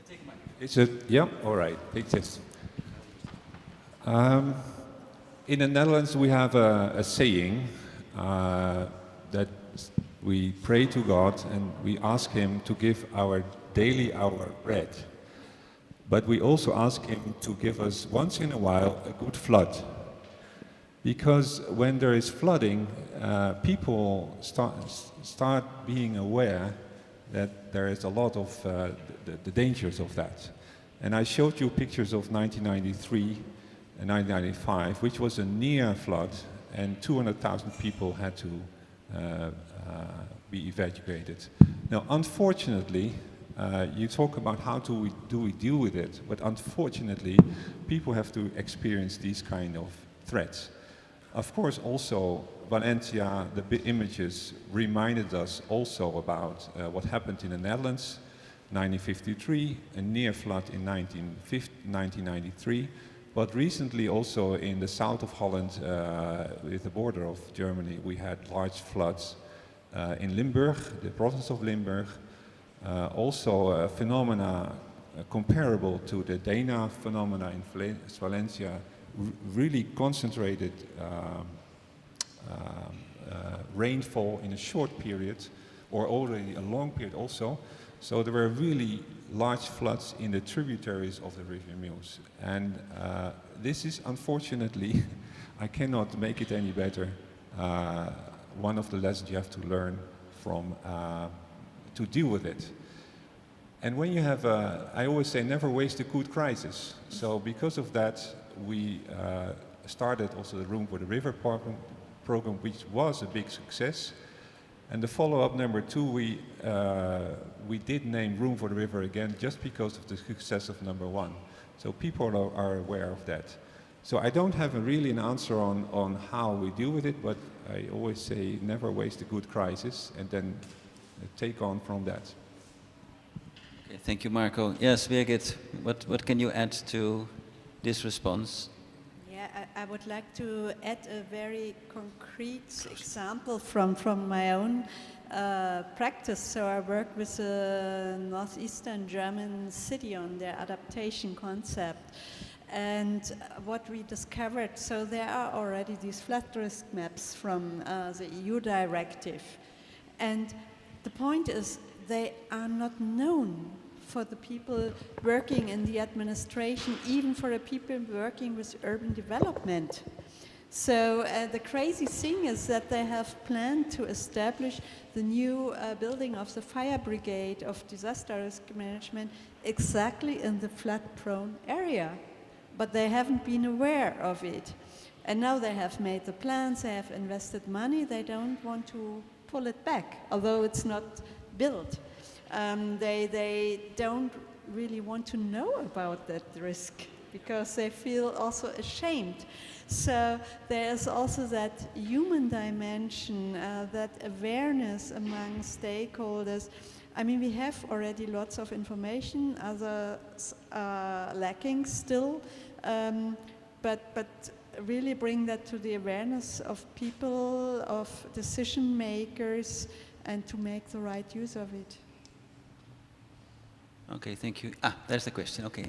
take a mic. Is it, yeah, all right, take this. In the Netherlands we have a saying that we pray to God and we ask Him to give our daily our bread. But we also ask Him to give us once in a while a good flood. Because when there is flooding, people start being aware that there is a lot of the dangers of that. And I showed you pictures of 1993 and 1995, which was a near flood, and 200,000 people had to be evacuated. Now, unfortunately, you talk about how do we deal with it, but unfortunately, people have to experience these kind of threats. Of course, also, Valencia, the images reminded us also about what happened in the Netherlands, 1953, a near flood in 1993, but recently also in the south of Holland, with the border of Germany, we had large floods in Limburg, the province of Limburg. Also phenomena comparable to the Dana phenomena in Valencia, really concentrated rainfall in a short period, or already a long period also. So there were really large floods in the tributaries of the River Meuse. And this is unfortunately, I cannot make it any better, one of the lessons you have to learn from to deal with it. And when you have I always say never waste a good crisis. So because of that, we started also the Room for the River program, which was a big success. And the follow-up number 2, we did name Room for the River again just because of the success of number 1. So people are aware of that. So I don't have really an answer on how we deal with it, but I always say never waste a good crisis and then take on from that. Okay, thank you, Marco. Yes, Birgit, what can you add to this response? Yeah, I would like to add a very concrete example from my own practice. So I work with a northeastern German city on their adaptation concept. And what we discovered, so there are already these flood risk maps from the EU directive. And the point is, they are not known for the people working in the administration, even for the people working with urban development. So the crazy thing is that they have planned to establish the new building of the fire brigade of disaster risk management exactly in the flood-prone area. But they haven't been aware of it. And now they have made the plans, they have invested money, they don't want to pull it back, although it's not built. They don't really want to know about that risk because they feel also ashamed. So there's also that human dimension, that awareness among stakeholders. I mean, we have already lots of information, others are lacking still, but really bring that to the awareness of people, of decision makers, and to make the right use of it. Okay, thank you. There's the question, okay.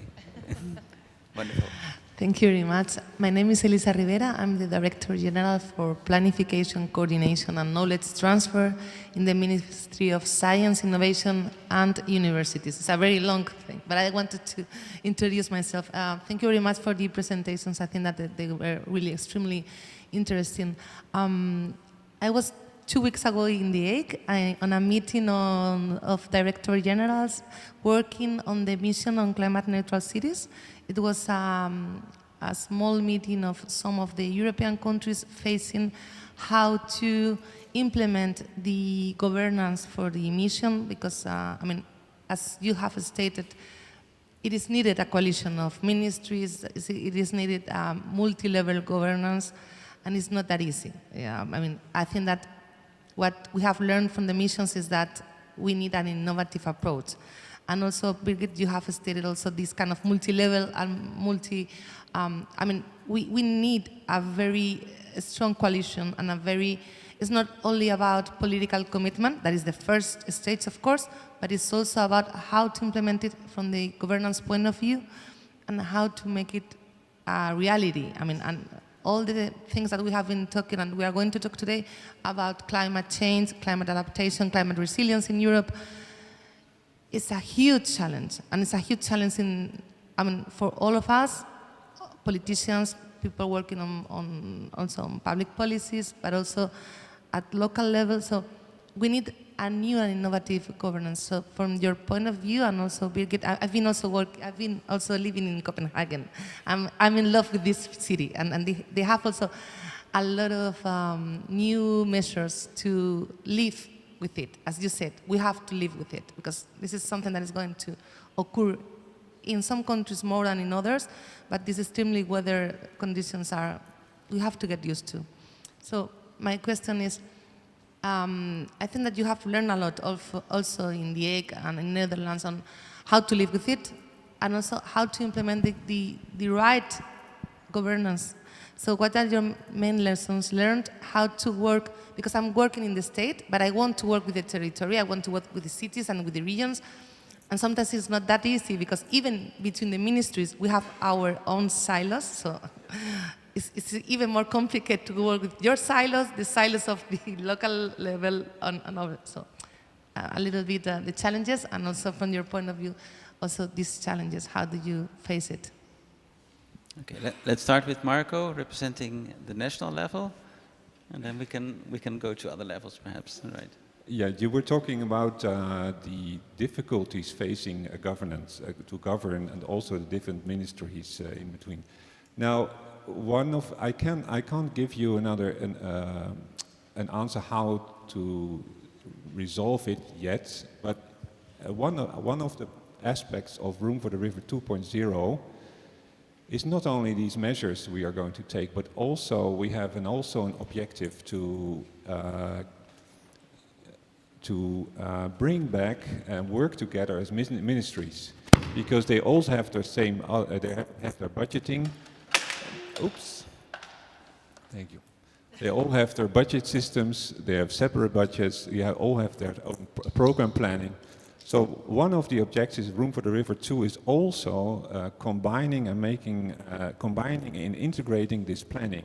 Wonderful. Thank you very much. My name is Elisa Rivera. I'm the Director General for Planification, Coordination and Knowledge Transfer in the Ministry of Science, Innovation and Universities. It's a very long thing, but I wanted to introduce myself. Thank you very much for the presentations. I think that they were really extremely interesting. I was 2 weeks ago in The Hague on a meeting of Director Generals working on the mission on climate neutral cities. It was a small meeting of some of the European countries facing how to implement the governance for the mission because, I mean, as you have stated, it is needed a coalition of ministries, it is needed multi-level governance, and it's not that easy. Yeah, I mean, I think that what we have learned from the missions is that we need an innovative approach. And also, Birgit, you have stated also this kind of multi-level and I mean, we need a very strong coalition and a very, it's not only about political commitment, that is the first stage, of course, but it's also about how to implement it from the governance point of view and how to make it a reality. I mean, and all the things that we have been talking and we are going to talk today about climate change, climate adaptation, climate resilience in Europe, it's a huge challenge, and it's a huge challenge in, I mean, for all of us, politicians, people working on some public policies, but also at local level. So we need a new and innovative governance. So from your point of view, and also Birgit, I've been also living in Copenhagen. I'm in love with this city, and they have also a lot of new measures to live with it. As you said, we have to live with it because this is something that is going to occur in some countries more than in others, but these extremely weather conditions we have to get used to. So my question is, I think that you have to learn a lot also in the EUK and in Netherlands on how to live with it and also how to implement the right governance. So what are your main lessons learned? How to work, because I'm working in the state, but I want to work with the territory, I want to work with the cities and with the regions. And sometimes it's not that easy because even between the ministries, we have our own silos. So it's even more complicated to work with your silos, the silos of the local level, and over. So a little bit the challenges, and also from your point of view, also these challenges. How do you face it? Okay, let's start with Marco, representing the national level, and then we can go to other levels, perhaps. All right. Yeah, you were talking about the difficulties facing a governance to govern, and also the different ministries in between. Now, I can't give you an answer how to resolve it yet, but one of the aspects of Room for the River 2.0 is not only these measures we are going to take, but also we have an objective to bring back and work together as ministries, because they also have their same, they have their budgeting. Oops. Thank you. They all have their budget systems. They have separate budgets. They all have their own program planning. So one of the objectives of Room for the River 2 is also combining and integrating this planning.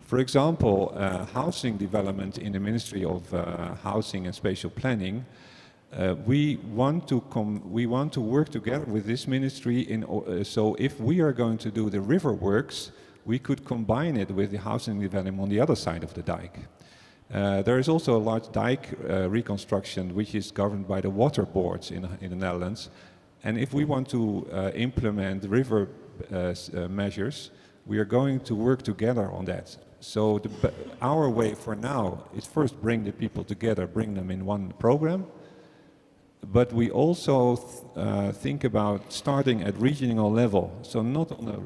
For example, housing development in the Ministry of Housing and Spatial Planning, we want to work together with this ministry. So if we are going to do the river works, we could combine it with the housing development on the other side of the dike. There is also a large dike reconstruction which is governed by the water boards in the Netherlands. And if we want to implement river measures, we are going to work together on that. So our way for now is first bring the people together, bring them in one program. But we also think about starting at regional level. So not on the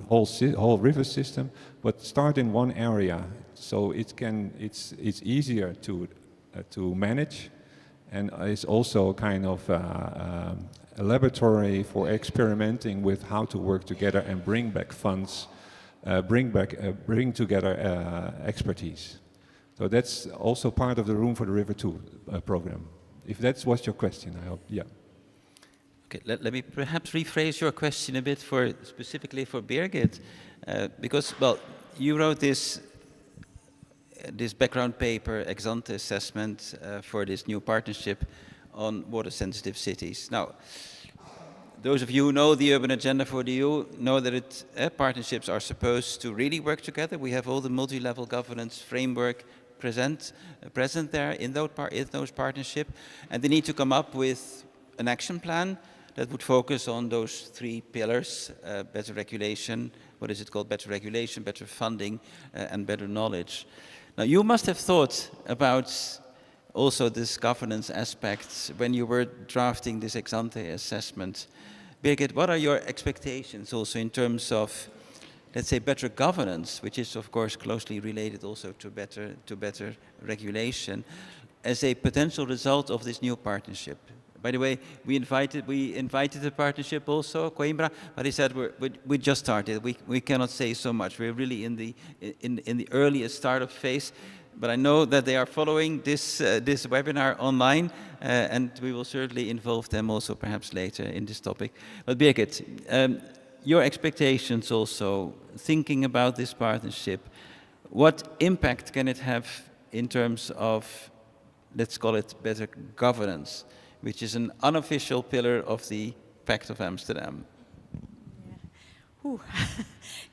whole river system, but start in one area. So it's easier to manage, and it's also kind of a laboratory for experimenting with how to work together and bring back funds, bring together expertise. So that's also part of the Room for the River 2 program. If that was your question, I hope, yeah. Okay, let me perhaps rephrase your question a bit specifically for Birgit, because, well, you wrote this background paper, ex-ante assessment for this new partnership on water-sensitive cities. Now, those of you who know the urban agenda for the EU know that partnerships are supposed to really work together. We have all the multi-level governance framework present there in those partnerships, and they need to come up with an action plan that would focus on those three pillars: better regulation, what is it called? Better regulation, better funding, and better knowledge. Now, you must have thought about also this governance aspect when you were drafting this ex-ante assessment. Birgit, what are your expectations also in terms of, let's say, better governance, which is of course closely related also to better regulation, as a potential result of this new partnership? By the way, we invited the partnership also, Coimbra, but he said we just started. We cannot say so much. We're really in the earliest startup phase. But I know that they are following this webinar online, and we will certainly involve them also perhaps later in this topic. But Birgit, your expectations also, thinking about this partnership, what impact can it have in terms of, let's call it, better governance, which is an unofficial pillar of the Pact of Amsterdam? Yeah.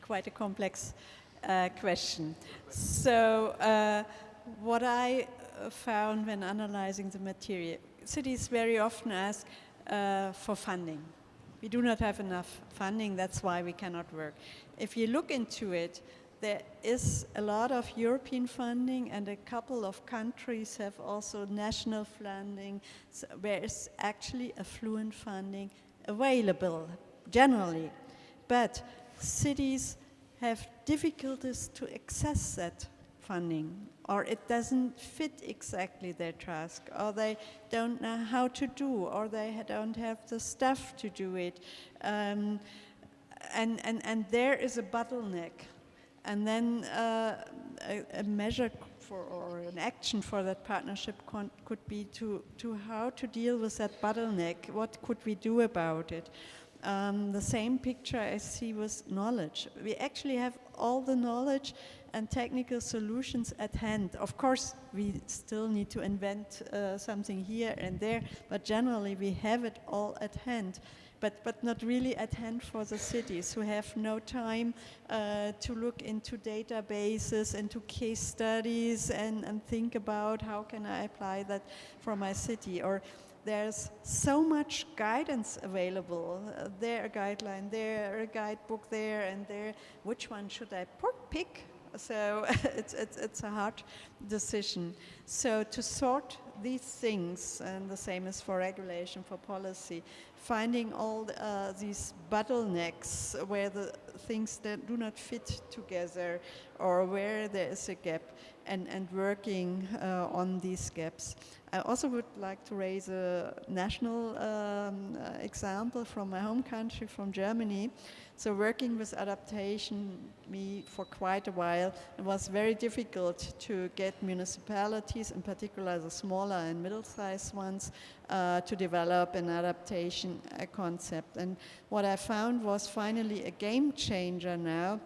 Quite a complex question. So what I found when analyzing the material, cities very often ask for funding. We do not have enough funding, that's why we cannot work. If you look into it, there is a lot of European funding, and a couple of countries have also national funding, so where is actually affluent funding available generally. But cities have difficulties to access that funding, or it doesn't fit exactly their task, or they don't know how to do, or they don't have the staff to do it. And there is a bottleneck. And then a measure for, or an action for that partnership could be to how to deal with that bottleneck. What could we do about it? The same picture I see with knowledge. We actually have all the knowledge and technical solutions at hand. Of course, we still need to invent something here and there, but generally we have it all at hand. But not really at hand for the cities who have no time to look into databases, into case studies, and think about how can I apply that for my city. Or there's so much guidance available. There a guideline, there a guidebook, there and there. Which one should I pick? So it's a hard decision. So to sort these things, and the same is for regulation, for policy, finding all these bottlenecks where the things that do not fit together, or where there is a gap, and working on these gaps. I also would like to raise a national example from my home country, from Germany. So working with adaptation, for quite a while, it was very difficult to get municipalities, in particular the smaller and middle-sized ones, to develop an adaptation concept. And what I found was finally a game changer now,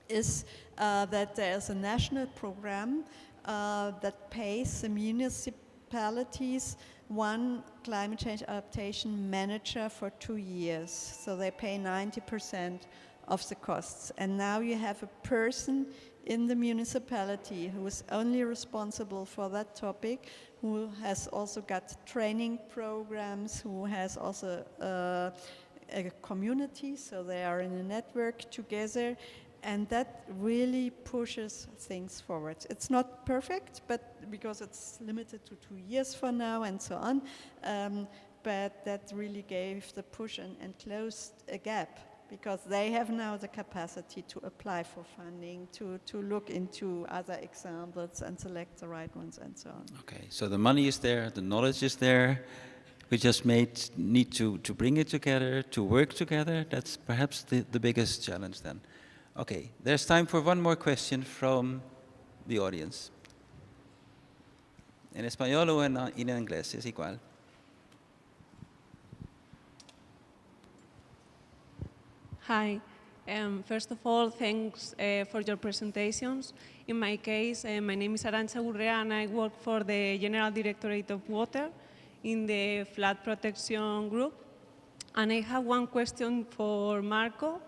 is that there's a national program that pays the municipalities one climate change adaptation manager for 2 years. So they pay 90% of the costs. And now you have a person in the municipality who is only responsible for that topic, who has also got training programs, who has also a community, so they are in a network together. And that really pushes things forward. It's not perfect, but because it's limited to 2 years for now and so on, but that really gave the push and closed a gap, because they have now the capacity to apply for funding, to look into other examples and select the right ones and so on. Okay, so the money is there, the knowledge is there. We just need to bring it together, to work together. That's perhaps the biggest challenge then. Okay, there's time for one more question from the audience. En español o en inglés, es igual. Hi. First of all, thanks for your presentations. In my case, my name is Arantxa Gurrea, and I work for the General Directorate of Water in the Flood Protection Group. And I have one question for Marco.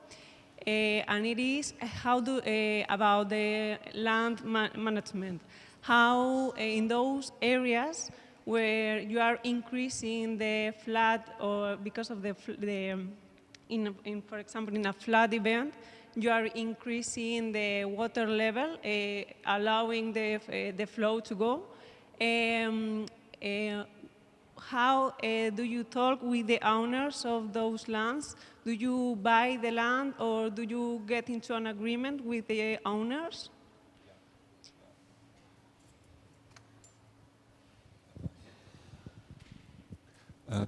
And it is about the land management. How in those areas where you are increasing the flood, or because of for example, in a flood event, you are increasing the water level, allowing the flow to go. How do you talk with the owners of those lands? Do you buy the land, or do you get into an agreement with the owners?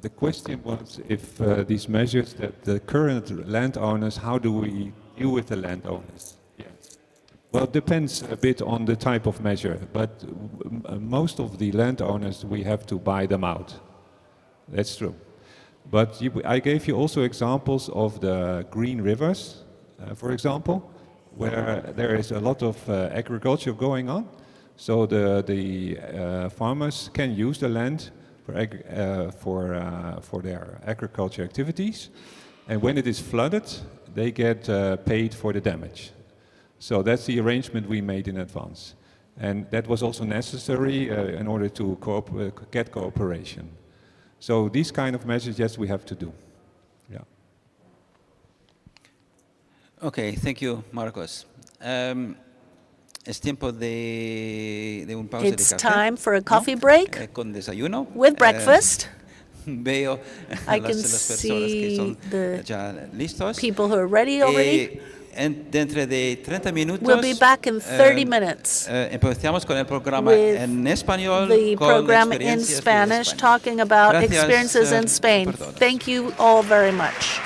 The question was if these measures that the current landowners, how do we deal with the landowners? Yes. Well, it depends a bit on the type of measure, but most of the landowners, we have to buy them out. That's true. But I gave you also examples of the green rivers, for example, where there is a lot of agriculture going on. So the farmers can use the land for their agriculture activities. And when it is flooded, they get paid for the damage. So that's the arrangement we made in advance. And that was also necessary in order to get cooperation. So these kind of measures, yes, we have to do. Yeah. Okay, thank you, Marcos. Es tiempo de un pausa de It's café, time for a ¿no? coffee break Con desayuno. with breakfast. Veo I las can personas que see son the ya listos. people who are ready already. Dentro de 30 minutos. We'll be back in 30 minutes Empezamos con el programa with en español, the con program in experiencias de Spanish, España. talking about Gracias, experiences in Spain. por todo. Thank you all very much.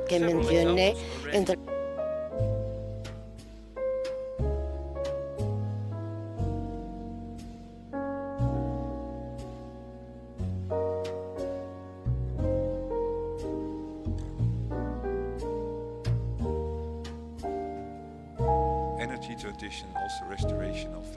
que mencioné, entre energy transition, also restoration of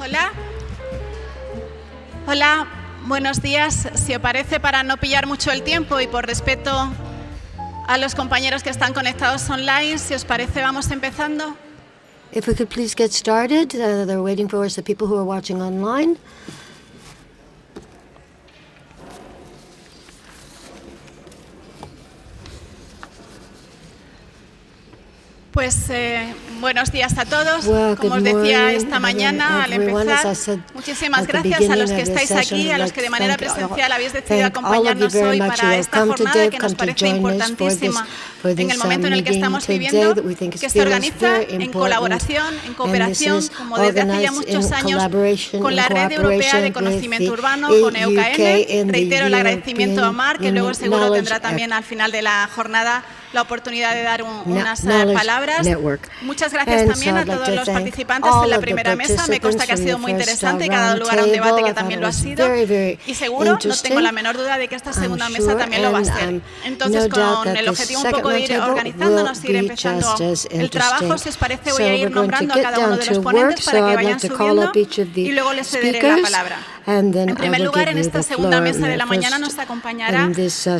Hola. Hola, buenos días. Si os parece, para no pillar mucho el tiempo y por respeto a los compañeros que están conectados online, si os parece, vamos empezando. If we could please get started. They're waiting for us, the people who are watching online. Pues buenos días a todos. Como os decía esta mañana al empezar, muchísimas gracias a los que estáis aquí, a los que de manera presencial habéis decidido acompañarnos hoy para esta jornada que nos parece importantísima en el momento en el que estamos viviendo, que se organiza en colaboración, en cooperación, como desde hace ya muchos años, con la Red Europea de Conocimiento Urbano, con EUKN. Reitero el agradecimiento a Mar, que luego seguro tendrá también al final de la jornada la oportunidad de dar unas palabras. Muchas gracias también a todos los participantes en la primera mesa. Me consta que ha sido muy interesante, que ha dado lugar a un debate que también lo ha sido. Y seguro, no tengo la menor duda de que esta segunda mesa también lo va a ser. Entonces, con el objetivo un poco de ir organizándonos, ir empezando el trabajo, si os parece, voy a ir nombrando a cada uno de los ponentes para que vayan subiendo y luego les cederé la palabra. En primer lugar, en esta segunda mesa de la mañana nos acompañará Elisa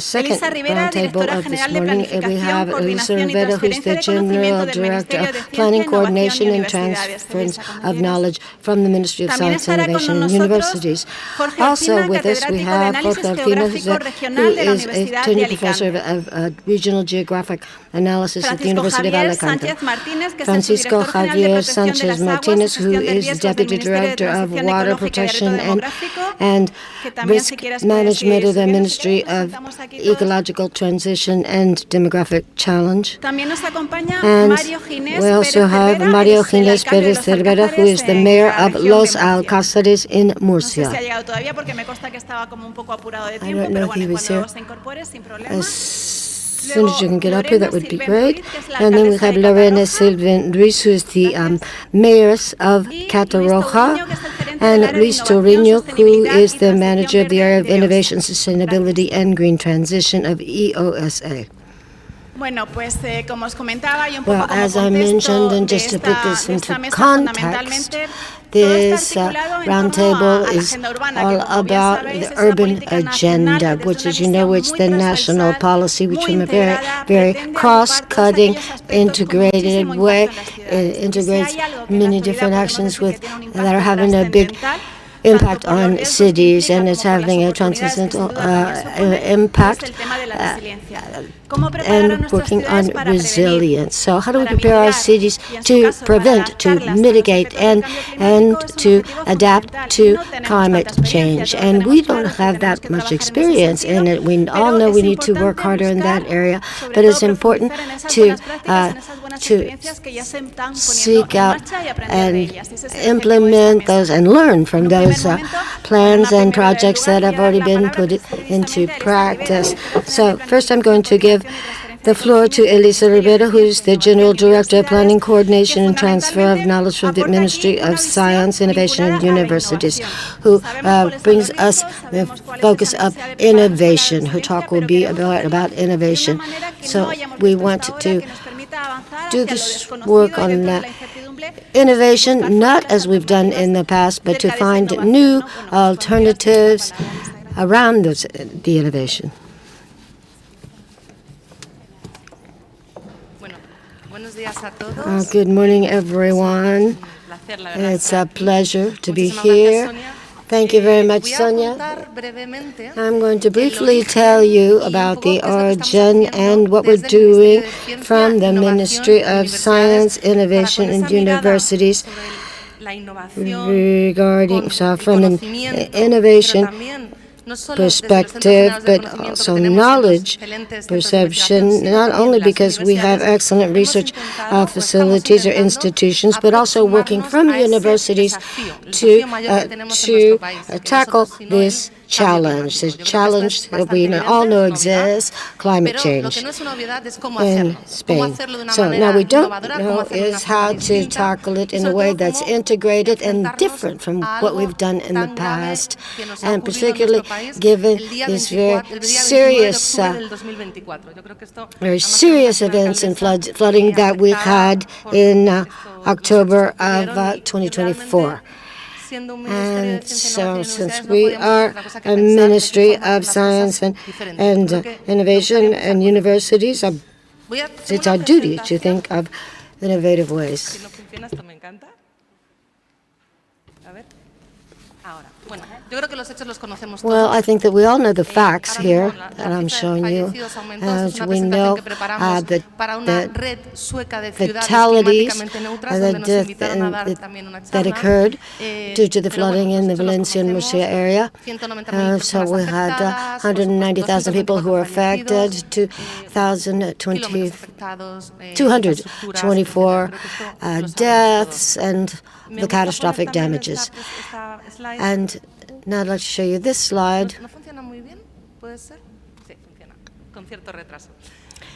Rivera, directora general de Planificación, Coordinación y Transferencia de Conocimiento del Ministerio de Ciencia, Innovación y Universidades. También estará con nosotros Jorge Alcina, catedrático de Análisis Geográfico Regional de la Universidad de Alicante. Francisco Javier Sánchez Martínez, who is Deputy Director of Water Protection and Risk Management of the Ministry of Ecological Transition and Demographic Challenge. And we also have Mario Ginés Pérez Cervera, who is the Mayor of Los Alcázares in Murcia. I don't know if he was here. As soon as you can get up here, that would be great. And then we have Lorena Silva Ruiz, who is the mayor of Catarroja, and Luis Torino, who is the manager of the area of Innovation, Sustainability, and Green Transition of EOSA. Well, as I mentioned, and just to put this into context, this roundtable is all about the urban agenda, which, as you know, it's the national policy, which in a very, very cross-cutting, integrated way, integrates many different actions that are having a big impact on cities, and it's having a transcendental impact and working on resilience. So how do we prepare our cities to prevent, to mitigate, and to adapt to climate change? And we don't have that much experience in it. We all know we need to work harder in that area, but it's important to seek out and implement those and learn from those plans and projects that have already been put into practice. So first I'm going to give the floor to Elisa Rivera, who is the General Director of Planning, Coordination and Transfer of Knowledge from the Ministry of Science, Innovation and Universities, who brings us the focus of innovation. Her talk will be about innovation. So we want to do this work on innovation, not as we've done in the past, but to find new alternatives around the innovation. Good morning, everyone. It's a pleasure to be here. Thank you very much, Sonia. I'm going to briefly tell you about the origin and what we're doing from the Ministry of Science, Innovation and Universities regarding, from an innovation perspective, but also knowledge perception, not only because we have excellent research facilities or institutions, but also working from universities to tackle this challenge, the challenge that we all know exists, climate change in Spain. So now we don't know is how to tackle it in a way that's integrated and different from what we've done in the past, and particularly given these very serious events in flooding that we had in October of 2024. And so since we are a Ministry of Science and Innovation and Universities, it's our duty to think of innovative ways. Well, I think that we all know the facts here that I'm showing you. As we know, the fatalities that occurred due to the flooding in the Valencian Murcia area. So we had 190,000 people who were affected, 224 deaths, and the catastrophic damages. And now I'd like to show you this slide.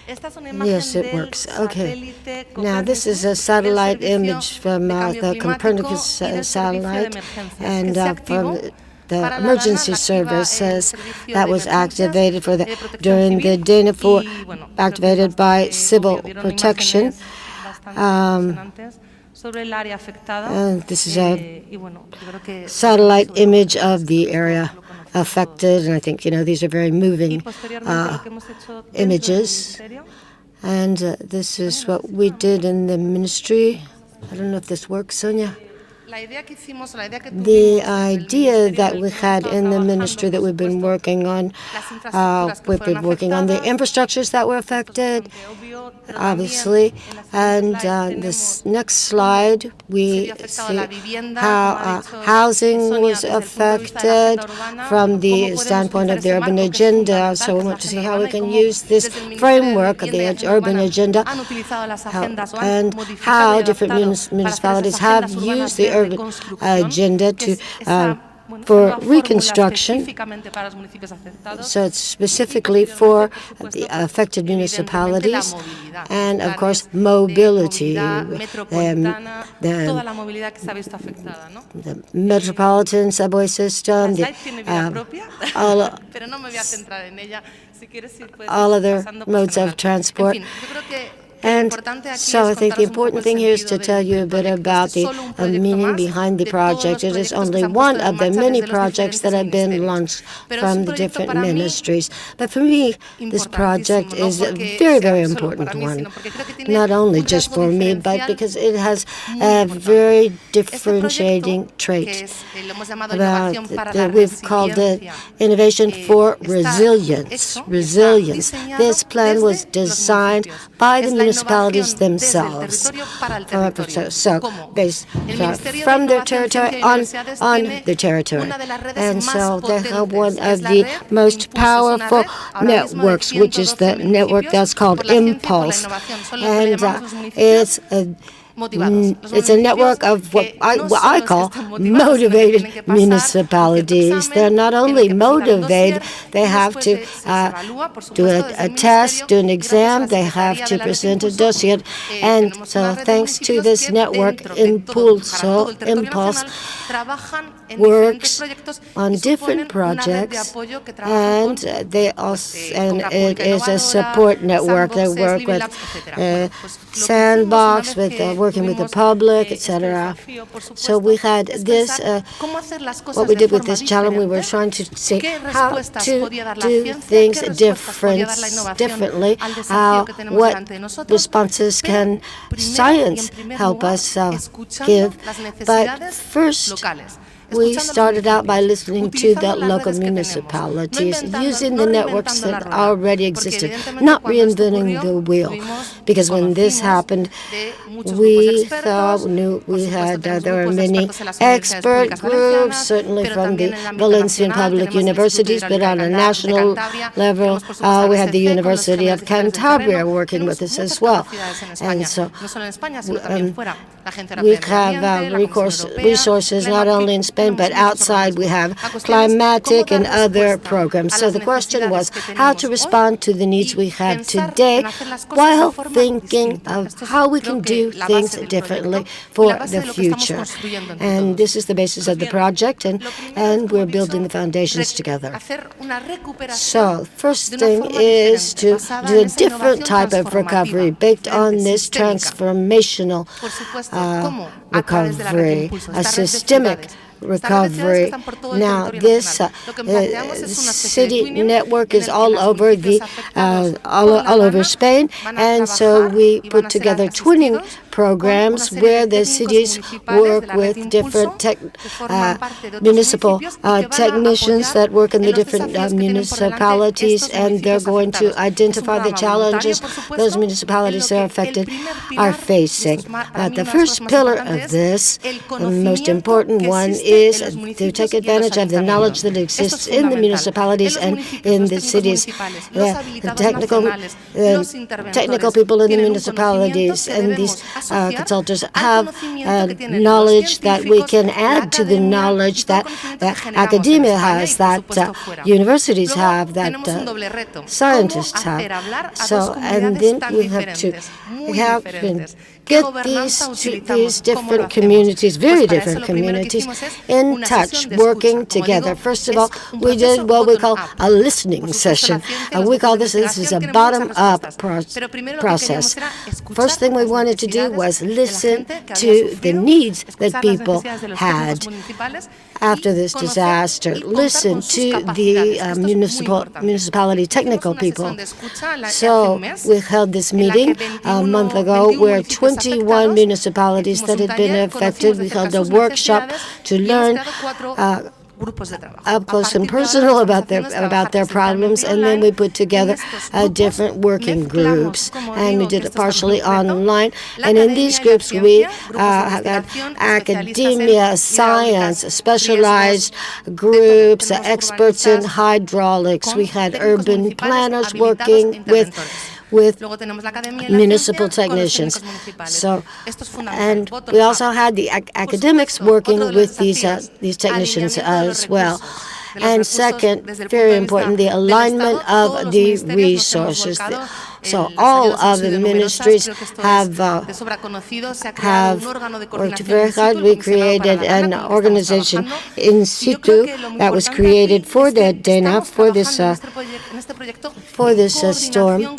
Yes, it works. Okay. Now, this is a satellite image from the Copernicus satellite and from the emergency services that was activated during the DANA4, activated by Civil Protection. This is a satellite image of the area affected, and I think, these are very moving images. And this is what we did in the ministry. I don't know if this works, Sonia. The idea that we had in the ministry that we've been working on, the infrastructures that were affected, obviously. And this next slide, we see how housing was affected from the standpoint of the urban agenda. So we want to see how we can use this framework of the urban agenda and how different municipalities have used the urban agenda for reconstruction. So it's specifically for the affected municipalities, and of course mobility, the metropolitan subway system, all other modes of transport. And so I think the important thing here is to tell you a bit about the meaning behind the project. It is only one of the many projects that have been launched from the different ministries. But for me, this project is a very, very important one, not only just for me, but because it has a very differentiating trait that we've called it innovation for resilience. Resilience. This plan was designed by the municipalities themselves. So based from their territory on the territory. And so they have one of the most powerful networks, which is the network that's called Impulse. And it's a network of what I call motivated municipalities. They're not only motivated, they have to do a test, do an exam, they have to present a dossier. And so thanks to this network, Impulse works on different projects, and it is a support network. They work with Sandbox, with working with the public, etc. So we had this, what we did with this challenge, we were trying to see how to do things differently, what responses can science help us give. But first, we started out by listening to the local municipalities, using the networks that already existed, not reinventing the wheel. Because when this happened, we there were many expert groups, certainly from the Valencian public universities, but on a national level, we had the University of Cantabria working with us as well. And so we have resources not only in Spain, but outside we have climatic and other programs. So the question was how to respond to the needs we have today while thinking of how we can do things differently for the future. And this is the basis of the project, and we're building the foundations together. So first thing is to do a different type of recovery based on this transformational recovery, a systemic recovery. Now, this city network is all over all over Spain, and so we put together twinning programs where the cities work with different municipal technicians that work in the different municipalities, and they're going to identify the challenges those municipalities that are affected are facing. The first pillar of this, the most important one, is to take advantage of the knowledge that exists in the municipalities and in the cities. The technical people in the municipalities and these consultants have knowledge that we can add to the knowledge that academia has, that universities have, that scientists have. So, and then we have to get these different communities, very different communities, in touch, working together. First of all, we did what we call a listening session. And we call this is a bottom-up process. First thing we wanted to do was listen to the needs that people had after this disaster. Listen to the municipality technical people. So we held this meeting a month ago where 21 municipalities that had been affected. We held a workshop to learn up close and personal about their problems, and then we put together different working groups, and we did it partially online. And in these groups, we had academia, science, specialized groups, experts in hydraulics. We had urban planners working with municipal technicians. So, and we also had the academics working with these technicians as well. And second, very important, the alignment of the resources. So all of the ministries have worked very hard. We created an organization in situ that was created for the DENA, for this storm,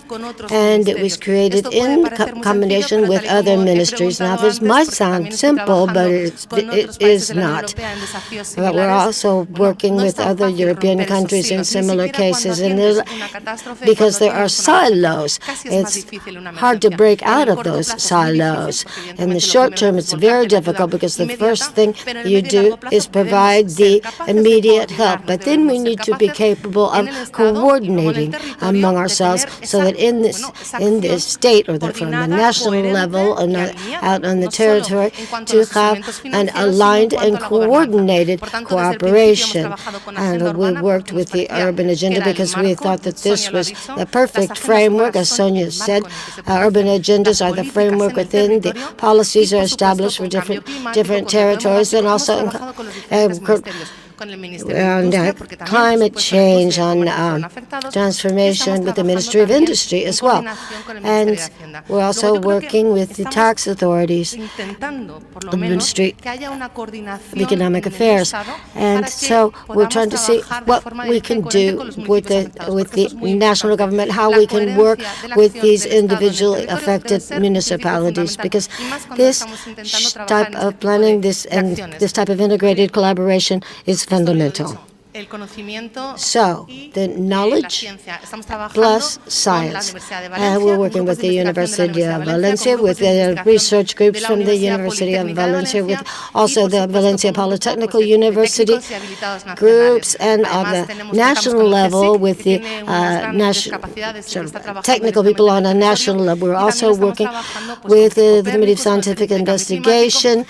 and it was created in combination with other ministries. Now, this might sound simple, but it is not. But we're also working with other European countries in similar cases, and because there are silos, it's hard to break out of those silos. In the short term, it's very difficult because the first thing you do is provide the immediate help. But then we need to be capable of coordinating among ourselves so that in this state, or that from the national level and out on the territory, to have an aligned and coordinated cooperation. And we worked with the urban agenda because we thought that this was the perfect framework. As Sonia said, urban agendas are the framework within the policies are established for different territories, and also on climate change, on transformation with the Ministry of Industry as well. And we're also working with the tax authorities, the Ministry of Economic Affairs. And so we're trying to see what we can do with the national government, how we can work with these individually affected municipalities, because this type of planning, this type of integrated collaboration is fundamental. So, the knowledge plus science. We're working with the University of Valencia, with the research groups from the University of Valencia, with also the Valencia Polytechnical University groups, and on the national level with the technical people on a national level. We're also working with the Committee of Scientific Investigation,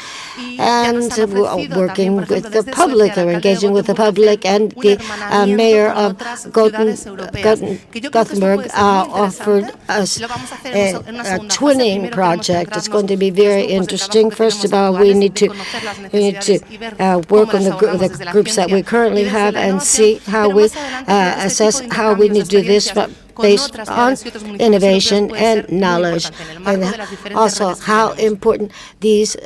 and we're working with the public, or engaging with the public, and the mayor of Gothenburg offered us a twinning project. It's going to be very interesting. First of all, we need to work on the groups that we currently have and see how we assess how we need to do this based on innovation and knowledge, and also how important these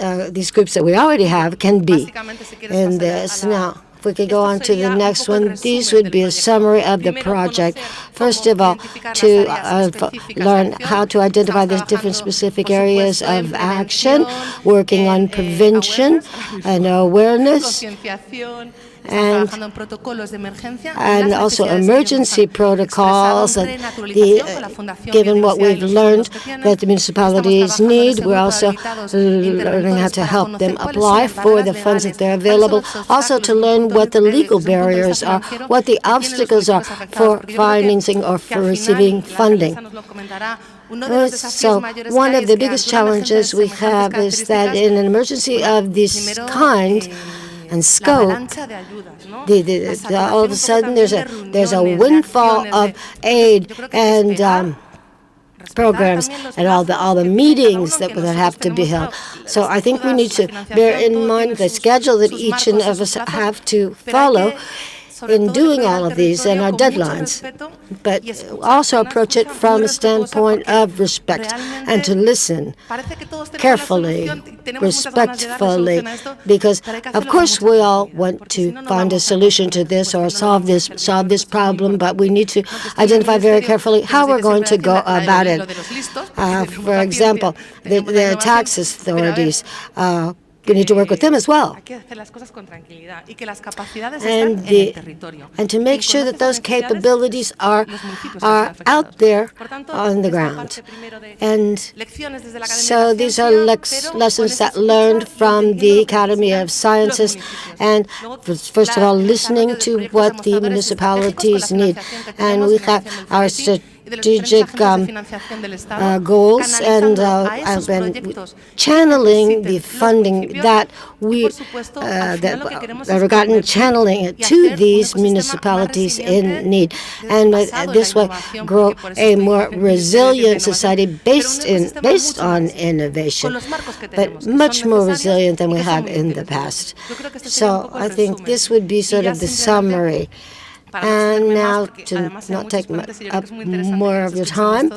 groups that we already have can be in this. Now, if we could go on to the next one, these would be a summary of the project. First of all, to learn how to identify the different specific areas of action, working on prevention and awareness, and also emergency protocols. Given what we've learned that the municipalities need, we're also learning how to help them apply for the funds that they're available. Also to learn what the legal barriers are, what the obstacles are for financing or for receiving funding. So one of the biggest challenges we have is that in an emergency of this kind and scope, all of a sudden there's a windfall of aid, and programs and all the meetings that have to be held. So I think we need to bear in mind the schedule that each and of us have to follow in doing all of these and our deadlines, but also approach it from a standpoint of respect and to listen carefully, respectfully, because of course we all want to find a solution to this or solve this problem, but we need to identify very carefully how we're going to go about it. For example, the tax authorities. You need to work with them as well. And to make sure that those capabilities are out there on the ground. And so these are lessons that learned from the Academy of Sciences, and first of all, listening to what the municipalities need. And we have our strategic goals, and I've been channeling the funding that we've gotten, channeling it to these municipalities in need, and this way grow a more resilient society based on innovation, but much more resilient than we have in the past. So I think this would be sort of the summary. And now, to not take up more of your time,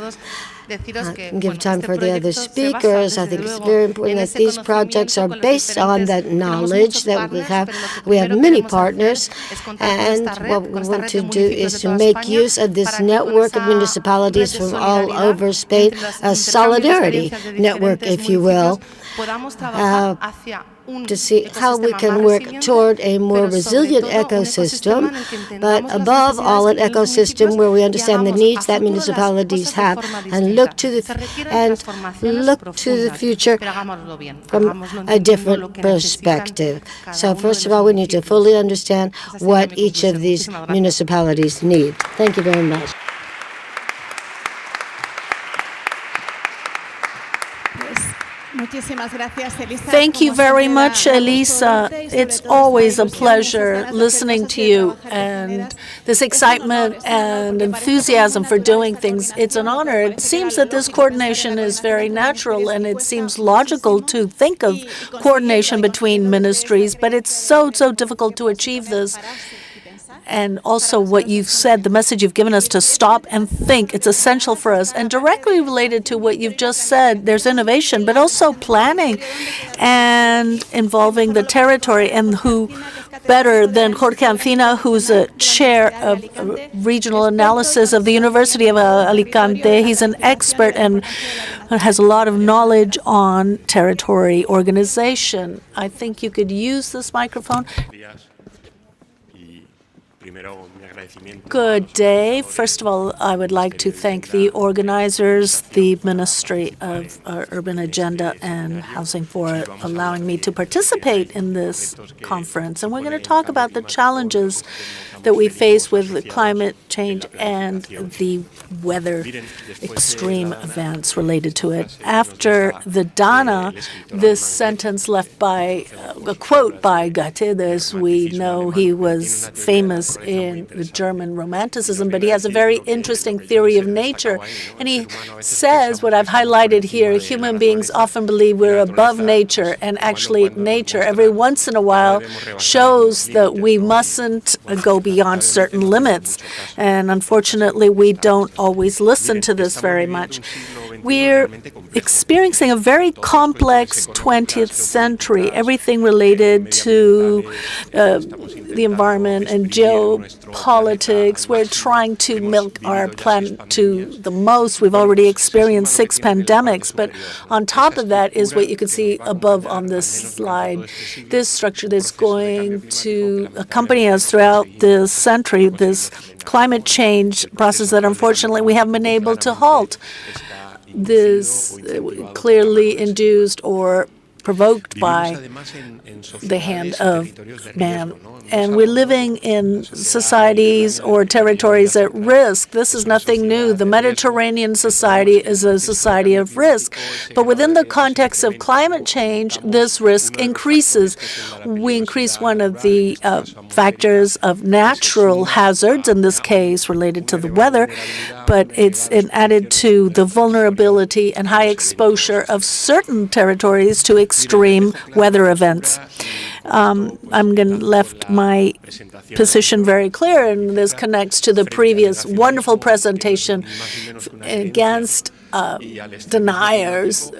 and give time for the other speakers, I think it's very important that these projects are based on that knowledge that we have. We have many partners, and what we want to do is to make use of this network of municipalities from all over Spain, a solidarity network, if you will, to see how we can work toward a more resilient ecosystem, but above all, an ecosystem where we understand the needs that municipalities have and look to the future from a different perspective. So first of all, we need to fully understand what each of these municipalities need. Thank you very much. Thank you very much, Elisa. It's always a pleasure listening to you, and this excitement and enthusiasm for doing things. It's an honor. It seems that this coordination is very natural, and it seems logical to think of coordination between ministries, but it's so difficult to achieve this. And also what you've said, the message you've given us to stop and think, it's essential for us. And directly related to what you've just said, there's innovation, but also planning and involving the territory. And who better than Jorge Ancina, who's a chair of regional analysis of the University of Alicante. He's an expert and has a lot of knowledge on territory organization. I think you could use this microphone. Good day. First of all, I would like to thank the organizers, the Ministry of Urban Agenda and Housing, for allowing me to participate in this conference. And we're going to talk about the challenges that we face with climate change and the weather extreme events related to it. After the Dana, this sentence left by a quote by Goethe, as we know he was famous in the German Romanticism, but he has a very interesting theory of nature. And he says, what I've highlighted here, human beings often believe we're above nature, and actually nature every once in a while shows that we mustn't go beyond certain limits. And unfortunately, we don't always listen to this very much. We're experiencing a very complex 20th century, everything related to the environment and geopolitics. We're trying to milk our planet to the most. We've already experienced 6 pandemics, but on top of that is what you can see above on this slide. This structure that's going to accompany us throughout the century, this climate change process that unfortunately we haven't been able to halt. This clearly induced or provoked by the hand of man. And we're living in societies or territories at risk. This is nothing new. The Mediterranean society is a society of risk. But within the context of climate change, this risk increases. We increase one of the factors of natural hazards, in this case related to the weather, but it's added to the vulnerability and high exposure of certain territories to extreme weather events. I'm going to left my position very clear, and this connects to the previous wonderful presentation against deniers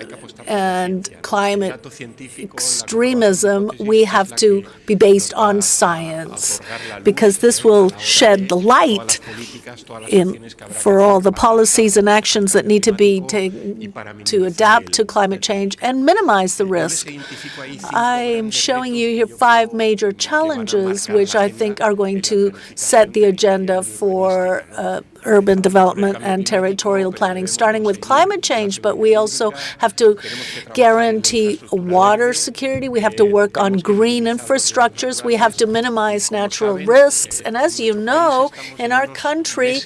and climate extremism. We have to be based on science, because this will shed the light for all the policies and actions that need to be taken to adapt to climate change and minimize the risk. I'm showing you here 5 major challenges which I think are going to set the agenda for urban development and territorial planning, starting with climate change, but we also have to guarantee water security. We have to work on green infrastructures. We have to minimize natural risks. And as you know, in our country,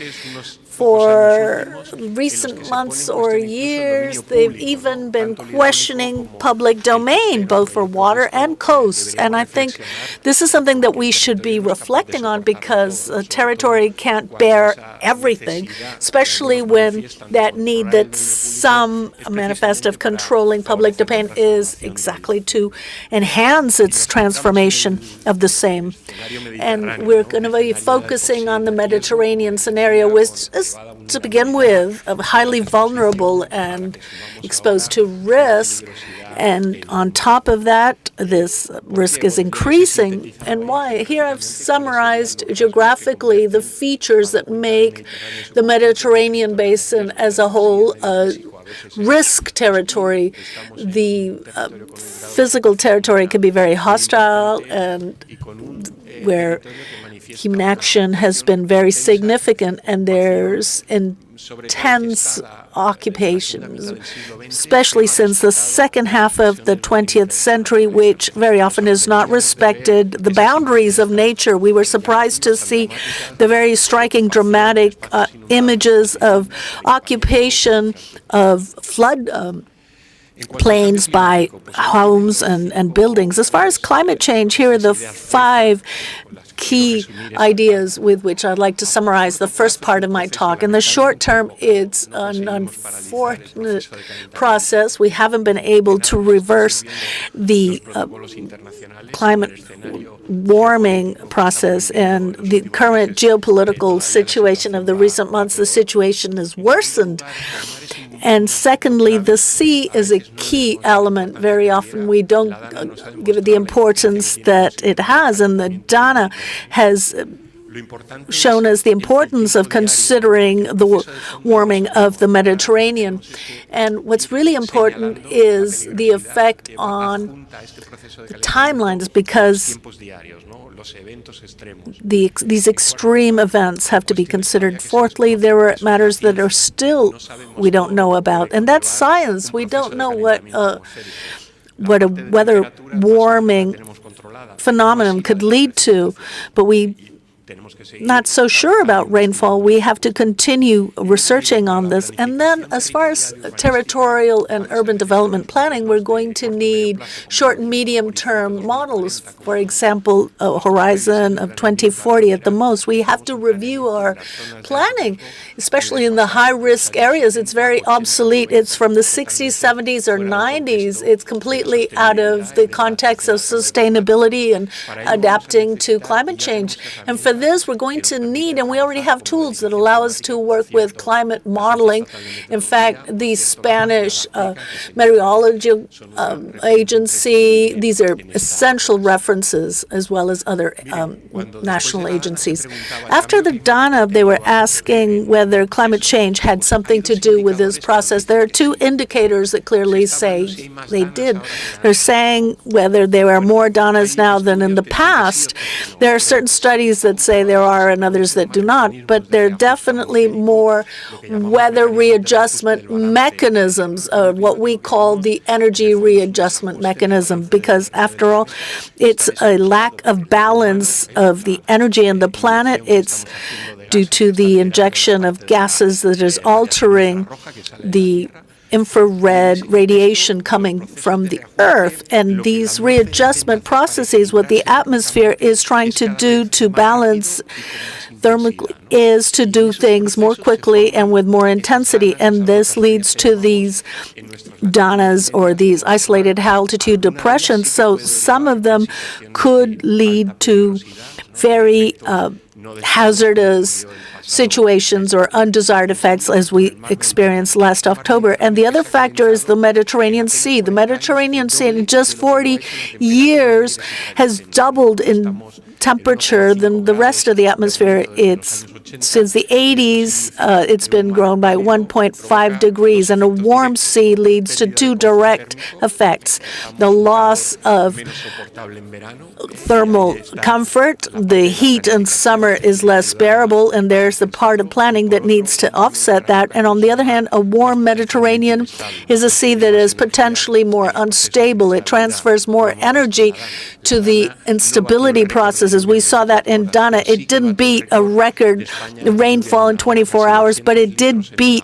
for recent months or years, they've even been questioning public domain, both for water and coasts. And I think this is something that we should be reflecting on, because a territory can't bear everything, especially when that need that some manifest of controlling public domain is exactly to enhance its transformation of the same. And we're going to be focusing on the Mediterranean scenario, which is, to begin with, highly vulnerable and exposed to risk. And on top of that, this risk is increasing. And why? Here I've summarized geographically the features that make the Mediterranean basin as a whole a risk territory. The physical territory can be very hostile, and where human action has been very significant, and there's intense occupations, especially since the second half of the 20th century, which very often has not respected the boundaries of nature. We were surprised to see the very striking, dramatic images of occupation of flood plains by homes and buildings. As far as climate change, here are the 5 key ideas with which I'd like to summarize the first part of my talk. In the short term, it's an unfortunate process. We haven't been able to reverse the climate warming process, and the current geopolitical situation of the recent months, the situation has worsened. And secondly, the sea is a key element. Very often we don't give it the importance that it has, and the Dana has shown us the importance of considering the warming of the Mediterranean. And what's really important is the effect on the timelines, because these extreme events have to be considered. Fourthly, there are matters that are still we don't know about, and that's science. We don't know what a weather warming phenomenon could lead to, but we not so sure about rainfall. We have to continue researching on this. And then as far as territorial and urban development planning, we're going to need short and medium-term models. For example, a horizon of 2040 at the most. We have to review our planning, especially in the high-risk areas. It's very obsolete. It's from the 60s, 70s, or 90s. It's completely out of the context of sustainability and adapting to climate change. And for this, we're going to need, and we already have tools that allow us to work with climate modeling. In fact, the Spanish Meteorology Agency, these are essential references, as well as other national agencies. After the Dana, they were asking whether climate change had something to do with this process. There are 2 indicators that clearly say they did. They're saying whether there are more Danas now than in the past. There are certain studies that say say there are and others that do not, but there are definitely more weather readjustment mechanisms, what we call the energy readjustment mechanism, because after all, it's a lack of balance of the energy in the planet. It's due to the injection of gases that is altering the infrared radiation coming from the Earth. And these readjustment processes, what the atmosphere is trying to do to balance thermically, is to do things more quickly and with more intensity. And this leads to these danas, or these isolated altitude depressions. So some of them could lead to very hazardous situations or undesired effects, as we experienced last October. And the other factor is the Mediterranean Sea. The Mediterranean Sea in just 40 years has doubled in temperature than the rest of the atmosphere. It's since the 80s, it's been grown by 1.5 degrees, and a warm sea leads to two direct effects: the loss of thermal comfort. The heat in summer is less bearable, and there's the part of planning that needs to offset that. And on the other hand, a warm Mediterranean is a sea that is potentially more unstable. It transfers more energy to the instability processes. We saw that in Dana. It didn't beat a record rainfall in 24 hours, but it did beat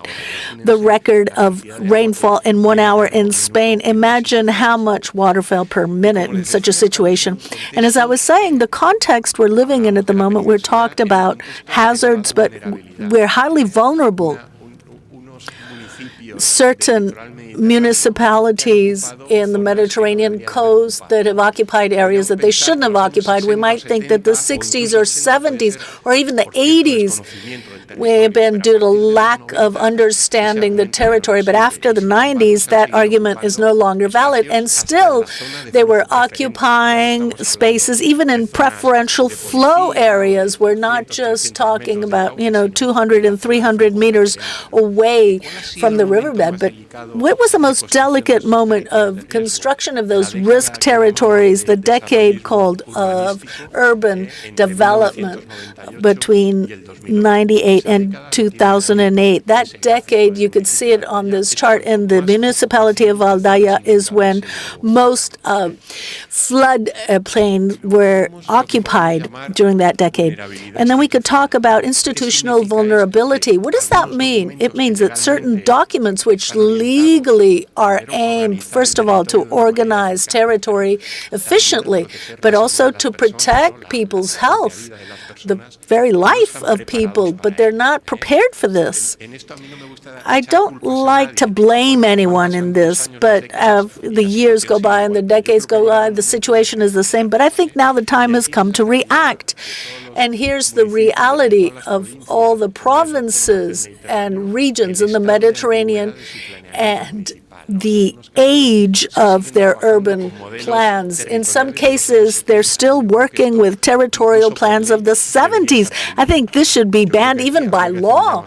the record of rainfall in 1 hour in Spain. Imagine how much water fell per minute in such a situation. And as I was saying, the context we're living in at the moment, we're talked about hazards, but we're highly vulnerable. Certain municipalities in the Mediterranean coast that have occupied areas that they shouldn't have occupied. We might think that the 60s or 70s or even the 80s may have been due to lack of understanding the territory, but after the 90s, that argument is no longer valid, and still they were occupying spaces, even in preferential flow areas. We're not just talking about, 200 and 300 meters away from the riverbed, but what was the most delicate moment of construction of those risk territories, the decade called of urban development between 98 and 2008. That decade, you could see it on this chart, in the municipality of Valdaya is when most flood plains were occupied during that decade. And then we could talk about institutional vulnerability. What does that mean? It means that certain documents which legally are aimed, first of all, to organize territory efficiently, but also to protect people's health, the very life of people, but they're not prepared for this. I don't like to blame anyone in this, but the years go by and the decades go by, the situation is the same, but I think now the time has come to react. And here's the reality of all the provinces and regions in the Mediterranean and the age of their urban plans. In some cases, they're still working with territorial plans of the 70s. I think this should be banned even by law.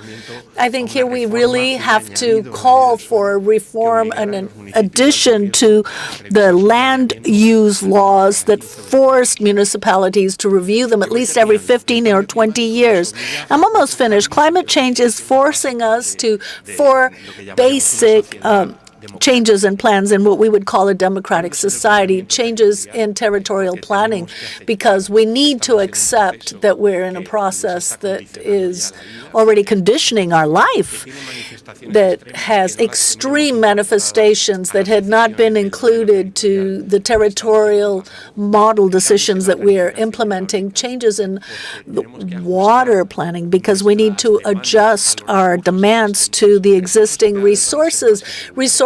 I think here we really have to call for a reform and an addition to the land use laws that forced municipalities to review them at least every 15 or 20 years. I'm almost finished. Climate change is forcing us to, for basic changes in plans in what we would call a democratic society, changes in territorial planning, because we need to accept that we're in a process that is already conditioning our life, that has extreme manifestations that had not been included to the territorial model decisions that we are implementing, changes in the water planning, because we need to adjust our demands to the existing resources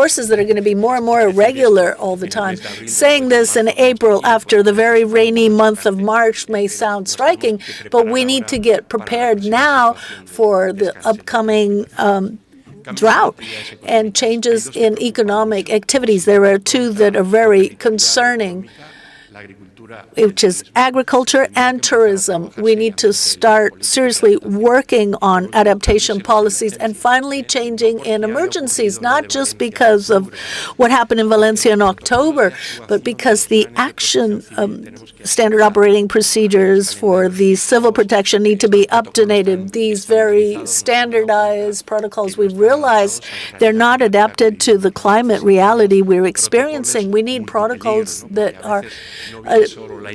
that are going to be more and more irregular all the time. Saying this in April after the very rainy month of March may sound striking, but we need to get prepared now for the upcoming drought and changes in economic activities. There are two that are very concerning. which is agriculture and tourism. We need to start seriously working on adaptation policies and finally changing in emergencies, not just because of what happened in Valencia in October, but because the action standard operating procedures for the civil protection need to be updated. These very standardized protocols, we realize they're not adapted to the climate reality we're experiencing. We need protocols that are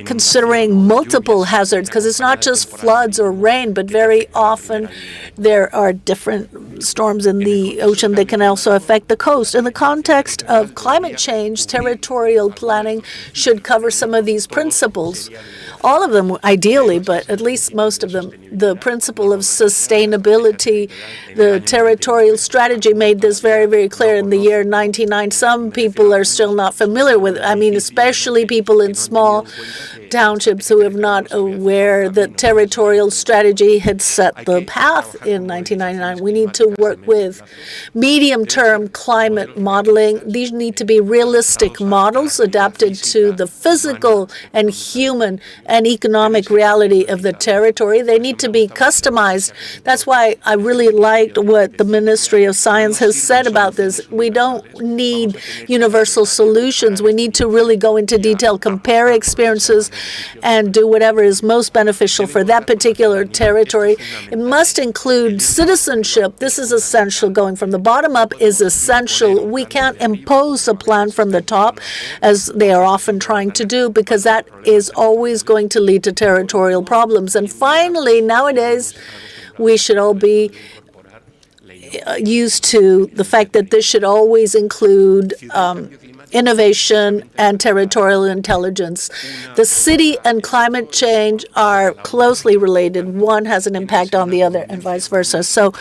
considering multiple hazards, because it's not just floods or rain, but very often there are different storms in the ocean that can also affect the coast. In the context of climate change, territorial planning should cover some of these principles. All of them, ideally, but at least most of them. The principle of sustainability, the territorial strategy made this very, very clear in the year 1999. Some people are still not familiar with it. I mean, especially people in small townships who are not aware that territorial strategy had set the path in 1999. We need to work with medium-term climate modeling. These need to be realistic models adapted to the physical and human and economic reality of the territory. They need to be customized. That's why I really liked what the Ministry of Science has said about this. We don't need universal solutions. We need to really go into detail, compare experiences, and do whatever is most beneficial for that particular territory. It must include citizenship. This is essential. Going from the bottom up is essential. We can't impose a plan from the top, as they are often trying to do, because that is always going to lead to territorial problems. And finally, nowadays, we should all be used to the fact that this should always include innovation and territorial intelligence. The city and climate change are closely related. One has an impact on the other and vice versa. So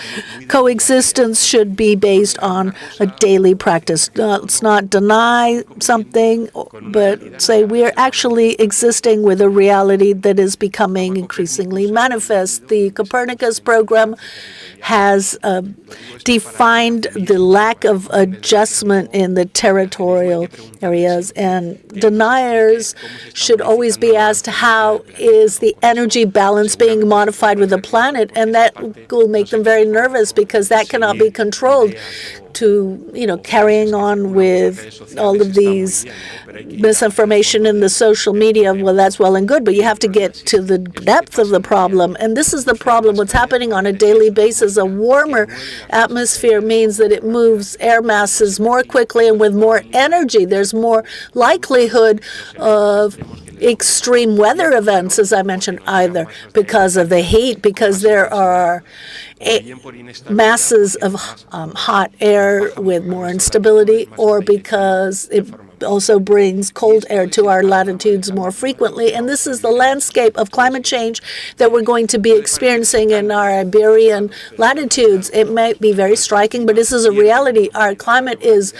coexistence should be based on a daily practice. Let's not deny something, but say we're actually existing with a reality that is becoming increasingly manifest. The Copernicus program has defined the lack of adjustment in the territorial areas, and deniers should always be asked, how is the energy balance being modified with the planet? And that will make them very nervous, because that cannot be controlled. To, carrying on with all of these misinformation in the social media, well, that's well and good, but you have to get to the depth of the problem. And this is the problem. What's happening on a daily basis, a warmer atmosphere means that it moves air masses more quickly and with more energy. There's more likelihood of extreme weather events, as I mentioned, either because of the heat, because there are masses of hot air with more instability, or because it also brings cold air to our latitudes more frequently. And this is the landscape of climate change that we're going to be experiencing in our Iberian latitudes. It might be very striking, but this is a reality. Our climate is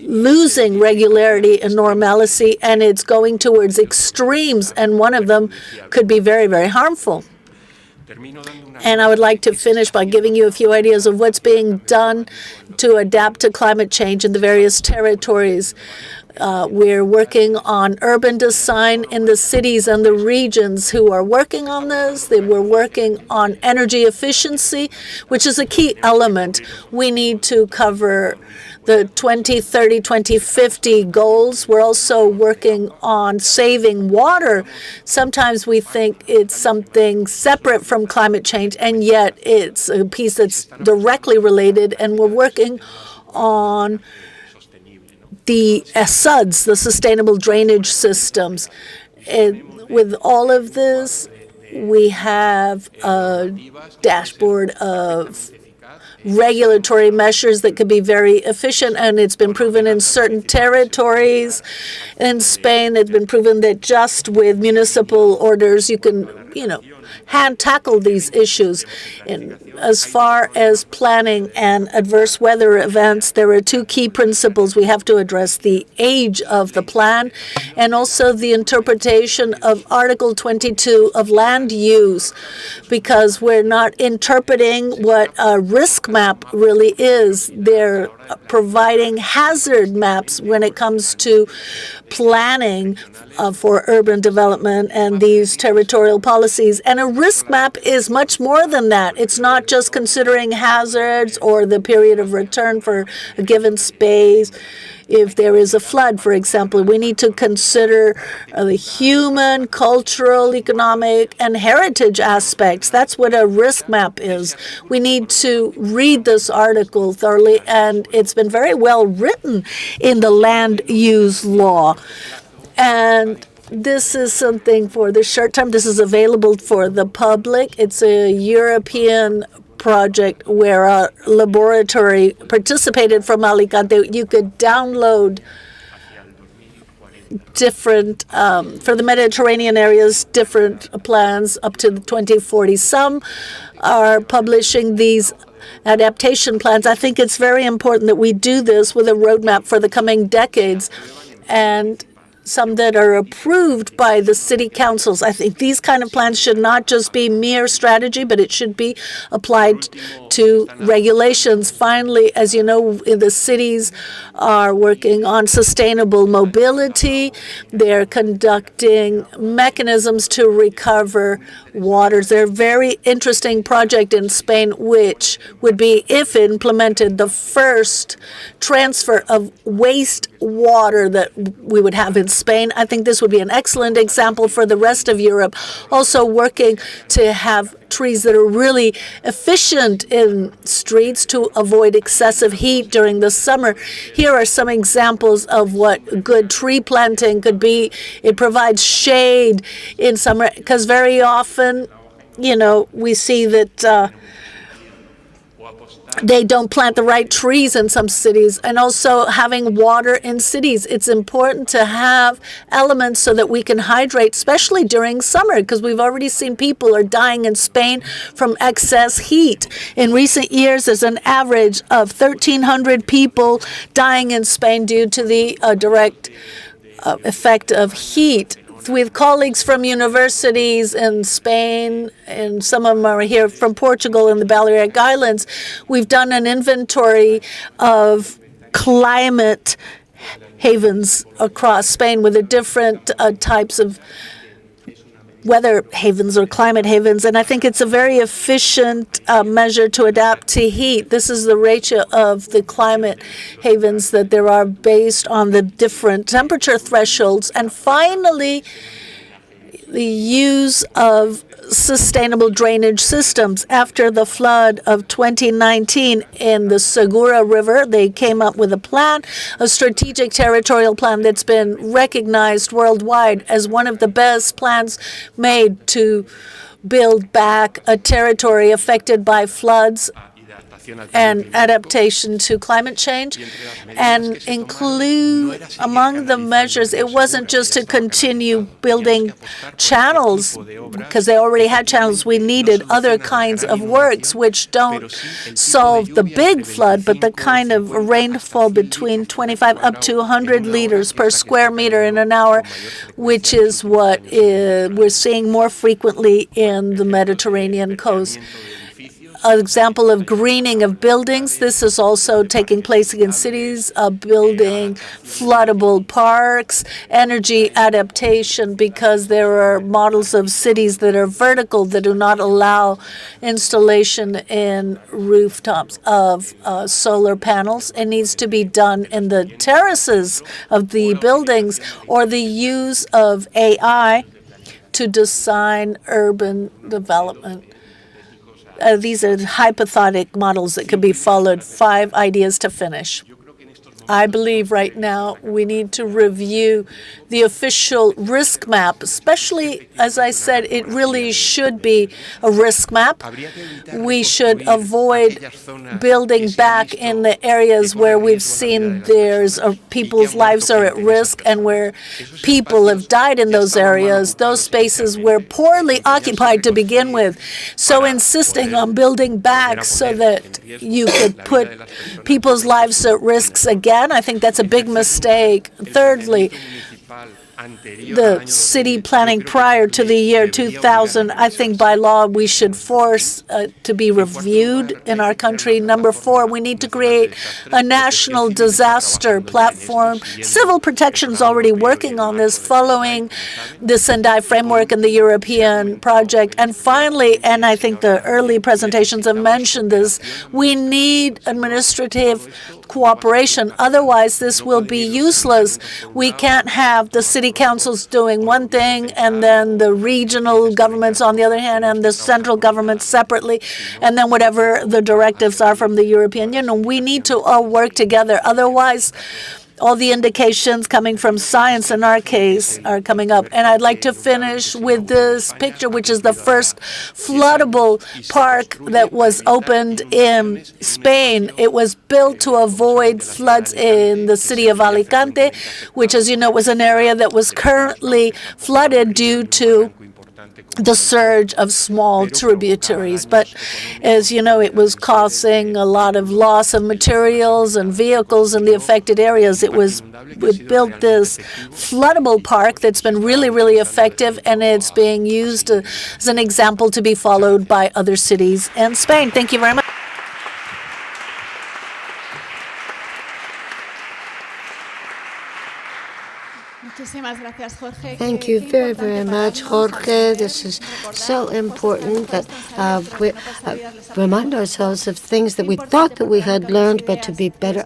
losing regularity and normalcy, and it's going towards extremes, and one of them could be very, very harmful. And I would like to finish by giving you a few ideas of what's being done to adapt to climate change in the various territories. We're working on urban design in the cities and the regions who are working on this. We're working on energy efficiency, which is a key element. We need to cover the 2030, 2050 goals. We're also working on saving water. Sometimes we think it's something separate from climate change, and yet it's a piece that's directly related, and we're working on the SUDs, the sustainable drainage systems. With all of this, we have a dashboard of regulatory measures that could be very efficient, and it's been proven in certain territories. In Spain, it's been proven that just with municipal orders, you can, hand tackle these issues. And as far as planning and adverse weather events, there are two key principles. We have to address the age of the plan and also the interpretation of Article 22 of land use, because we're not interpreting what a risk map really is. There providing hazard maps when it comes to planning for urban development and these territorial policies. And a risk map is much more than that. It's not just considering hazards or the period of return for a given space. If there is a flood, for example, we need to consider the human, cultural, economic, and heritage aspects. That's what a risk map is. We need to read this article thoroughly, and it's been very well written in the land use law. And this is something for the short term. This is available for the public. It's a European project where a laboratory participated from Alicante. You could download different, for the Mediterranean areas, different plans up to 2040. Some are publishing these adaptation plans. I think it's very important that we do this with a roadmap for the coming decades, and some that are approved by the city councils. I think these kind of plans should not just be mere strategy, but it should be applied to regulations. Finally, as you know, the cities are working on sustainable mobility. They're conducting mechanisms to recover waters. They're a very interesting project in Spain, which would be, if implemented, the first transfer of waste water that we would have in Spain. I think this would be an excellent example for the rest of Europe. Also working to have trees that are really efficient in streets to avoid excessive heat during the summer. Here are some examples of what good tree planting could be. It provides shade in summer, because very often, you know, we see that they don't plant the right trees in some cities. And also having water in cities. It's important to have elements so that we can hydrate, especially during summer, because we've already seen people are dying in Spain from excess heat. In recent years, there's an average of 1,300 people dying in Spain due to the direct effect of heat. With colleagues from universities in Spain, and some of them are here from Portugal and the Balearic Islands, we've done an inventory of climate havens across Spain with the different types of weather havens or climate havens, and I think it's a very efficient measure to adapt to heat. This is the ratio of the climate havens that there are based on the different temperature thresholds. And finally, the use of sustainable drainage systems. After the flood of 2019 in the Segura River, they came up with a plan, a strategic territorial plan that's been recognized worldwide as one of the best plans made to build back a territory affected by floods and adaptation to climate change, and include among the measures, it wasn't just to continue building channels, because they already had channels. We needed other kinds of works which don't solve the big flood, but the kind of rainfall between 25 up to 100 liters per square meter in an hour, which is what we're seeing more frequently in the Mediterranean coast. An example of greening of buildings. This is also taking place in cities, building floodable parks, energy adaptation, because there are models of cities that are vertical that do not allow installation in rooftops of solar panels. It needs to be done in the terraces of the buildings, or the use of AI to design urban development. These are hypothetical models that could be followed. 5 ideas to finish. I believe right now we need to review the official risk map, especially, as I said, it really should be a risk map. We should avoid building back in the areas where we've seen people's lives are at risk and where people have died in those areas. Those spaces were poorly occupied to begin with. So insisting on building back so that you could put people's lives at risk again, I think that's a big mistake. Thirdly, the city planning prior to the year 2000, I think by law we should force to be reviewed in our country. Number 4, we need to create a national disaster platform. Civil Protection is already working on this following the Sendai framework and the European project. And finally, and I think the early presentations have mentioned this, we need administrative cooperation. Otherwise, this will be useless. We can't have the city councils doing one thing and then the regional governments on the other hand and the central government separately, and then whatever the directives are from the European Union. We need to all work together. Otherwise, all the indications coming from science in our case are coming up. And I'd like to finish with this picture, which is the first floodable park that was opened in Spain. It was built to avoid floods in the city of Alicante, which, as you know, was an area that was currently flooded due to the surge of small tributaries. But as you know, it was causing a lot of loss of materials and vehicles in the affected areas. We built this floodable park that's been really, really effective, and it's being used as an example to be followed by other cities in Spain. Thank you very much. Thank you very, very much, Jorge. This is so important that we remind ourselves of things that we thought that we had learned, but to better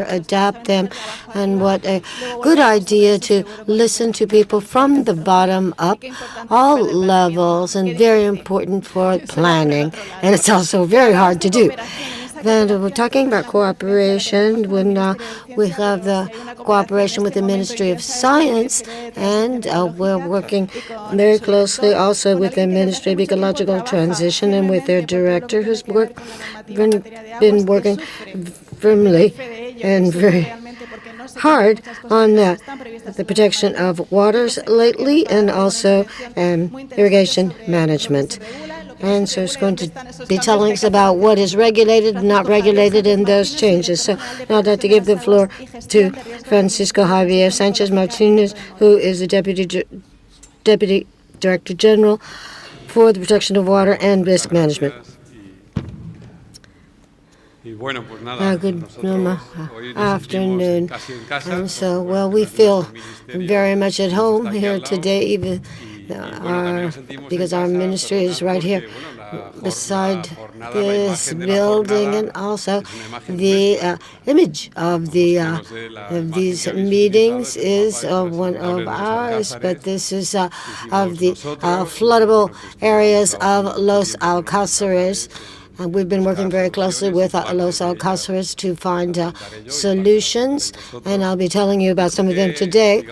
adapt them. And what a good idea to listen to people from the bottom up, all levels, and very important for planning. And it's also very hard to do. Then we're talking about cooperation when we have the cooperation with the Ministry of Science, and we're working very closely also with the Ministry of Ecological Transition and with their director, who's been working firmly and very hard on the protection of waters lately, and also irrigation management. And so it's going to be telling us about what is regulated and not regulated in those changes. So now I'd like to give the floor to Francisco Javier Sanchez Martinez, who is the Deputy Director General for the Protection of Water and Risk Management. Good afternoon. And so, well, we feel very much at home here today, even because our ministry is right here beside this building, and also the image of these meetings is one of ours, but this is of the floodable areas of Los Alcázares. And we've been working very closely with Los Alcázares to find solutions, and I'll be telling you about some of them today.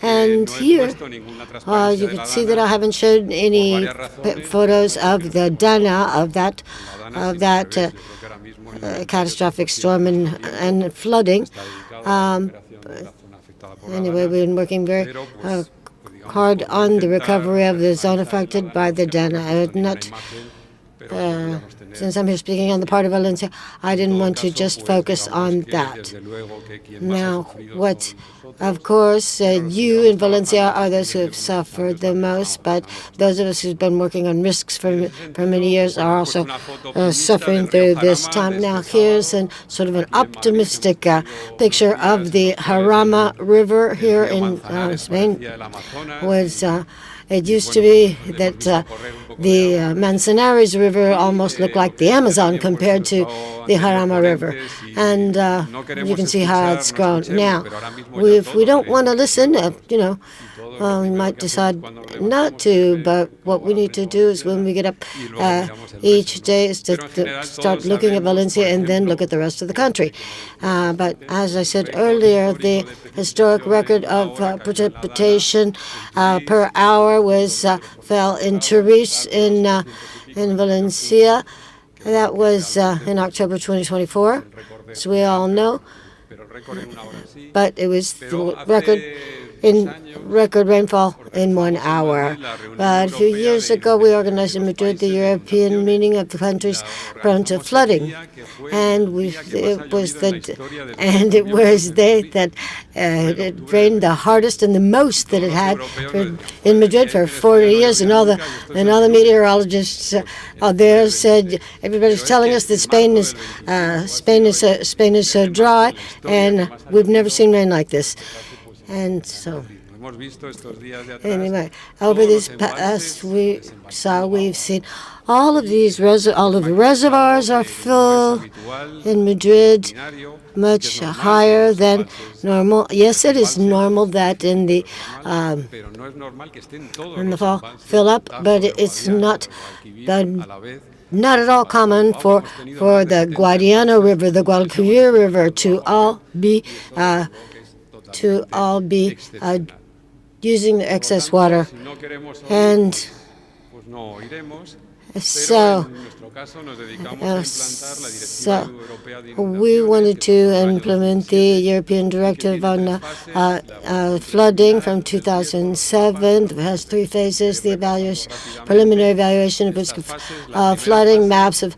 And here, you can see that I haven't shown any photos of the Dana of that catastrophic storm and flooding. Anyway, we've been working very hard on the recovery of the zone affected by the Dana. Since I'm here speaking on the part of Valencia, I didn't want to just focus on that. Now, what, of course, you in Valencia are those who have suffered the most, but those of us who've been working on risks for many years are also suffering through this time. Now, here's sort of an optimistic picture of the Jarama River here in Spain. It used to be that the Manzanares River almost looked like the Amazon compared to the Jarama River. And you can see how it's grown. Now, if we don't want to listen, we might decide not to, but what we need to do is when we get up each day is to start looking at Valencia and then look at the rest of the country. But as I said earlier, the historic record of precipitation per hour fell in Torres in Valencia. That was in October 2024, as we all know. But it was the record in record rainfall in 1 hour. But a few years ago, we organized in Madrid the European meeting of the countries prone to flooding, and it was that it rained the hardest and the most that it had in Madrid for 40 years, and all the meteorologists there said everybody's telling us that Spain is so dry, and we've never seen rain like this. And so, anyway, over this past we've seen all of the reservoirs are full in Madrid, much higher than normal. Yes, it is normal that in the fall fill up, but it's not at all common for the Guadiana River, the Guadalquivir River to all be using the excess water. And so we wanted to implement the European Directive on flooding from 2007. It has 3 phases: the preliminary evaluation of risk of flooding, maps of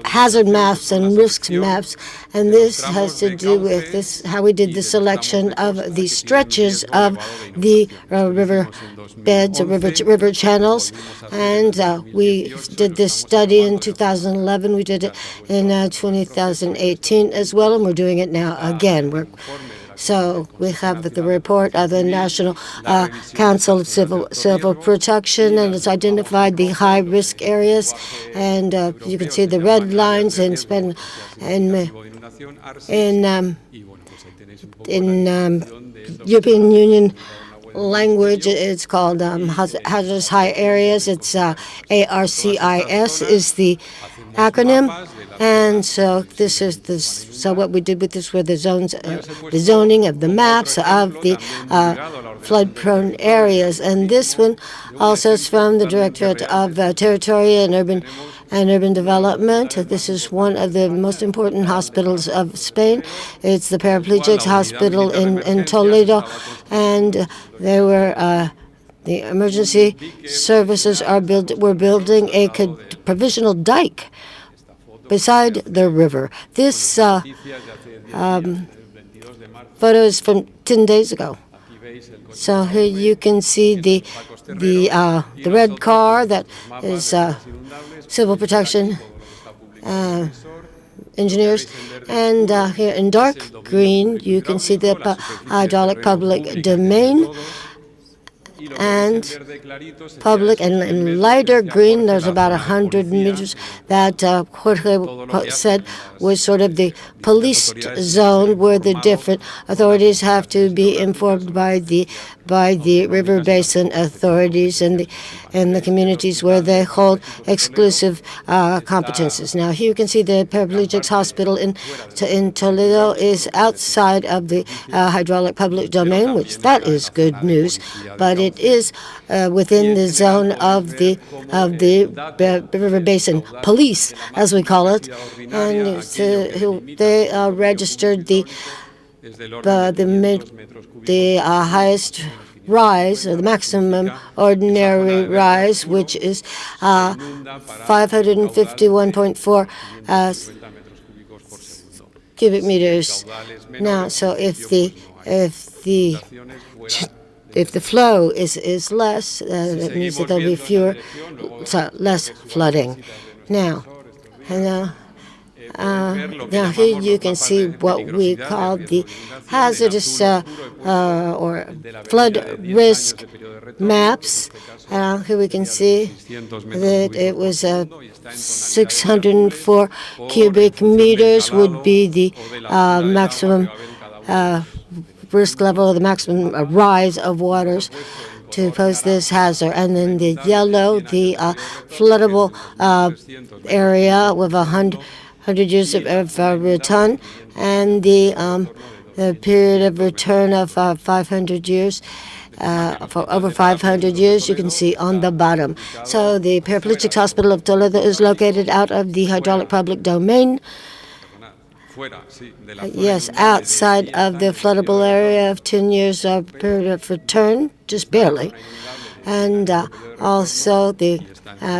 hazard maps and risk maps, and this has to do with how we did the selection of the stretches of the river beds or river channels. And we did this study in 2011. We did it in 2018 as well, and we're doing it now again. So we have the report of the National Council of Civil Protection, and it's identified the high-risk areas. And you can see the red lines in European Union language. It's called hazardous high areas. It's ARCIS is the acronym. And so so what we did with this were the zoning of the maps of the flood-prone areas. And this one also is from the Directorate of Territory and Urban Development. This is one of the most important hospitals of Spain. It's the Paraplegics Hospital in Toledo, and there were the emergency services were building a provisional dike beside the river. This photo is from 10 days ago. So here you can see the red car that is civil protection engineers, and here in dark green you can see the hydraulic public domain. And in lighter green, there's about 100 meters that Jorge said was sort of the policed zone where the different authorities have to be informed by the river basin authorities and the communities where they hold exclusive competences. Now here you can see the Paraplegics Hospital in Toledo is outside of the hydraulic public domain, which that is good news, but it is within the zone of the river basin police, as we call it, and they registered the highest rise, or the maximum ordinary rise, which is 551.4 cubic meters. Now, so if the flow is less, that means that there'll be less flooding. Now here you can see what we call the hazardous or flood risk maps. Here we can see that it was 604 cubic meters would be the maximum risk level, the maximum rise of waters to pose this hazard. And then the yellow, the floodable area with 100 years of return, and the period of return of 500 years. For over 500 years, you can see on the bottom. So the Paraplegics Hospital of Toledo is located out of the hydraulic public domain. Yes, outside of the floodable area of 10 years of period of return, just barely. And also the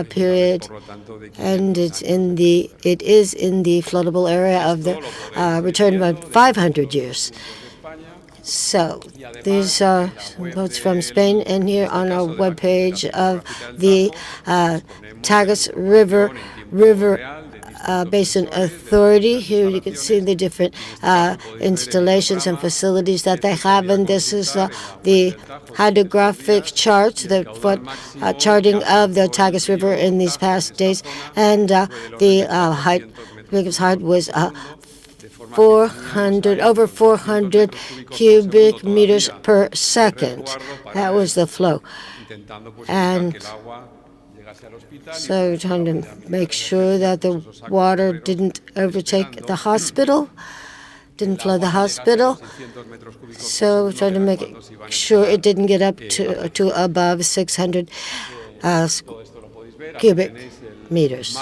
period, and it is in the floodable area of the return of 500 years. So these are some quotes from Spain, and here on our webpage of the Tagus River Basin Authority. Here you can see the different installations and facilities that they have, and this is the hydrographic chart, the charting of the Tagus River in these past days, and the biggest height was over 400 cubic meters per second. That was the flow. And so we're trying to make sure that the water didn't overtake the hospital, didn't flood the hospital. So we're trying to make sure it didn't get up to above 600 cubic meters.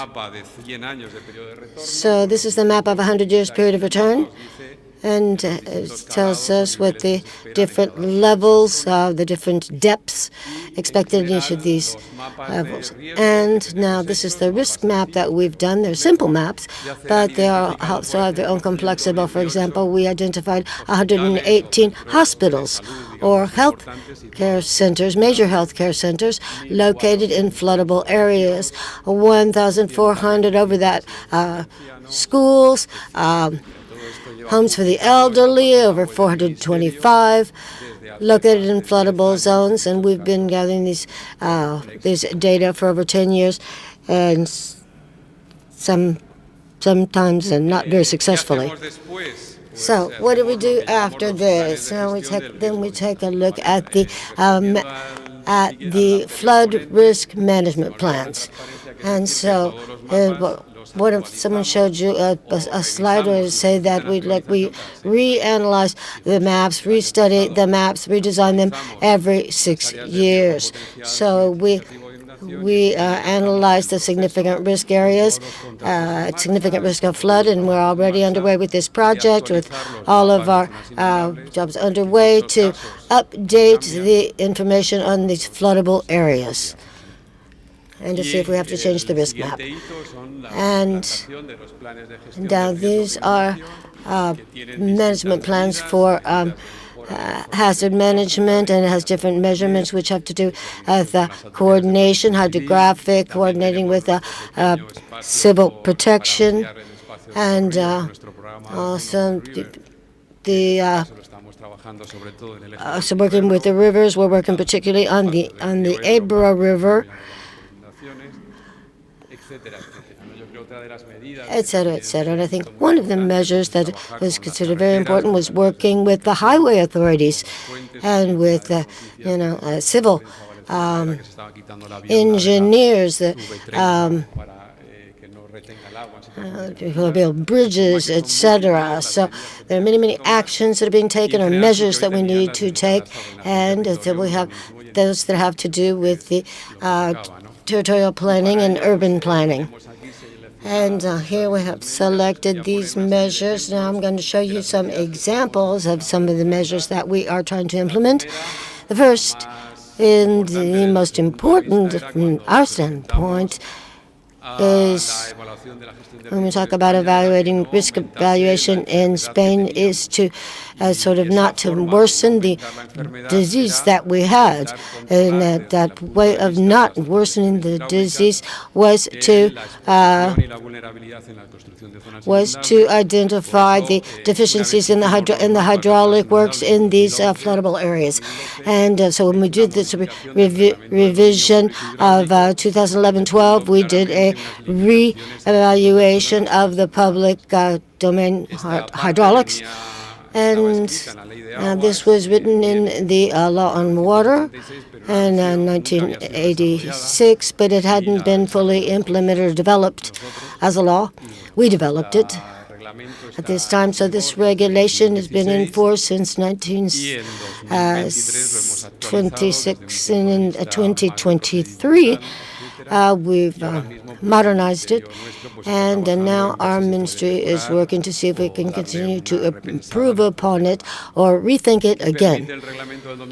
So this is the map of 100 years period of return, and it tells us what the different levels, the different depths expected in each of these levels. And now this is the risk map that we've done. They're simple maps, but they also have their own complexity. For example, we identified 118 hospitals or health care centers, major health care centers located in floodable areas, 1,400 over that, schools, homes for the elderly, over 425 located in floodable zones, and we've been gathering these data for over 10 years, and sometimes not very successfully. So what do we do after this? We take a look at the flood risk management plans, and so what if someone showed you a slide where to say that we reanalyze the maps, restudy the maps, redesign them every 6 years. So we analyze the significant risk areas, significant risk of flood, and we're already underway with this project with all of our jobs underway to update the information on these floodable areas and to see if we have to change the risk map. And these are management plans for hazard management, and it has different measurements which have to do with coordination, hydrographic, coordinating with civil protection, and also so working with the rivers. We're working particularly on the Ebro River, etc., etc. And I think one of the measures that was considered very important was working with the highway authorities and with, civil engineers, people build bridges, etc. So there are many, many actions that are being taken, or measures that we need to take, and we have those that have to do with the territorial planning and urban planning. And here we have selected these measures. Now I'm going to show you some examples of some of the measures that we are trying to implement. The first, and the most important from our standpoint, is when we talk about evaluating risk evaluation in Spain, is to sort of not to worsen the disease that we had. And that way of not worsening the disease was to identify the deficiencies in the hydraulic works in these floodable areas. And so when we did this revision of 2011-12, we did a re-evaluation of the public domain hydraulics. And this was written in the Law on Water in 1986, but it hadn't been fully implemented or developed as a law. We developed it at this time. So this regulation has been in force since 1926, and in 2023, we've modernized it, and now our ministry is working to see if we can continue to improve upon it or rethink it again.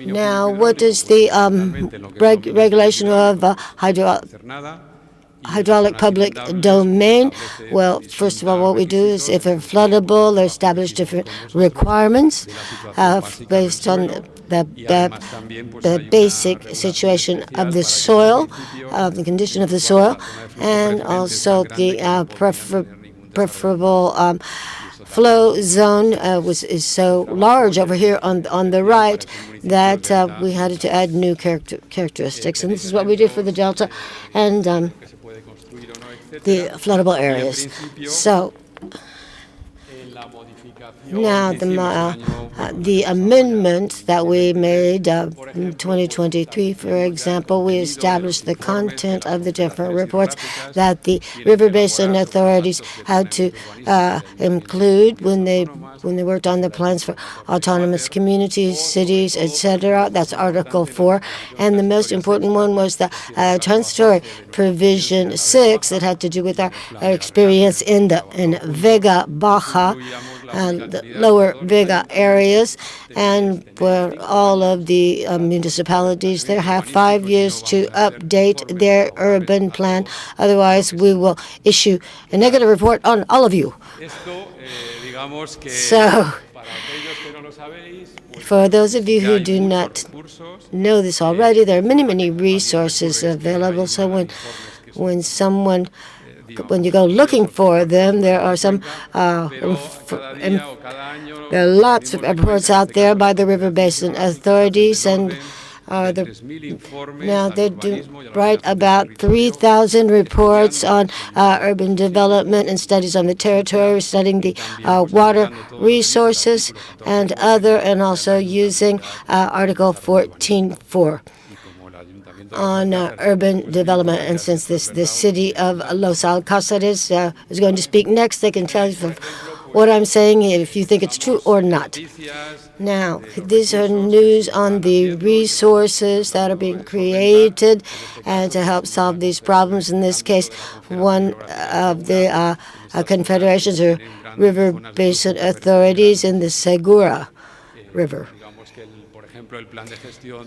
Now, what is the regulation of hydraulic public domain? Well, first of all, what we do is if they're floodable, they establish different requirements based on the basic situation of the soil, the condition of the soil, and also the preferable flow zone is so large over here on the right that we had to add new characteristics. And this is what we did for the delta and the floodable areas. So now the amendment that we made in 2023, for example, we established the content of the different reports that the river basin authorities had to include when they worked on the plans for autonomous communities, cities, etc. That's Article 4. And the most important one was the transitory provision 6 that had to do with our experience in Vega Baja, the lower Vega areas, and where all of the municipalities there have 5 years to update their urban plan. Otherwise, we will issue a negative report on all of you. So, for those of you who do not know this already, there are many, many resources available. So when you go looking for them, there are there are lots of reports out there by the river basin authorities, and now they do write about 3,000 reports on urban development and studies on the territory, studying the water resources and also using Article 14.4. on urban development. And since the city of Los Alcázares is going to speak next, they can tell you what I'm saying if you think it's true or not. Now, these are news on the resources that are being created and to help solve these problems. In this case, one of the confederations or river basin authorities in the Segura River.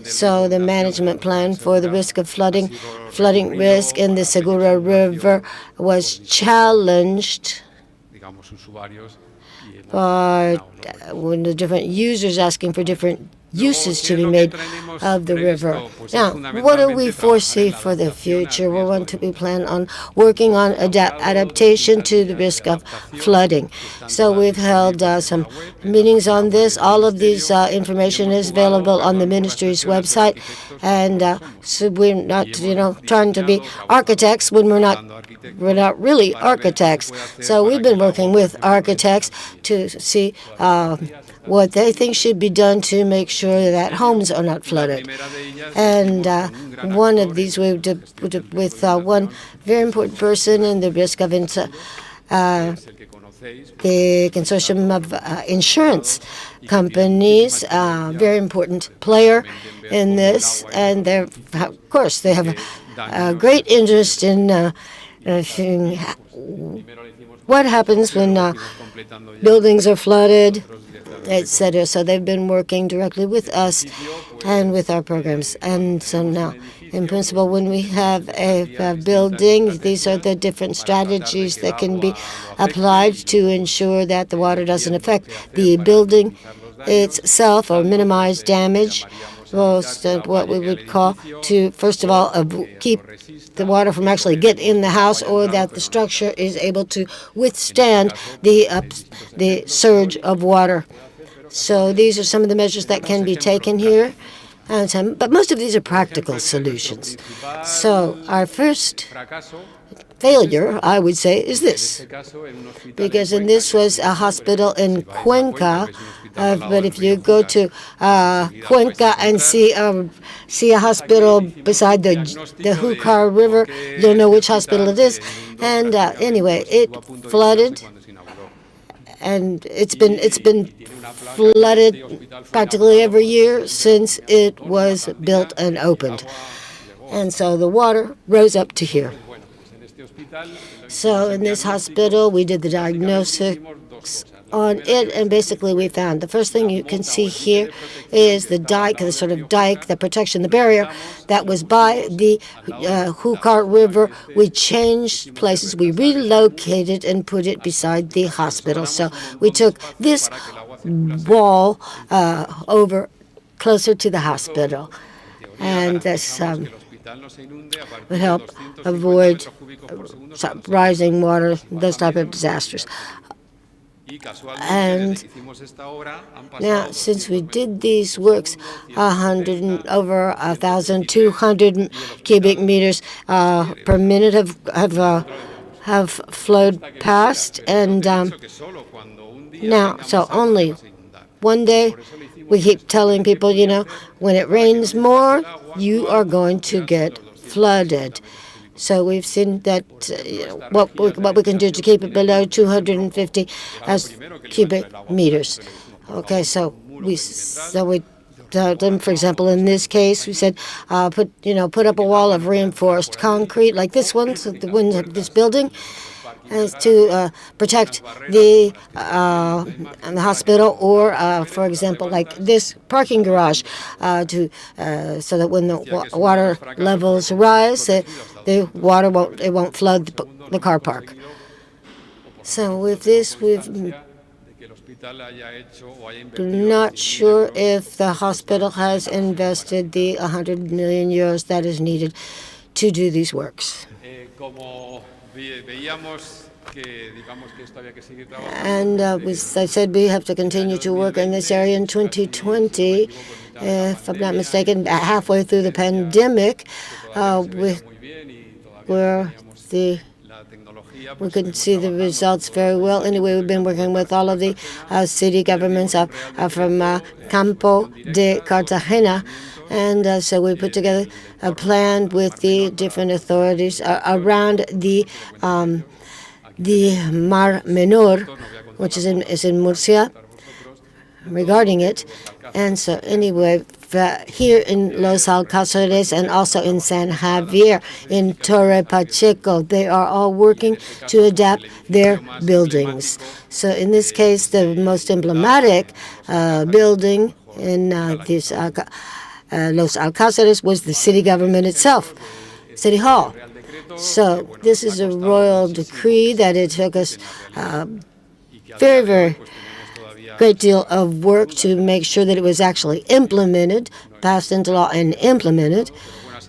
So the management plan for the risk of flooding risk in the Segura River was challenged by when the different users asking for different uses to be made of the river. Now, what do we foresee for the future? We want to be plan on working on adaptation to the risk of flooding. So we've held some meetings on this. All of these information is available on the ministry's website, and so we're not, trying to be architects when we're not really architects. So we've been working with architects to see what they think should be done to make sure that homes are not flooded. And one of these we did with one very important person in the risk of the consortium of insurance companies, very important player in this, and of course they have a great interest in what happens when buildings are flooded, etc. So they've been working directly with us and with our programs. And so now, in principle, when we have a building, these are the different strategies that can be applied to ensure that the water doesn't affect the building itself or minimize damage. What we would call to, first of all, keep the water from actually getting in the house, or that the structure is able to withstand the surge of water. So these are some of the measures that can be taken here. But most of these are practical solutions. So our first failure, I would say, is this. Because this was a hospital in Cuenca, but if you go to Cuenca and see a hospital beside the Júcar River, you'll know which hospital it is. And anyway, it flooded, and it's been flooded practically every year since it was built and opened. And so the water rose up to here. So in this hospital, we did the diagnosis on it, and basically we found the first thing you can see here is the dike, the sort of dike, the protection, the barrier that was by the Hukar River. We changed places, we relocated and put it beside the hospital. So we took this wall over closer to the hospital, and this would help avoid rising water, those type of disasters. And now, since we did these works, over 1,200 cubic meters per minute have flowed past, and now, so only one day, we keep telling people, when it rains more, you are going to get flooded. So we've seen that what we can do to keep it below 250 cubic meters. Okay, so we told them, for example, in this case, we said put up a wall of reinforced concrete like this one, so the ones of this building, as to protect the hospital, or for example, like this parking garage, so that when the water levels rise, the water won't flood the car park. So with this, we're not sure if the hospital has invested the 100 million euros that is needed to do these works. And as I said, we have to continue to work in this area. In 2020, if I'm not mistaken, halfway through the pandemic, we couldn't see the results very well. Anyway, we've been working with all of the city governments from Campo de Cartagena, and so we put together a plan with the different authorities around the Mar Menor, which is in Murcia, regarding it. And so anyway, here in Los Alcázares and also in San Javier, in Torre Pacheco, they are all working to adapt their buildings. So in this case, the most emblematic building in this Los Alcázares was the city government itself, City Hall. So this is a royal decree that it took us very, very great deal of work to make sure that it was actually implemented, passed into law and implemented.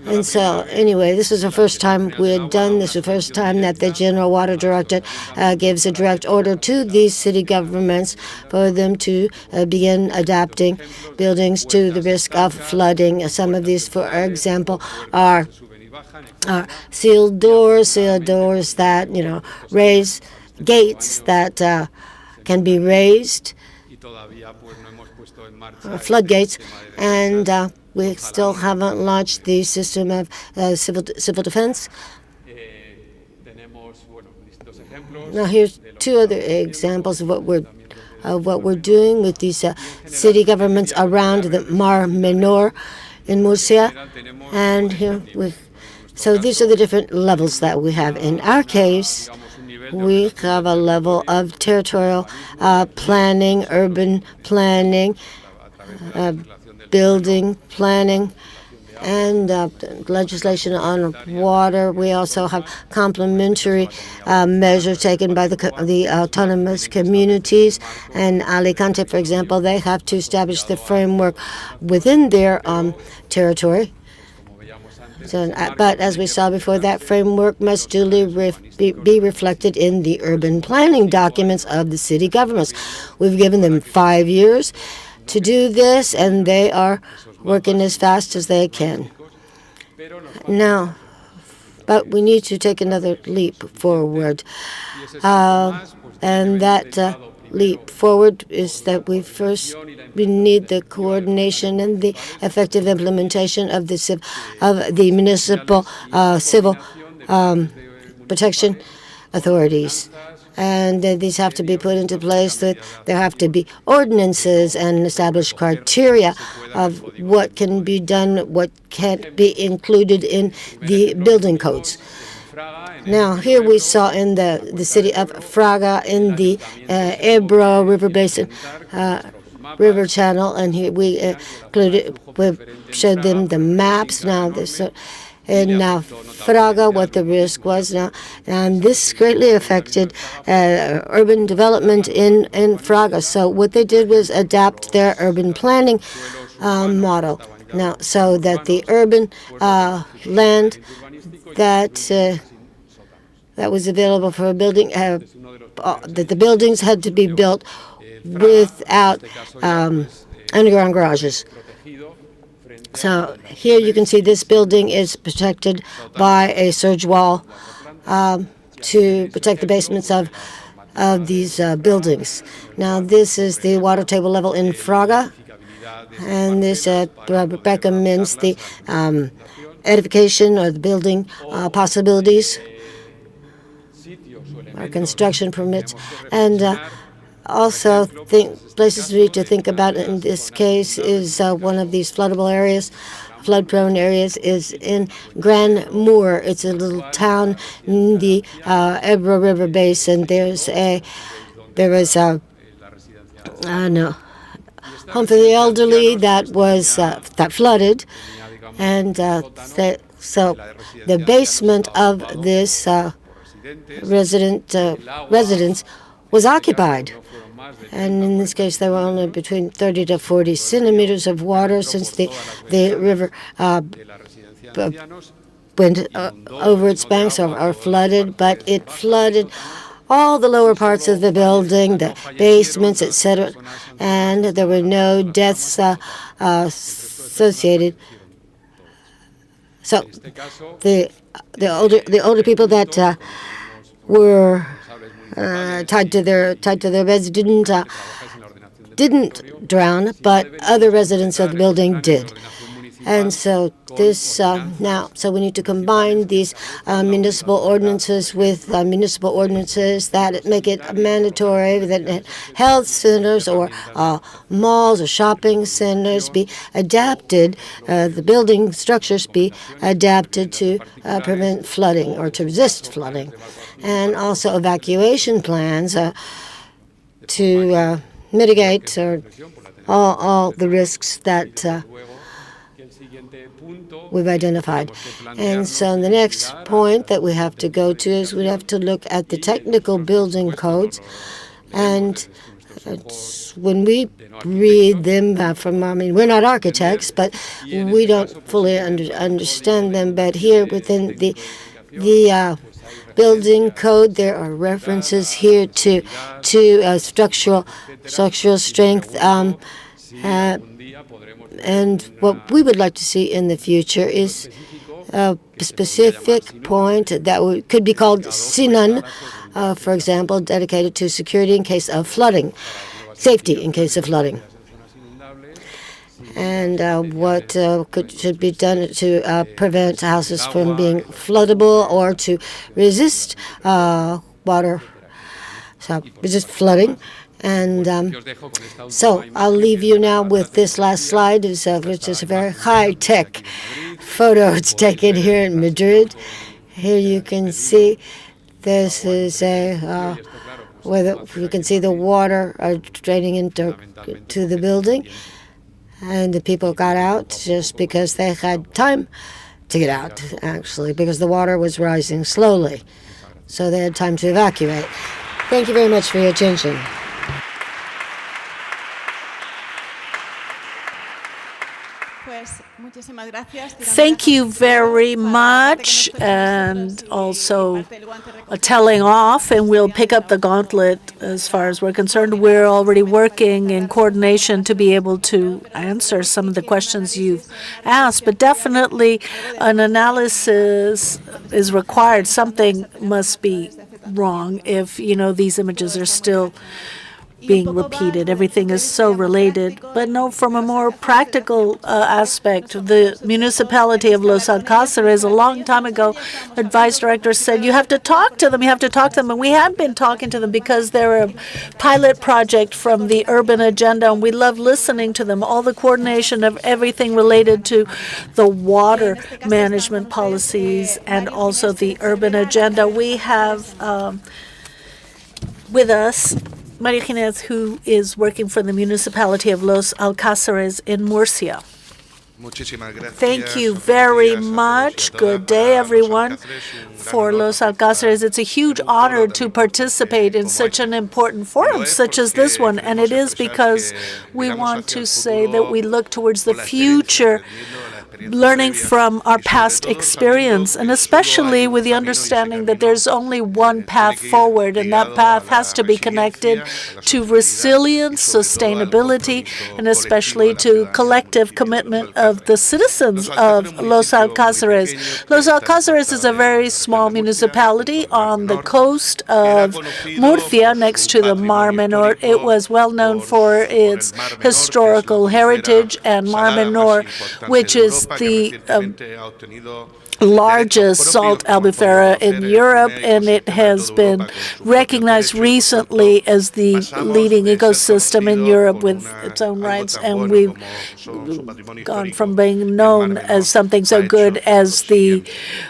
And so anyway, this is the first time we had done this, the first time that the General Water Directorate gives a direct order to these city governments for them to begin adapting buildings to the risk of flooding. Some of these, for example, are sealed doors that, raise gates that can be raised, floodgates, and we still haven't launched the system of civil defense. Now here's two other examples of what we're doing with these city governments around the Mar Menor in Murcia, and here so these are the different levels that we have. In our case, we have a level of territorial planning, urban planning, building planning, and legislation on water. We also have complementary measures taken by the autonomous communities. And Alicante, for example, they have to establish the framework within their territory. So, but as we saw before, that framework must duly be reflected in the urban planning documents of the city governments. We've given them 5 years to do this, and they are working as fast as they can. Now, but we need to take another leap forward. And that leap forward is that we need the coordination and the effective implementation of the municipal civil protection authorities. and these have to be put into place. That there have to be ordinances and established criteria of what can be done, what can't be included in the building codes. Now, here we saw in the city of Fraga in the Ebro River Basin, river channel, and here we showed them the maps. Now, in Fraga, what the risk was now, and this greatly affected urban development in Fraga. So what they did was adapt their urban planning model now, so that the urban land that was available for a building, that the buildings had to be built without underground garages. So here you can see this building is protected by a surge wall to protect the basements of these buildings. Now this is the water table level in Fraga, and this recommends the edification or the building possibilities or construction permits, and also places we need to think about in this case is one of these floodable areas, flood-prone areas, is in Grand Moor. It's a little town in the Ebro River Basin. There was a home for the elderly that was that flooded, and so the basement of this residence was occupied. And in this case, there were only between 30 to 40 centimeters of water since the river went over its banks or flooded, but it flooded all the lower parts of the building, the basements, etc., and there were no deaths associated. So the older people that were tied to their beds didn't drown, but other residents of the building did. And so this so we need to combine these municipal ordinances with municipal ordinances that make it mandatory that health centers or malls or shopping centers be adapted, the building structures be adapted to prevent flooding or to resist flooding, and also evacuation plans to mitigate all the risks that we've identified. And so the next point that we have to go to is we have to look at the technical building codes. And when we read them we're not architects, but we don't fully understand them. But here within the building code, there are references here to structural strength. And what we would like to see in the future is a specific point that could be called SINAN, for example, dedicated to security in case of flooding, safety in case of flooding. And what should be done to prevent houses from being floodable or to resist resist flooding. And so I'll leave you now with this last slide, which is a very high-tech photo. It's taken here in Madrid. Here you can see this is where you can see the water draining into the building, and the people got out just because they had time to get out, actually, because the water was rising slowly, so they had time to evacuate. Thank you very much for your attention. Thank you very much, and also a telling off, and we'll pick up the gauntlet as far as we're concerned. We're already working in coordination to be able to answer some of the questions you've asked, but definitely an analysis is required. Something must be wrong if, these images are still being repeated. Everything is so related. But no, from a more practical aspect, the municipality of Los Alcázares, a long time ago, the advice director said, you have to talk to them, you have to talk to them. And we have been talking to them because they're a pilot project from the urban agenda, and we love listening to them. All the coordination of everything related to the water management policies and also the urban agenda. We have with us Maria Ginés, who is working for the municipality of Los Alcázares in Murcia. Thank you very much. Good day, everyone. For Los Alcázares, it's a huge honor to participate in such an important forum such as this one, and it is because we want to say that we look towards the future, learning from our past experience, and especially with the understanding that there's only one path forward, and that path has to be connected to resilience, sustainability, and especially to collective commitment of the citizens of Los Alcázares. Los Alcázares is a very small municipality on the coast of Murcia, next to the Mar Menor. It was well known for its historical heritage, and Mar Menor, which is the largest salt albufera in Europe, and it has been recognized recently as the leading ecosystem in Europe with its own rights, and we've gone from being known as something so good as the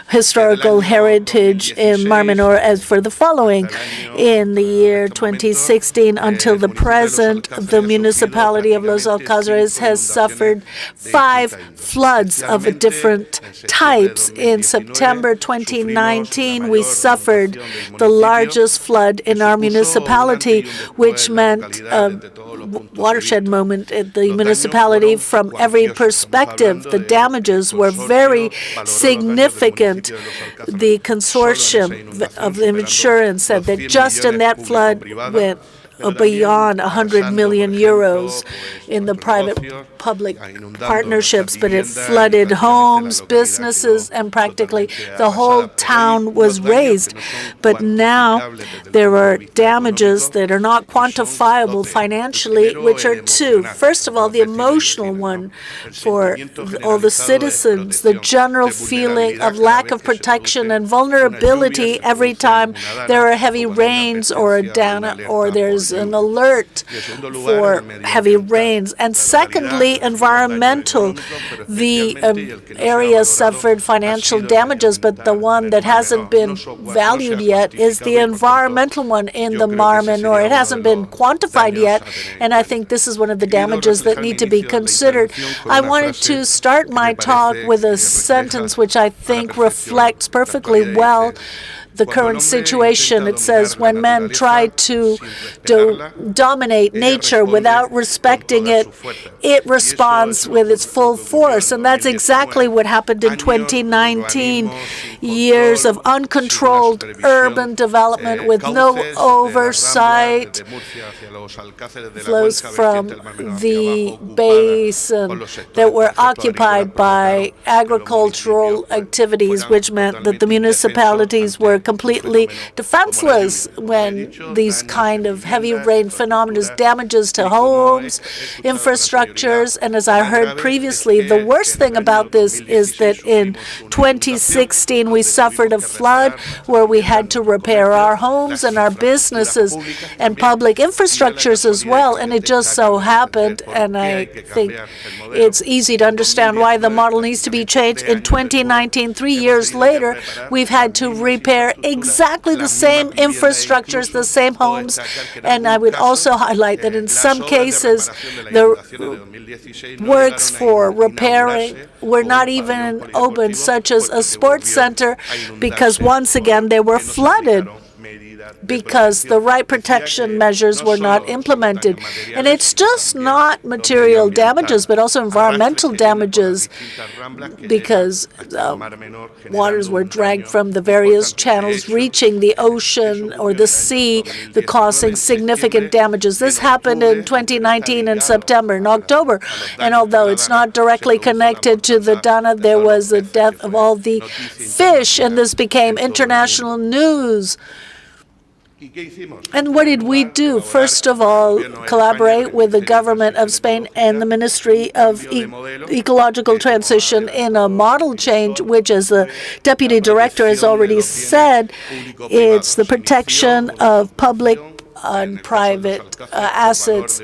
historical heritage in Mar Menor as for the following. In the year 2016 until the present, the municipality of Los Alcázares has suffered 5 floods of different types. In September 2019, we suffered the largest flood in our municipality, which meant a watershed moment at the municipality from every perspective. The damages were very significant. The consortium of insurance said that just in that flood went beyond 100 million euros in the private-public partnerships, but it flooded homes, businesses, and practically the whole town was razed. But now there are damages that are not quantifiable financially, which are 2. First of all, the emotional one for all the citizens, the general feeling of lack of protection and vulnerability every time there are heavy rains or there's an alert for heavy rains. And secondly, environmental. The area suffered financial damages, but the one that hasn't been valued yet is the environmental one in the Mar Menor. It hasn't been quantified yet, and I think this is one of the damages that need to be considered. I wanted to start my talk with a sentence which I think reflects perfectly well the current situation. It says, when men try to dominate nature without respecting it, it responds with its full force. And that's exactly what happened in 2019. Years of uncontrolled urban development with no oversight flows from the basin that were occupied by agricultural activities, which meant that the municipalities were completely defenseless when these kind of heavy rain phenomena damages to homes, infrastructures, and as I heard previously, the worst thing about this is that in 2016 we suffered a flood where we had to repair our homes and our businesses and public infrastructures as well, and it just so happened, and I think it's easy to understand why the model needs to be changed. In 2019, 3 years later, we've had to repair exactly the same infrastructures, the same homes, and I would also highlight that in some cases the works for repairing were not even open, such as a sports center, because once again they were flooded because the right protection measures were not implemented. And it's just not material damages, but also environmental damages, because waters were dragged from the various channels reaching the ocean or the sea, causing significant damages. This happened in 2019 in September and October. And although it's not directly connected to the Dana, there was the death of all the fish, and this became international news. And what did we do? First of all, collaborate with the government of Spain and the Ministry of Ecological Transition in a model change, which, as the Deputy Director has already said, it's the protection of public and private assets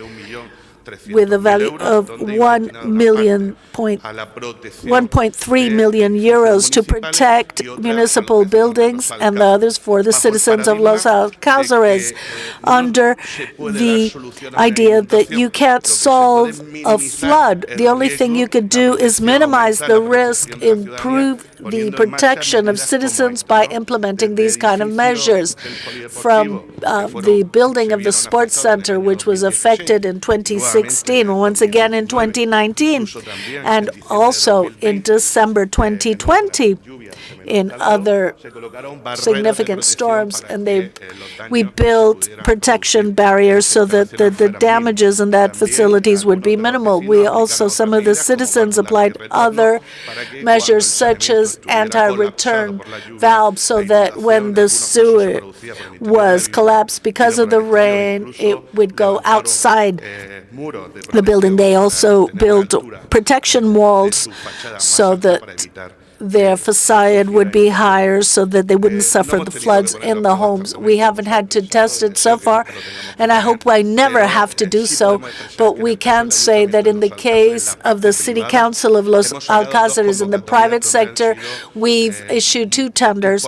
with a value of 1.3 million euros to protect municipal buildings and the others for the citizens of Los Alcázares, under the idea that you can't solve a flood. The only thing you could do is minimize the risk, improve the protection of citizens by implementing these kind of measures. From the building of the sports center, which was affected in 2016, once again in 2019, and also in December 2020 in other significant storms, and we built protection barriers so that the damages in that facilities would be minimal. We also, some of the citizens applied other measures such as anti-return valves, so that when the sewer was collapsed because of the rain, it would go outside the building. They also built protection walls so that their facade would be higher so that they wouldn't suffer the floods in the homes. We haven't had to test it so far, and I hope I never have to do so, but we can say that in the case of the City Council of Los Alcázares in the private sector, we've issued 2 tenders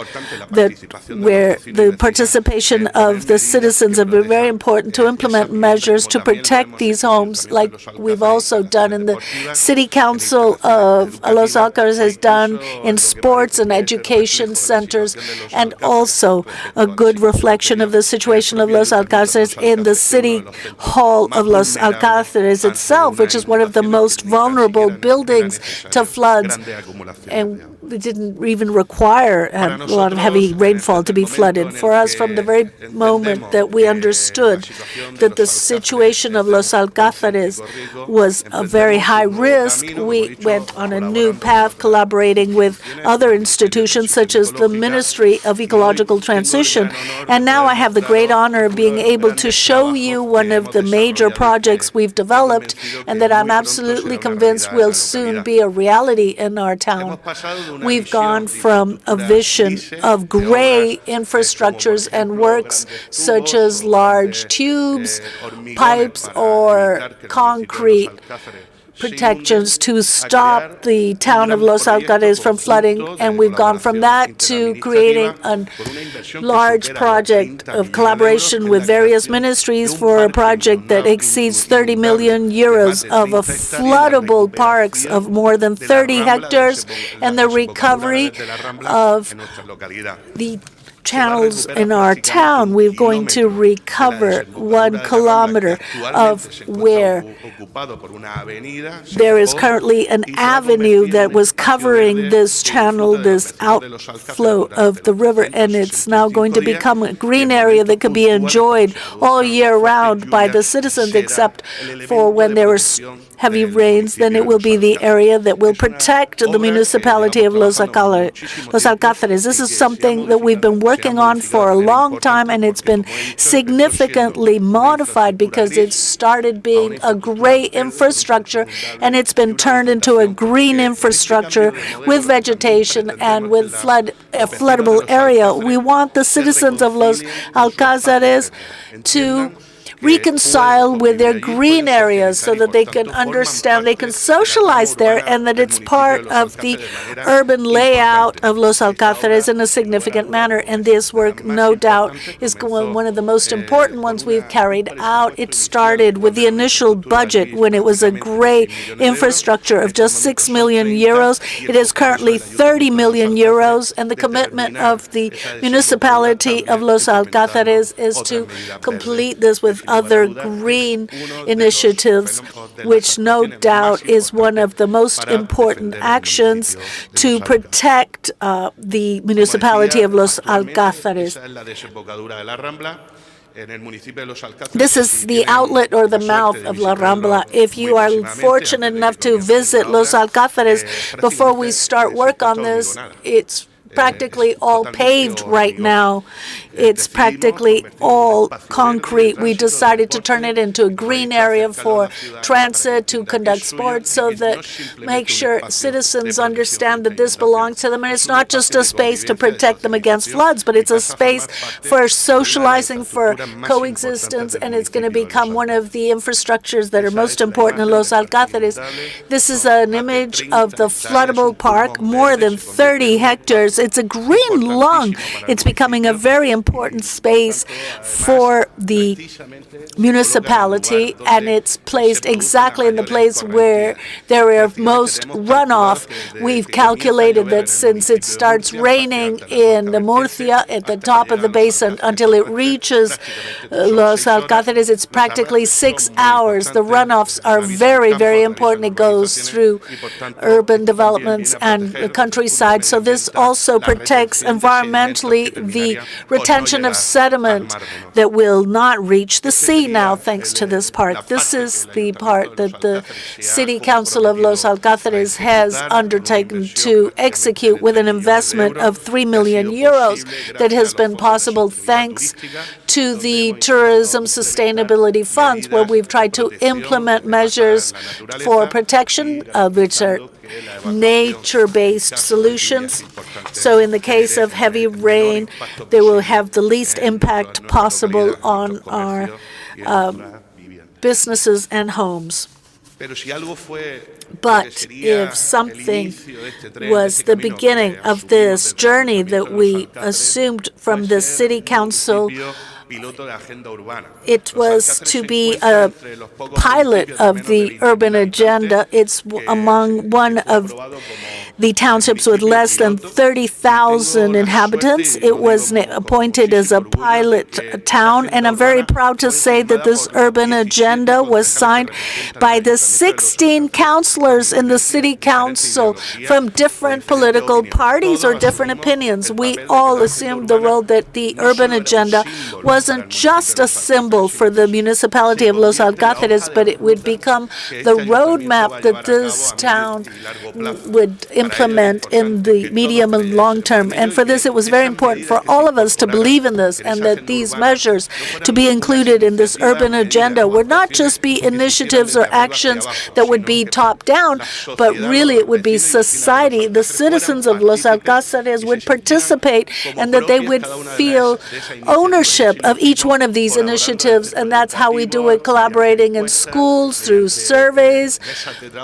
where the participation of the citizens have been very important to implement measures to protect these homes, like we've also done in the City Council of Los Alcázares has done in sports and education centers, and also a good reflection of the situation of Los Alcázares in the City Hall of Los Alcázares itself, which is one of the most vulnerable buildings to floods, and it didn't even require a lot of heavy rainfall to be flooded. For us, from the very moment that we understood that the situation of Los Alcázares was a very high risk, we went on a new path, collaborating with other institutions such as the Ministry of Ecological Transition. And now I have the great honor of being able to show you one of the major projects we've developed and that I'm absolutely convinced will soon be a reality in our town. We've gone from a vision of gray infrastructures and works such as large tubes, pipes, or concrete protections to stop the town of Los Alcázares from flooding, and we've gone from that to creating a large project of collaboration with various ministries for a project that exceeds 30 million euros of a floodable parks of more than 30 hectares and the recovery of the channels in our town. We're going to recover 1 kilometer of where there is currently an avenue that was covering this channel, this outflow of the river, and it's now going to become a green area that could be enjoyed all year round by the citizens, except for when there are heavy rains. Then it will be the area that will protect the municipality of Los Alcázares. This is something that we've been working on for a long time, and it's been significantly modified because it started being a gray infrastructure and it's been turned into a green infrastructure with vegetation and with a floodable area. We want the citizens of Los Alcázares to reconcile with their green areas so that they can understand, they can socialize there, and that it's part of the urban layout of Los Alcázares in a significant manner. And this work, no doubt, is one of the most important ones we've carried out. It started with the initial budget when it was a gray infrastructure of just 6 million euros. It is currently 30 million euros, and the commitment of the municipality of Los Alcázares is to complete this with other green initiatives, which no doubt is one of the most important actions to protect the municipality of Los Alcázares. This is the outlet or the mouth of La Rambla. If you are fortunate enough to visit Los Alcázares before we start work on this, it's practically all paved right now. It's practically all concrete. We decided to turn it into a green area for transit, to conduct sports, so that make sure citizens understand that this belongs to them. And it's not just a space to protect them against floods, but it's a space for socializing, for coexistence, and it's going to become one of the infrastructures that are most important in Los Alcázares. This is an image of the floodable park, more than 30 hectares. It's a green lung. It's becoming a very important space for the municipality, and it's placed exactly in the place where there are most runoff. We've calculated that since it starts raining in the Murcia at the top of the basin until it reaches Los Alcázares, it's practically 6 hours. The runoffs are very, very important. It goes through urban developments and the countryside. So this also protects environmentally the retention of sediment that will not reach the sea now thanks to this park. This is the part that the City Council of Los Alcázares has undertaken to execute with an investment of 3 million euros that has been possible thanks to the tourism sustainability funds, where we've tried to implement measures for protection, which are nature-based solutions. So in the case of heavy rain, they will have the least impact possible on our businesses and homes. But if something was the beginning of this journey that we assumed from the City Council, it was to be a pilot of the urban agenda. It's among one of the townships with less than 30,000 inhabitants. It was appointed as a pilot town, and I'm very proud to say that this urban agenda was signed by the 16 councillors in the City Council from different political parties or different opinions. We all assumed the role that the urban agenda wasn't just a symbol for the municipality of Los Alcázares, but it would become the roadmap that this town would implement in the medium and long term. And for this, it was very important for all of us to believe in this, and that these measures to be included in this urban agenda would not just be initiatives or actions that would be top down, but really it would be society. The citizens of Los Alcázares would participate, and that they would feel ownership of each one of these initiatives. And that's how we do it, collaborating in schools, through surveys,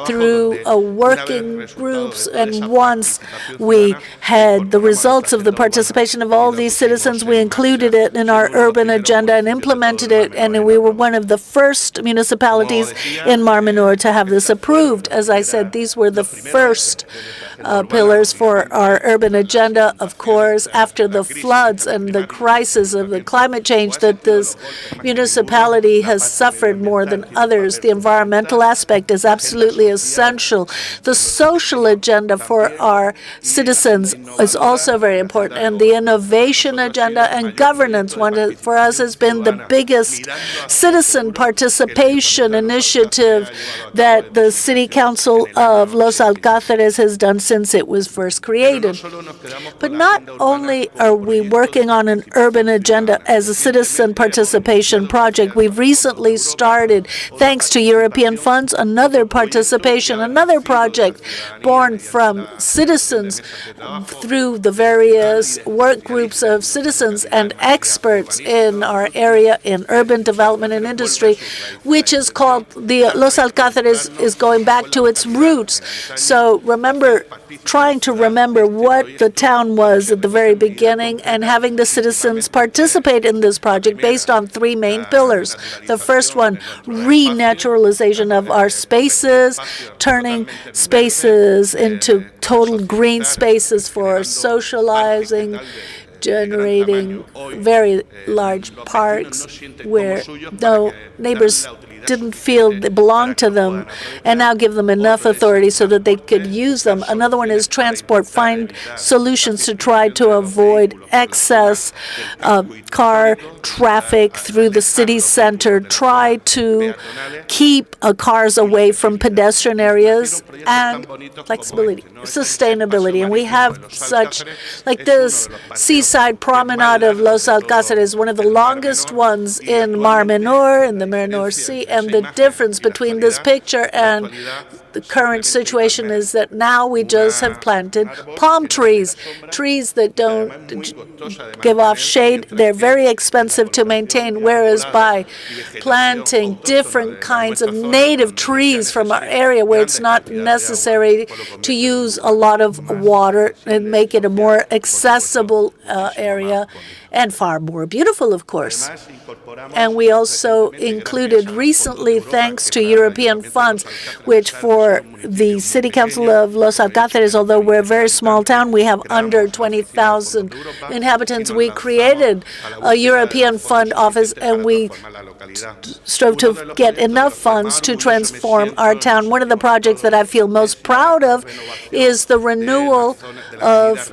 through working groups. And once we had the results of the participation of all these citizens, we included it in our urban agenda and implemented it, and we were one of the first municipalities in Mar Menor to have this approved. As I said, these were the first pillars for our urban agenda. Of course, after the floods and the crisis of the climate change that this municipality has suffered more than others, the environmental aspect is absolutely essential. The social agenda for our citizens is also very important, and the innovation agenda and governance one for us has been the biggest citizen participation initiative that the City Council of Los Alcázares has done since it was first created. But not only are we working on an urban agenda as a citizen participation project, we've recently started, thanks to European funds, another project born from citizens through the various work groups of citizens and experts in our area in urban development and industry, which is called the Los Alcázares is going back to its roots. So trying to remember what the town was at the very beginning, and having the citizens participate in this project based on 3 main pillars. The first one, renaturalization of our spaces, turning spaces into total green spaces for socializing, generating very large parks where no neighbors didn't feel they belonged to them, and now give them enough authority so that they could use them. Another one is transport. Find solutions to try to avoid excess car traffic through the city center. Try to keep cars away from pedestrian areas, and flexibility, sustainability. And we have such, like this seaside promenade of Los Alcázares, one of the longest ones in Mar Menor, in the Menor Sea. And the difference between this picture and the current situation is that now we just have planted palm trees, trees that don't give off shade. They're very expensive to maintain, whereas by planting different kinds of native trees from our area where it's not necessary to use a lot of water and make it a more accessible area and far more beautiful, of course. And we also included recently, thanks to European funds, which for the City Council of Los Alcázares, although we're a very small town, we have under 20,000 inhabitants, we created a European fund office, and we strove to get enough funds to transform our town. One of the projects that I feel most proud of is the renewal of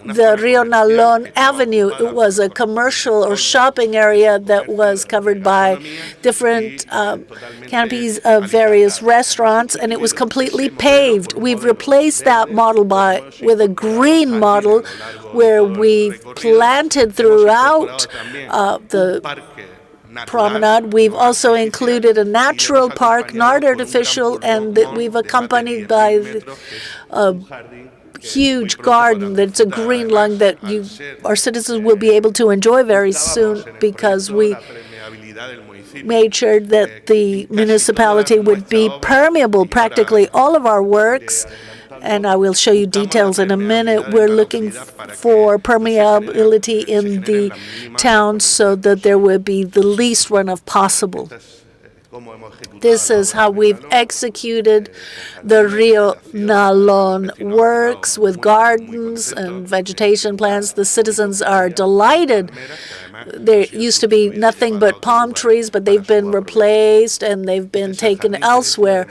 the Rio Nalón Avenue. It was a commercial or shopping area that was covered by different canopies of various restaurants, and it was completely paved. We've replaced that model with a green model where we've planted throughout the promenade. We've also included a natural park, not artificial, and that we've accompanied by huge garden that's a green lung that our citizens will be able to enjoy very soon, because we made sure that the municipality would be permeable. Practically all of our works, and I will show you details in a minute, we're looking for permeability in the town so that there will be the least runoff possible. This is how we've executed the Rio Nalón works with gardens and vegetation plants. The citizens are delighted. There used to be nothing but palm trees, but they've been replaced and they've been taken elsewhere.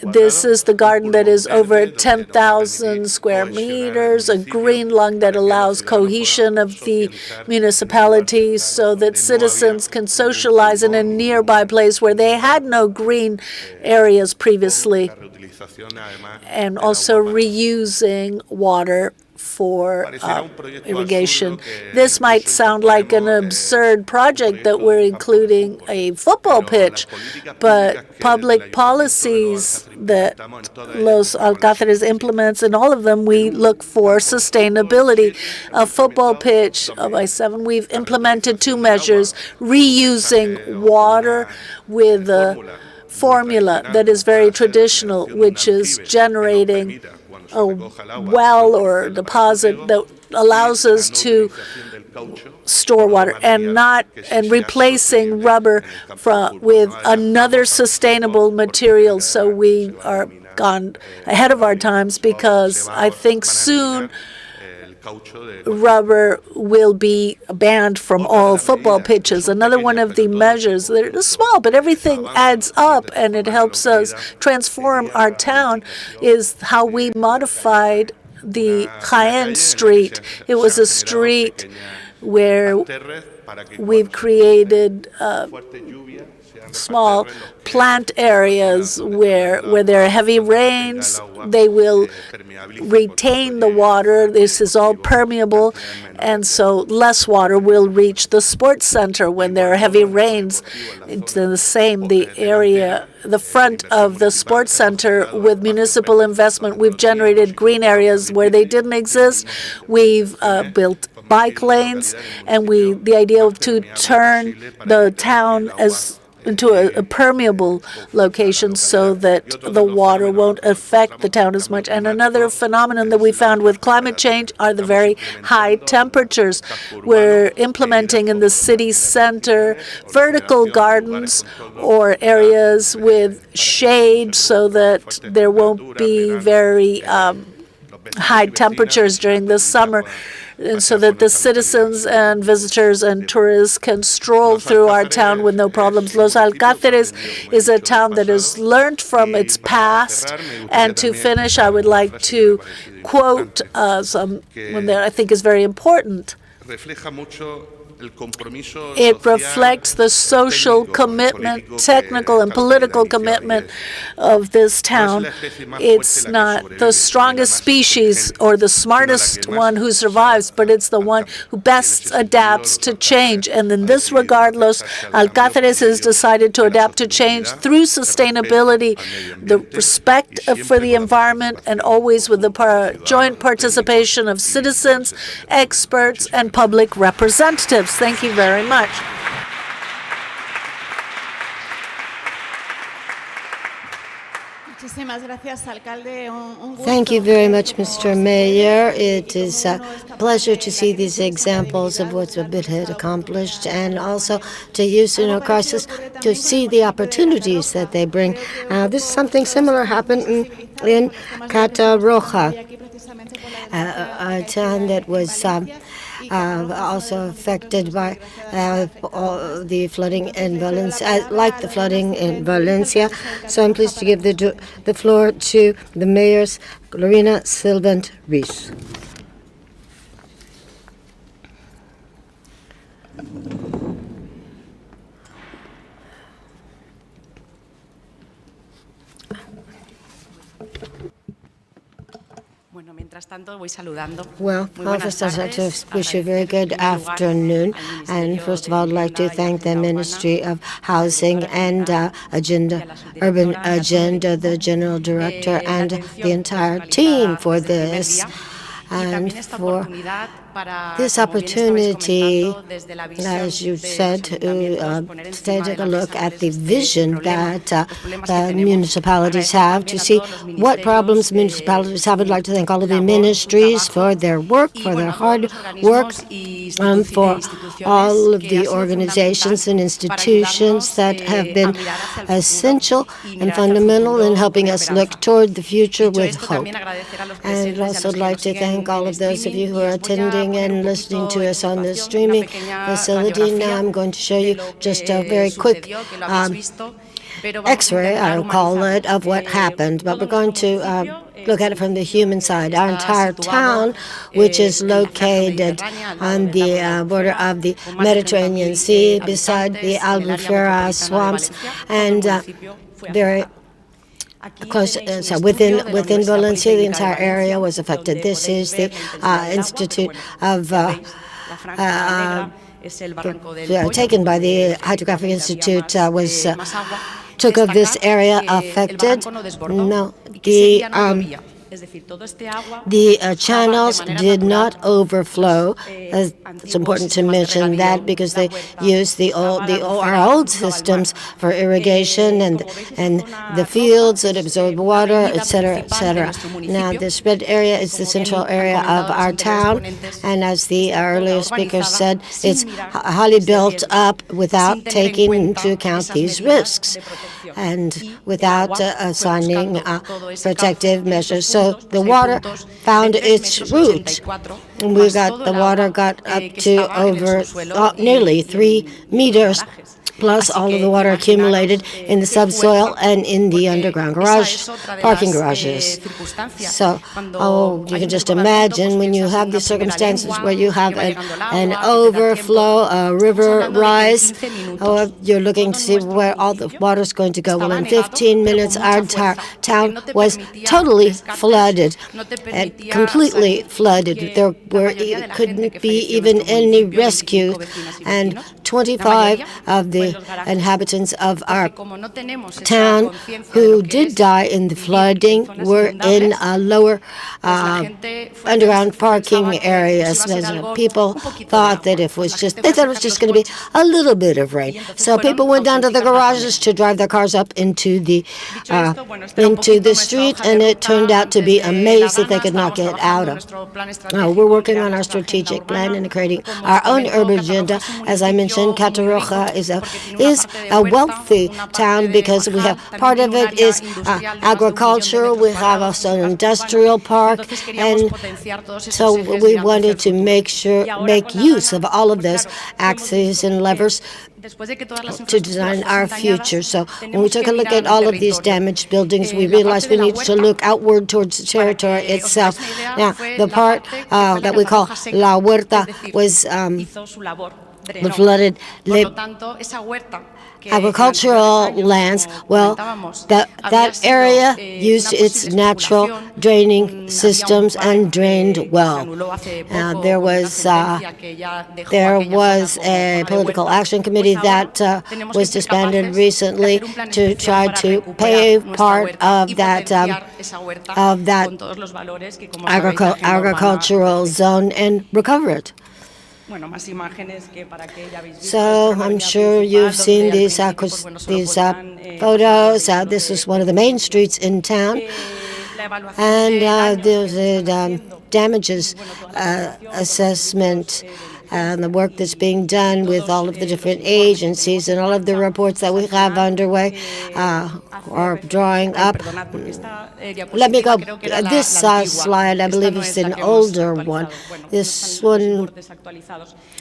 This is the garden that is over 10,000 square meters, a green lung that allows cohesion of the municipality so that citizens can socialize in a nearby place where they had no green areas previously, and also reusing water for irrigation. This might sound like an absurd project that we're including a football pitch, but public policies that Los Alcázares implements, in all of them, we look for sustainability. A football pitch by 7, we've implemented 2 measures: reusing water with a formula that is very traditional, which is generating a well or deposit that allows us to store water, and replacing rubber with another sustainable material. So we are gone ahead of our times, because I think soon rubber will be banned from all football pitches. Another one of the measures, they're small, but everything adds up and it helps us transform our town, is how we modified the Jaén Street. It was a street where we've created small plant areas where there are heavy rains. They will retain the water. This is all permeable, and so less water will reach the sports center when there are heavy rains. It's the same, the area, the front of the sports center, with municipal investment, we've generated green areas where they didn't exist. We've built bike lanes, and the idea to turn the town into a permeable location so that the water won't affect the town as much. And another phenomenon that we found with climate change are the very high temperatures. We're implementing in the city center vertical gardens or areas with shade so that there won't be very high temperatures during the summer, and so that the citizens and visitors and tourists can stroll through our town with no problems. Los Alcázares is a town that has learned from its past. And to finish, I would like to quote someone that I think is very important. It reflects the social commitment, technical and political commitment of this town. It's not the strongest species or the smartest one who survives, but it's the one who best adapts to change. And in this regard, Los Alcázares has decided to adapt to change through sustainability, the respect for the environment, and always with the joint participation of citizens, experts, and public representatives. Thank you very much. Thank you very much, Mr. Mayor. It is a pleasure to see these examples of what's been accomplished, and also to use crisis to see the opportunities that they bring. This is something similar happened in Catarroja, a town that was also affected by the flooding in Valencia, like the flooding in Valencia. So I'm pleased to give the floor to the mayor's Lorena Silvant Rees. Well, first I'd like to wish you a very good afternoon. And first of all, I'd like to thank the Ministry of Housing and Urban Agenda, the General Director, and the entire team for this, and for this opportunity, as you said, to take a look at the vision that municipalities have to see what problems municipalities have. I'd like to thank all of the ministries for their work, for their hard work, for all of the organizations and institutions that have been essential and fundamental in helping us look toward the future with hope. And I'd also like to thank all of those of you who are attending and listening to us on the streaming facility. Now I'm going to show you just a very quick X-ray, I'll call it, of what happened. But we're going to look at it from the human side. Our entire town, which is located on the border of the Mediterranean Sea, beside the Albufera swamps, and very close, so within Valencia, the entire area was affected. This is the Institute of taken by the Hydrographic Institute took of this area affected. No, the channels did not overflow. It's important to mention that because they used our old systems for irrigation and the fields that absorb water, etc., etc. Now, the spread area is the central area of our town, and as the earlier speaker said, it's highly built up without taking into account these risks and without assigning protective measures. So the water found its route. The water got up to over nearly 3 meters, plus all of the water accumulated in the subsoil and in the underground parking garages. So, you can just imagine when you have these circumstances where you have an overflow, a river rise, you're looking to see where all the water is going to go. Well, in 15 minutes, our entire town was totally flooded, completely flooded. There couldn't be even any rescue, and 25 of the inhabitants of our town who did die in the flooding were in lower underground parking areas. People thought that they thought it was just going to be a little bit of rain. So people went down to the garages to drive their cars up into the street, and it turned out to be a maze that they could not get out of. We're working on our strategic plan and creating our own urban agenda, as I mentioned mentioned, Catarroja is a wealthy town because we have part of it is agriculture. We have also an industrial park, and so we wanted to make use of all of those axes and levers to design our future. So when we took a look at all of these damaged buildings, we realized we need to look outward towards the territory itself. Now, the part that we call La Huerta was flooded. Agricultural lands, well, that area used its natural draining systems and drained well. There was a political action committee that was disbanded recently to try to pay part of that agricultural zone and recover it. So I'm sure you've seen these photos. This is one of the main streets in town. And there's a damages assessment and the work that's being done with all of the different agencies and all of the reports that we have underway are drawing up. Let me go. This slide, I believe, is an older one. This one,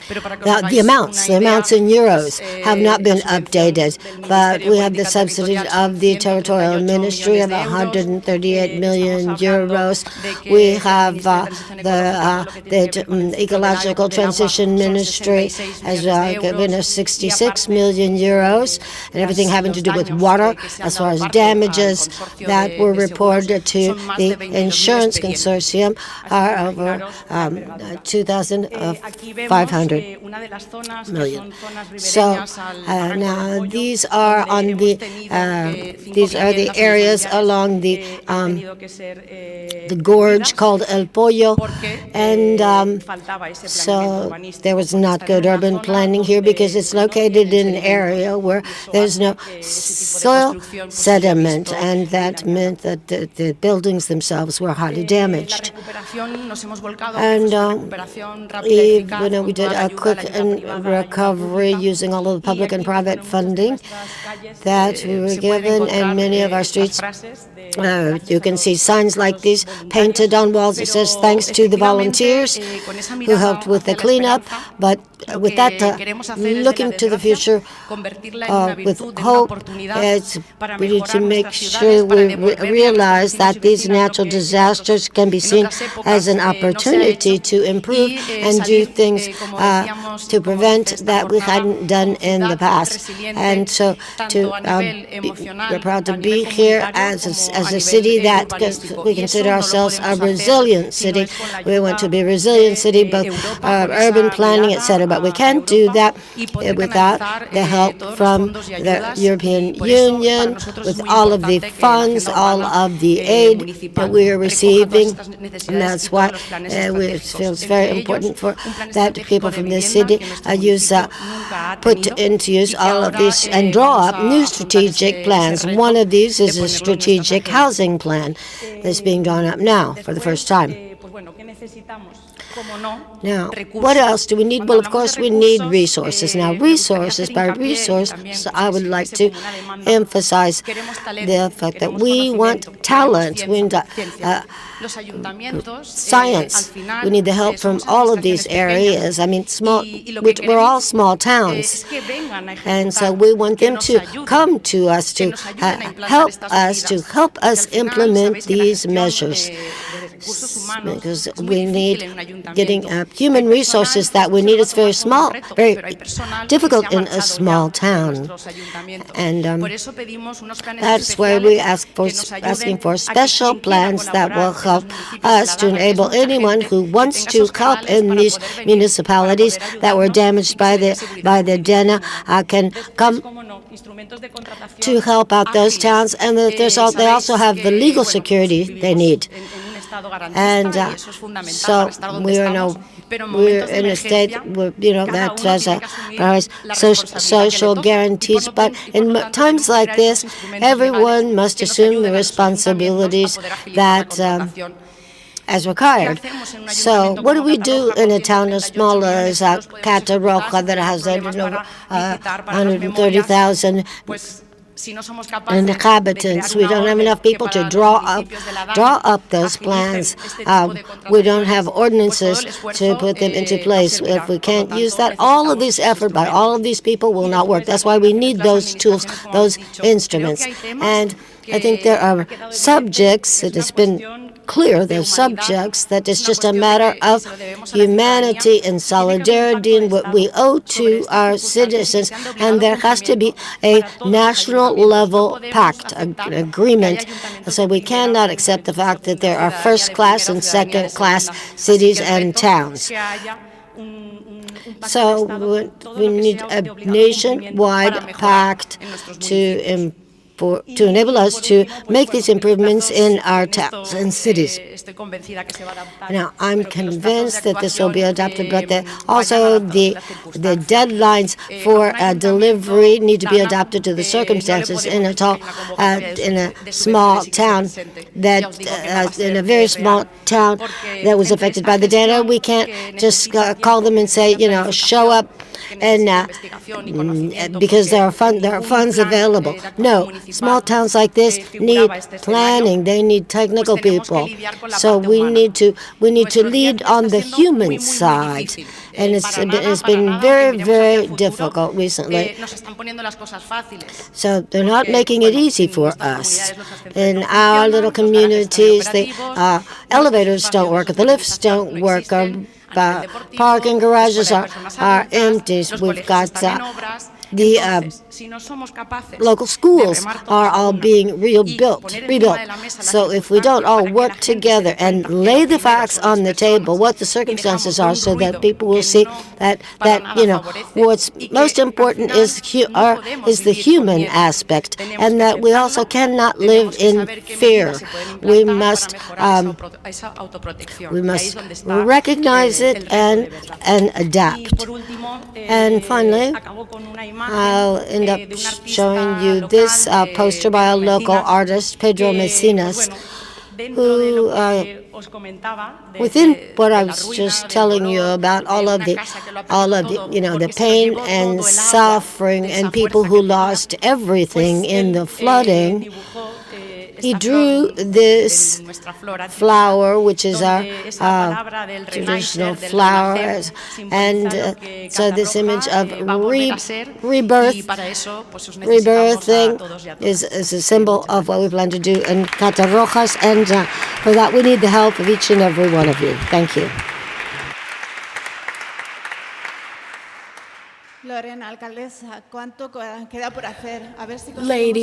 the amounts in euros have not been updated, but we have the subsidy of the territorial ministry of 138 million euros. We have the ecological transition ministry has given us 66 million euros, and everything having to do with water as far as damages that were reported to the insurance consortium are over 2,500 million. So now these are the areas along the gorge called El Pollo, and so there was not good urban planning here because it's located in an area where there's no soil sediment, and that meant that the buildings themselves were highly damaged. And we did a quick recovery using all of the public and private funding that we were given, and many of our streets, you can see signs like these painted on walls. It says, thanks to the volunteers who helped with the cleanup. But with that, looking to the future with hope, we need to make sure we realize that these natural disasters can be seen as an opportunity to improve and do things to prevent that we hadn't done in the past. And so we're proud to be here as a city that we consider ourselves a resilient city. We want to be a resilient city, both urban planning, etc. But we can't do that without the help from the European Union, with all of the funds, all of the aid that we are receiving. And that's why it feels very important for that people from this city put into use all of these and draw up new strategic plans. One of these is a strategic housing plan that's being drawn up now for the first time. Now, what else do we need? Well, of course, we need resources. Now, resources, by resources, I would like to emphasize the fact that we want talent, we need science. We need the help from all of these areas. I mean, we're all small towns. And so we want them to come to us to help us implement these measures. Because we need getting human resources that we need. It's very small, very difficult in a small town. And that's why we asking for special plans that will help us to enable anyone who wants to help in these municipalities that were damaged by the DENA can come to help out those towns, and that they also have the legal security they need. And so we're in a state where, that has social guarantees. But in times like this, everyone must assume the responsibilities that as required. So what do we do in a town as small as Catarroja that has 130,000 inhabitants? We don't have enough people to draw up those plans. We don't have ordinances to put them into place. If we can't use that, all of this effort by all of these people will not work. That's why we need those tools, those instruments. And I think there are subjects, it has been clear, there's subjects that it's just a matter of humanity and solidarity and what we owe to our citizens, and there has to be a national level pact, an agreement. So we cannot accept the fact that there are first-class and second-class cities and towns. So we need a nationwide pact to enable us to make these improvements in our towns and cities. Now, I'm convinced that this will be adopted, but also the deadlines for delivery need to be adapted to the circumstances in a small town in a very small town that was affected by the data. We can't just call them and say, show up and because there are funds available. No, small towns like this need planning. They need technical people. So we need to lead on the human side, and it's been very, very difficult recently. So they're not making it easy for us. In our little communities, the elevators don't work, the lifts don't work, parking garages are empty. We've got the local schools are all being rebuilt. So if we don't all work together and lay the facts on the table, what the circumstances are, so that people will see that what's most important is the human aspect, and that we also cannot live in fear. We must recognize it and adapt. And finally, I'll end up showing you this poster by a local artist, Pedro Mesinas, who, within what I was just telling you about, all of the the pain and suffering and people who lost everything in the flooding, he drew this flower, which is our traditional flower, and so this image of rebirthing is a symbol of what we plan to do in Catarrojas, and for that we need the help of each and every one of you. Thank you. Lady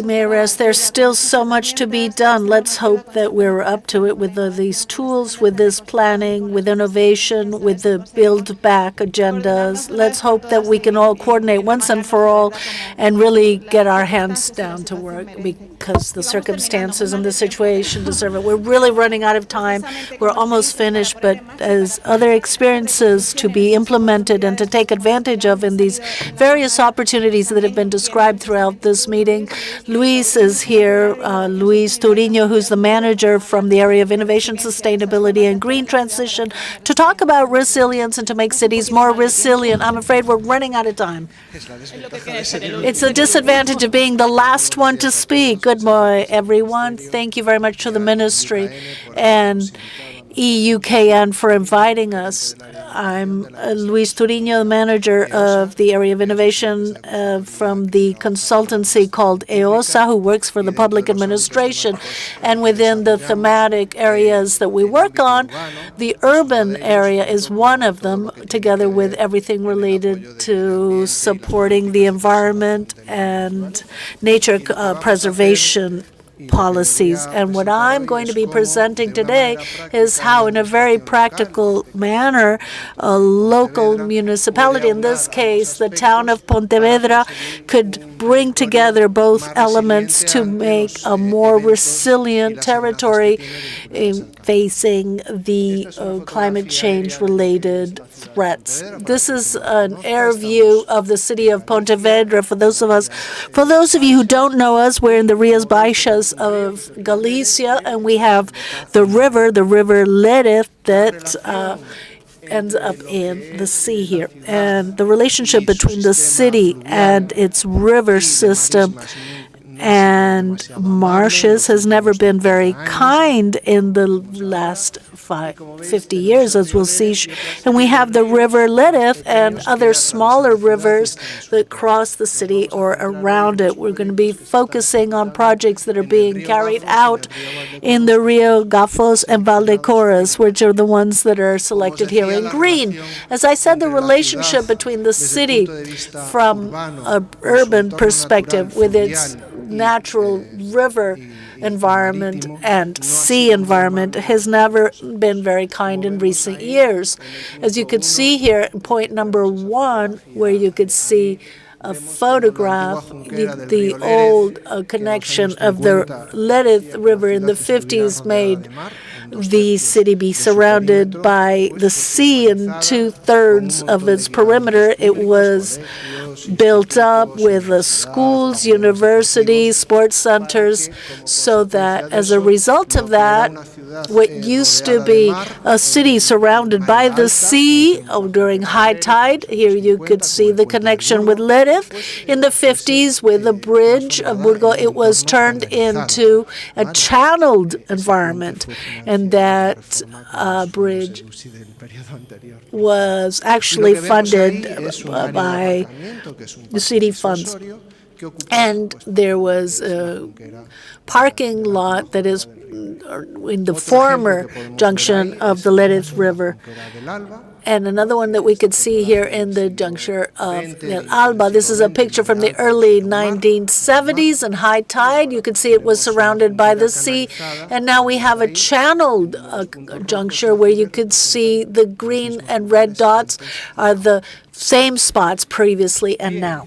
Mayoress, there's still so much to be done. Let's hope that we're up to it with these tools, with this planning, with innovation, with the build back agendas. Let's hope that we can all coordinate once and for all and really get our hands down to work, because the circumstances and the situation deserve it. We're really running out of time. We're almost finished, but as other experiences to be implemented and to take advantage of in these various opportunities that have been described throughout this meeting. Luis is here, Luis Turiño, who's the manager from the area of innovation, sustainability, and green transition, to talk about resilience and to make cities more resilient. I'm afraid we're running out of time. It's the disadvantage of being the last one to speak. Good morning, everyone. Thank you very much to the ministry and EUKN for inviting us. I'm Luis Turiño, the manager of the area of innovation from the consultancy called EOSA, who works for the public administration. And within the thematic areas that we work on, the urban area is one of them, together with everything related to supporting the environment and nature preservation policies. And what I'm going to be presenting today is how, in a very practical manner, a local municipality, in this case the town of Pontevedra, could bring together both elements to make a more resilient territory facing the climate change related threats. This is an air view of the city of Pontevedra. For those of you who don't know us, we're in the Rías Baixas parts of Galicia, and we have the river Lerith, that ends up in the sea here. And the relationship between the city and its river system and marshes has never been very kind in the last 50 years, as we'll see. And we have the river Lerith and other smaller rivers that cross the city or around it. We're going to be focusing on projects that are being carried out in the Rio Gafos and Valdecorras, which are the ones that are selected here in green. As I said, the relationship between the city from an urban perspective with its natural river environment and sea environment has never been very kind in recent years. As you could see here, point number 1, where you could see a photograph, the old connection of the Lerith River in the 50s made the city be surrounded by the sea in 2/3 of its perimeter. It was built up with schools, universities, sports centers, so that as a result of that, what used to be a city surrounded by the sea during high tide, here you could see the connection with Lerith. In the 50s, with the bridge of Burgos, it was turned into a channeled environment, and that bridge was actually funded by the city funds. And there was a parking lot that is in the former junction of the Lerith River. And another one that we could see here in the juncture of El Alba. This is a picture from the early 1970s and high tide. You could see it was surrounded by the sea. And now we have a channeled juncture where you could see the green and red dots are the same spots previously and now.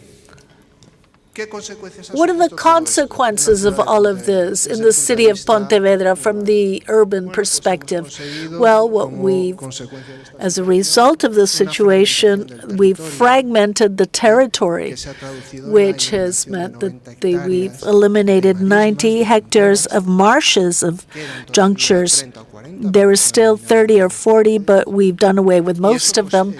What are the consequences of all of this in the city of Pontevedra from the urban perspective? Well, as a result of the situation, we've fragmented the territory, which has meant that we've eliminated 90 hectares of marshes, of junctures. There is still 30 or 40, but we've done away with most of them.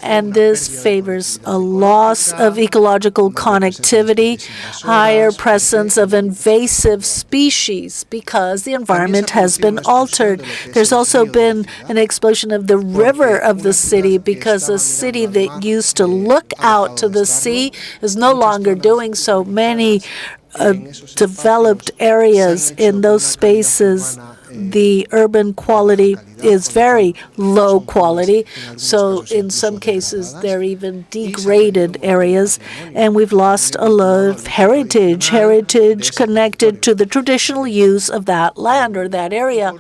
And this favors a loss of ecological connectivity, higher presence of invasive species, because the environment has been altered. There's also been an explosion of the river of the city, because a city that used to look out to the sea is no longer doing so. Many developed areas in those spaces, the urban quality is very low quality. So in some cases, they're even degraded areas. And we've lost a lot of heritage connected to the traditional use of that land or that area.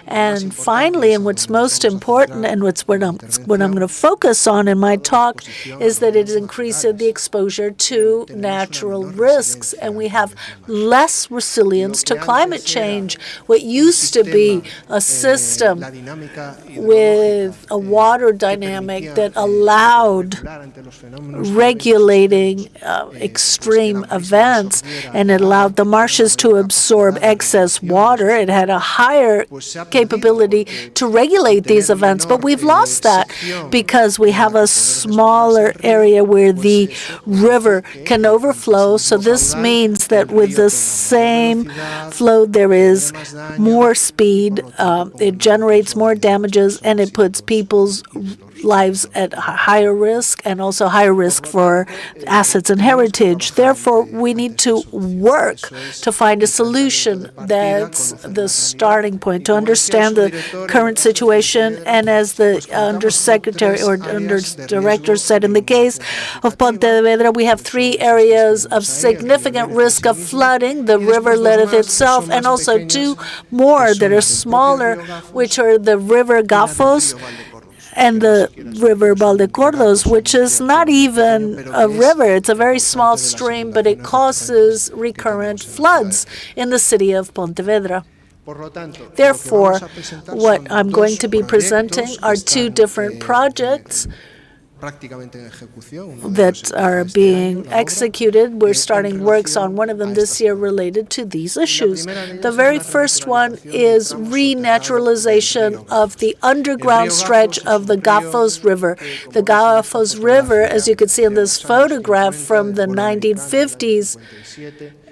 And finally, and what's most important, and what I'm going to focus on in my talk, is that it increases the exposure to natural risks. And we have less resilience to climate change. What used to be a system with a water dynamic that allowed regulating extreme events, and it allowed the marshes to absorb excess water. It had a higher capability to regulate these events, but we've lost that because we have a smaller area where the river can overflow. So this means that with the same flow, there is more speed, it generates more damages, and it puts people's lives at higher risk, and also higher risk for assets and heritage. Therefore, we need to work to find a solution. That's the starting point, to understand the current situation. And as the undersecretary or underdirector said, in the case of Pontevedra, we have 3 areas of significant risk of flooding, the river Lerith itself, and also 2 more that are smaller, which are the river Gafos and the river Valdecorras, which is not even a river. It's a very small stream, but it causes recurrent floods in the city of Pontevedra. Therefore, what I'm going to be presenting are 2 different projects that are being executed. We're starting works on one of them this year related to these issues. The very first one is renaturalization of the underground stretch of the Gafos River. The Gafos River, as you can see in this photograph from the 1950s,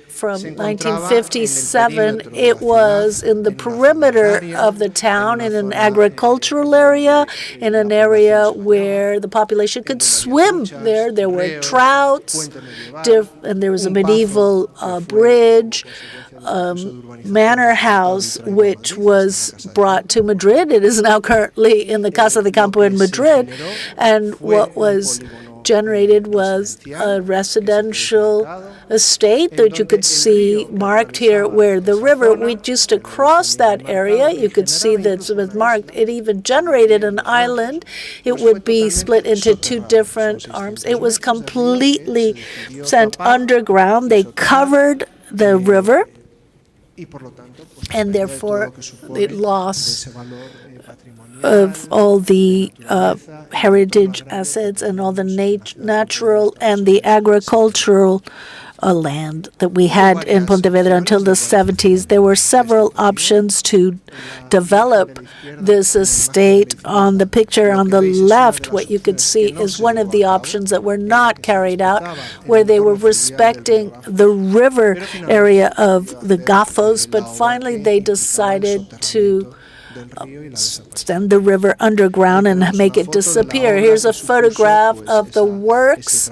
from 1957, it was in the perimeter of the town in an agricultural area, in an area where the population could swim there. There were trouts, and there was a medieval bridge, manor house, which was brought to Madrid. It is now currently in the Casa de Campo in Madrid, and what was generated was a residential estate that you could see marked here, where the river, we used to cross that area. You could see that it was marked. It even generated an island. It would be split into two different arms. It was completely sent underground. They covered the river, and therefore it lost of all the heritage assets and all the natural and the agricultural land that we had in Pontevedra until the 70s. There were several options to develop this estate. On the picture on the left, what you could see is one of the options that were not carried out, where they were respecting the river area of the Gafos, but finally they decided to send the river underground and make it disappear. Here's a photograph of the works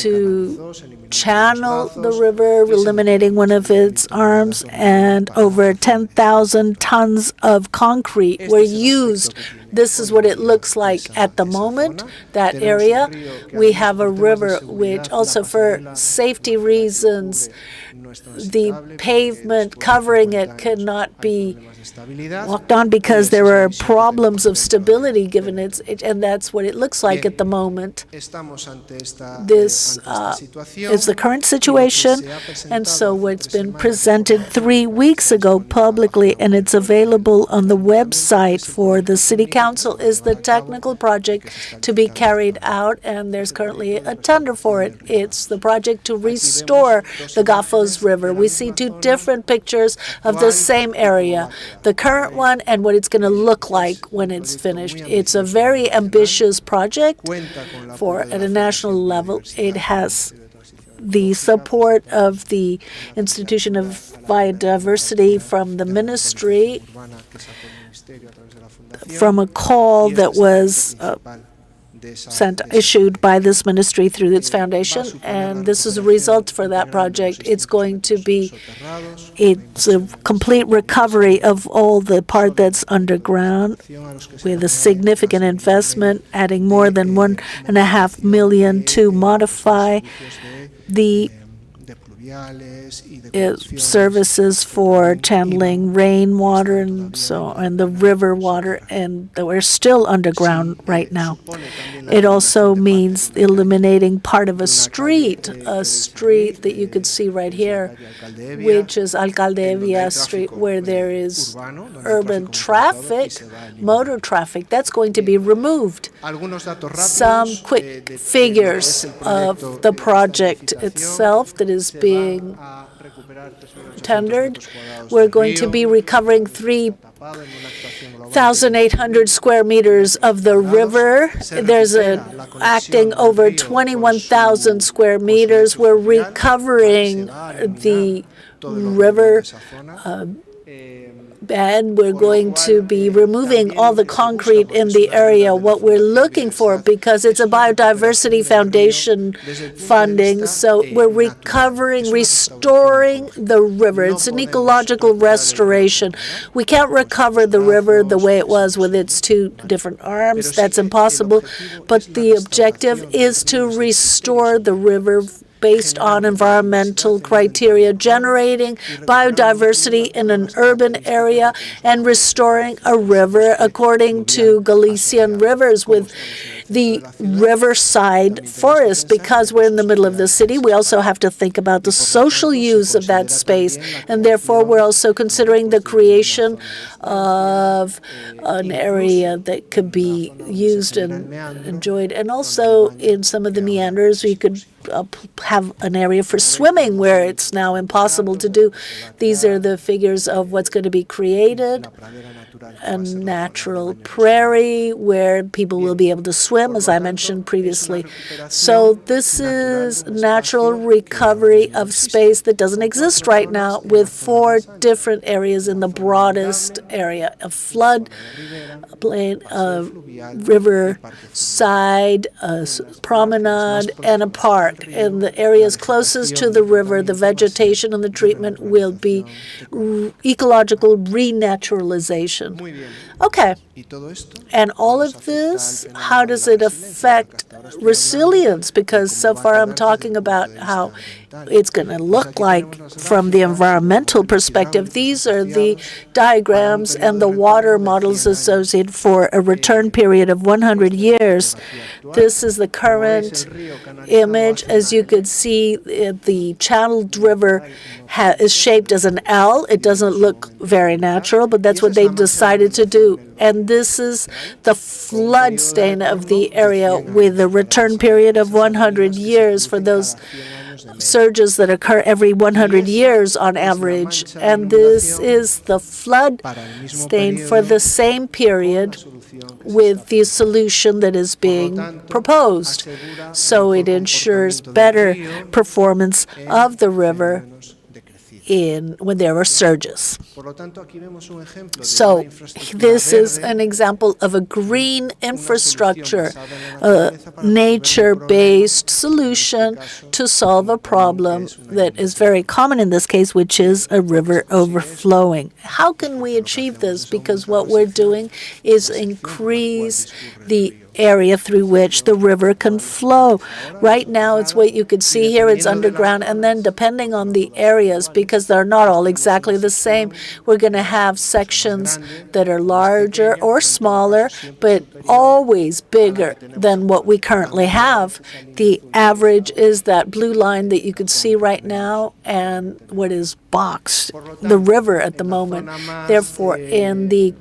to channel the river, eliminating one of its arms, and over 10,000 tons of concrete were used. This is what it looks like at the moment, that area. We have a river which also, for safety reasons, the pavement covering it cannot be walked on because there are problems of stability given and that's what it looks like at the moment. This is the current situation, and so what's been presented 3 weeks ago publicly, and it's available on the website for the City Council, is the technical project to be carried out, and there's currently a tender for it. It's the project to restore the Gafos River. We see two different pictures of the same area, the current one and what it's going to look like when it's finished. It's a very ambitious project at a national level. It has the support of the Institution of Biodiversity from the ministry, from a call that was issued by this ministry through its foundation, and this is a result for that project. It's a complete recovery of all the part that's underground, with a significant investment, adding more than 1.5 million to modify the services for channeling rainwater and the river water, and that we're still underground right now. It also means eliminating part of a street that you could see right here, which is Alcaldevia Street, where there is urban traffic, motor traffic. That's going to be removed. Some quick figures of the project itself that is being tendered. We're going to be recovering 3,800 square meters of the river. There's acting over 21,000 square meters. We're recovering the river and we're going to be removing all the concrete in the area. What we're looking for, because it's a biodiversity foundation funding, so we're restoring the river. It's an ecological restoration. We can't recover the river the way it was with its two different arms. That's impossible. But the objective is to restore the river based on environmental criteria, generating biodiversity in an urban area and restoring a river according to Galician rivers with the riverside forest. Because we're in the middle of the city, we also have to think about the social use of that space, and therefore we're also considering the creation of an area that could be used and enjoyed. And also in some of the meanders, we could have an area for swimming where it's now impossible to do. These are the figures of what's going to be created. A natural prairie where people will be able to swim, as I mentioned previously. So this is natural recovery of space that doesn't exist right now, with 4 different areas in the broadest area: a flood plain, a river side, a promenade, and a park. In the areas closest to the river, the vegetation and the treatment will be ecological renaturalization. Okay. And all of this, how does it affect resilience? Because so far I'm talking about how it's going to look like from the environmental perspective. These are the diagrams and the water models associated for a return period of 100 years. This is the current image. As you could see, the channeled river is shaped as an L. It doesn't look very natural, but that's what they decided to do. And this is the flood stain of the area with a return period of 100 years for those surges that occur every 100 years on average. And this is the flood stain for the same period with the solution that is being proposed. So it ensures better performance of the river when there are surges. So this is an example of a green infrastructure, a nature-based solution to solve a problem that is very common in this case, which is a river overflowing. How can we achieve this? Because what we're doing is increase the area through which the river can flow. Right now, it's what you could see here, it's underground, and then depending on the areas, because they're not all exactly the same, we're going to have sections that are larger or smaller, but always bigger than what we currently have. The average is that blue line that you can see right now, and what is boxed, the river at the moment. Therefore, in the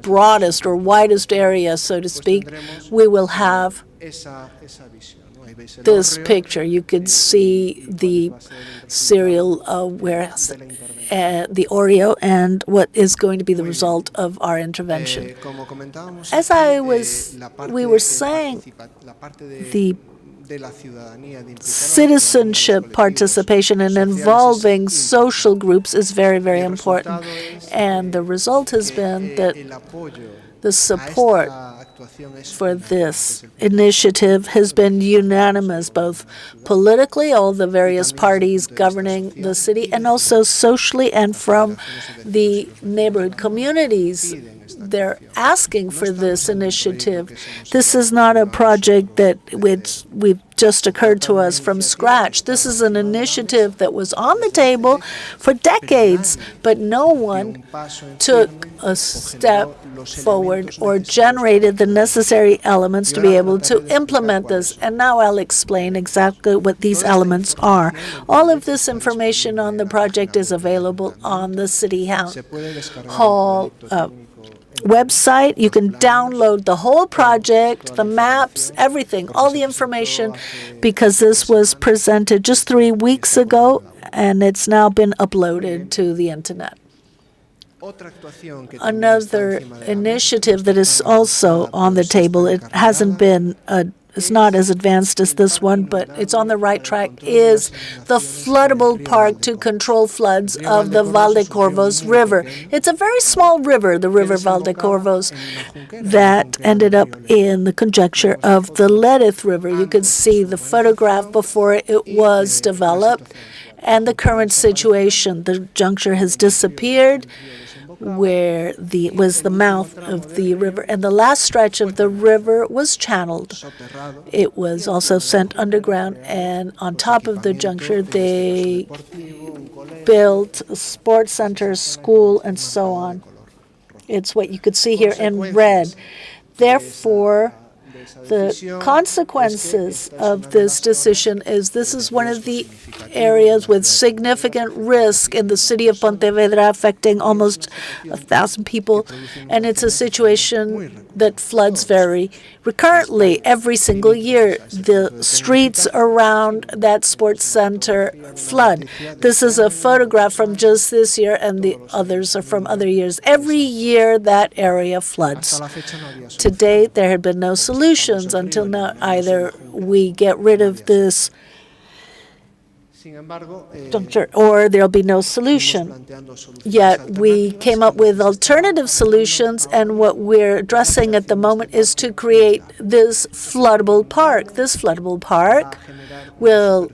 broadest or widest area, so to speak, we will have this picture. You could see the serial warehouse, the Oreo, and what is going to be the result of our intervention. As we were saying, the citizenship participation and involving social groups is very, very important. And the result has been that the support for this initiative has been unanimous, both politically, all the various parties governing the city, and also socially and from the neighborhood communities. They're asking for this initiative. This is not a project that we've just occurred to us from scratch. This is an initiative that was on the table for decades, but no one took a step forward or generated the necessary elements to be able to implement this. And now I'll explain exactly what these elements are. All of this information on the project is available on the City Hall website. You can download the whole project, the maps, everything, all the information, because this was presented just 3 weeks ago, and it's now been uploaded to the internet. Another initiative that is also on the table, it hasn't been it's not as advanced as this one, but it's on the right track, is the floodable park to control floods of the Valdecorvos River. It's a very small river, the river Valdecorvos, that ended up in the conjecture of the Ledith River. You can see the photograph before it was developed and the current situation. The juncture has disappeared, where was the mouth of the river, and the last stretch of the river was channeled. It was also sent underground, and on top of the juncture they built a sports center, school, and so on. It's what you could see here in red. Therefore, the consequences of this decision is this is one of the areas with significant risk in the city of Pontevedra, affecting almost 1,000 people, and it's a situation that floods very recurrently. Every single year, the streets around that sports center flood. This is a photograph from just this year, and the others are from other years. Every year, that area floods. To date, there had been no solutions until now. Either we get rid of this structure or there'll be no solution. Yet we came up with alternative solutions, and what we're addressing at the moment is to create this floodable park. This floodable park will